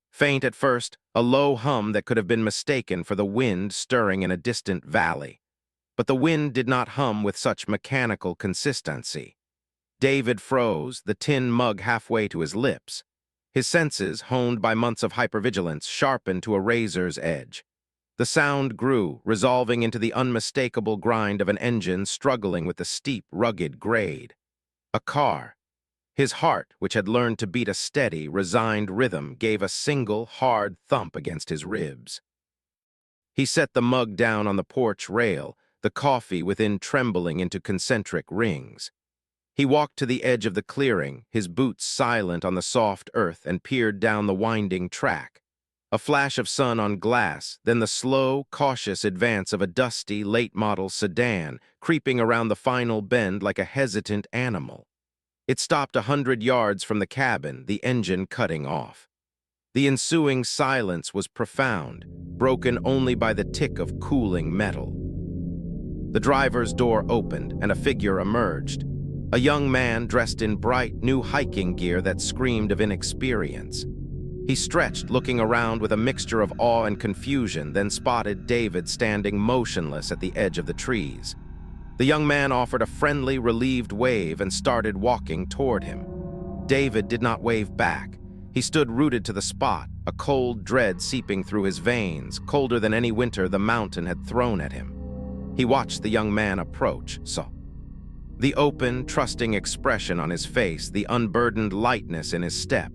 Faint at first, a low hum that could have been mistaken for the wind stirring in a distant valley. But the wind did not hum with such mechanical consistency. David froze, the tin mug halfway to his lips. His senses, honed by months of hypervigilance, sharpened to a razor's edge. The sound grew, resolving into the unmistakable grind of an engine struggling with the steep, rugged grade. A car. His heart, which had learned to beat a steady, resigned rhythm, gave a single, hard thump against his ribs. He set the mug down on the porch rail, the coffee within trembling into concentric rings. He walked to the edge of the clearing, his boots silent on the soft earth, and peered down the winding track. A flash of sun on glass, then the slow, cautious advance of a dusty, late-model sedan, creeping around the final bend like a hesitant animal. It stopped 100 yards from the cabin, the engine cutting off. The ensuing silence was profound, broken only by the tick of cooling metal. The driver's door opened, and a figure emerged. A young man dressed in bright, new hiking gear that screamed of inexperience. He stretched, looking around with a mixture of awe and confusion, then spotted David standing motionless at the edge of the trees. The young man offered a friendly, relieved wave and started walking toward him. David did not wave back. He stood rooted to the spot, a cold dread seeping through his veins, colder than any winter the mountain had thrown at him. He watched the young man approach, the open, trusting expression on his face, the unburdened lightness in his step.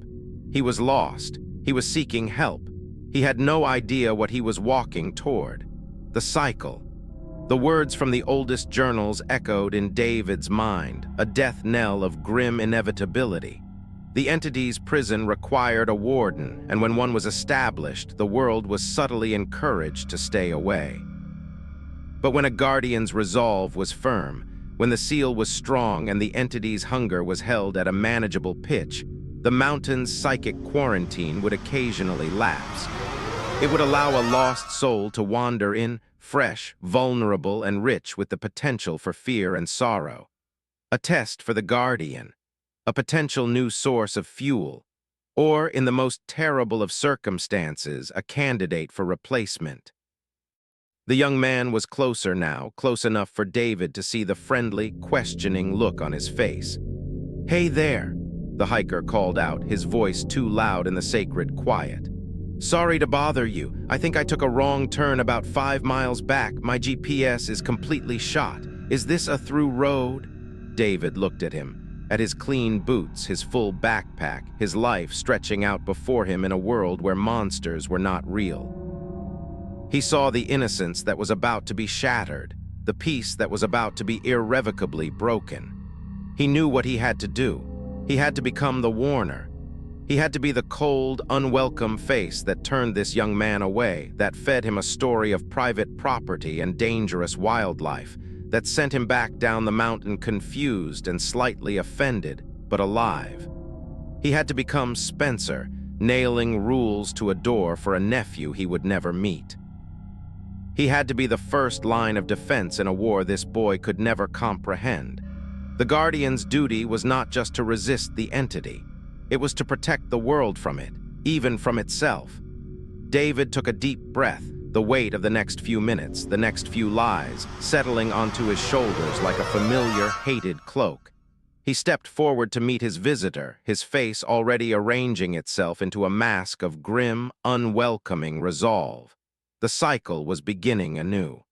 He was lost. He was seeking help. He had no idea what he was walking toward. The cycle. The words from the oldest journals echoed in David's mind, a death knell of grim inevitability. The entity's prison required a warden, and when one was established, the world was subtly encouraged to stay away. But when a guardian's resolve was firm, when the seal was strong and the entity's hunger was held at a manageable pitch, the mountain's psychic quarantine would occasionally lapse. It would allow a lost soul to wander in, fresh, vulnerable, and rich with the potential for fear and sorrow. A test for the guardian, a potential new source of fuel, or, in the most terrible of circumstances, a candidate for replacement. The young man was closer now, close enough for David to see the friendly, questioning look on his face. "Hey there," the hiker called out, his voice too loud in the sacred quiet. "Sorry to bother you. I think I took a wrong turn about 5 miles back. My GPS is completely shot. Is this a through road?" David looked at him, at his clean boots, his full backpack, his life stretching out before him in a world where monsters were not real. He saw the innocence that was about to be shattered, the peace that was about to be irrevocably broken. He knew what he had to do. He had to become the warner. He had to be the cold, unwelcome face that turned this young man away, that fed him a story of private property and dangerous wildlife, that sent him back down the mountain confused and slightly offended, but alive. He had to become Spencer, nailing rules to a door for a nephew he would never meet. He had to be the first line of defense in a war this boy could never comprehend. The Guardian's duty was not just to resist the entity. It was to protect the world from it, even from itself. David took a deep breath, the weight of the next few minutes, the next few lies, settling onto his shoulders like a familiar, hated cloak. He stepped forward to meet his visitor, his face already arranging itself into a mask of grim, unwelcoming resolve. The cycle was beginning anew.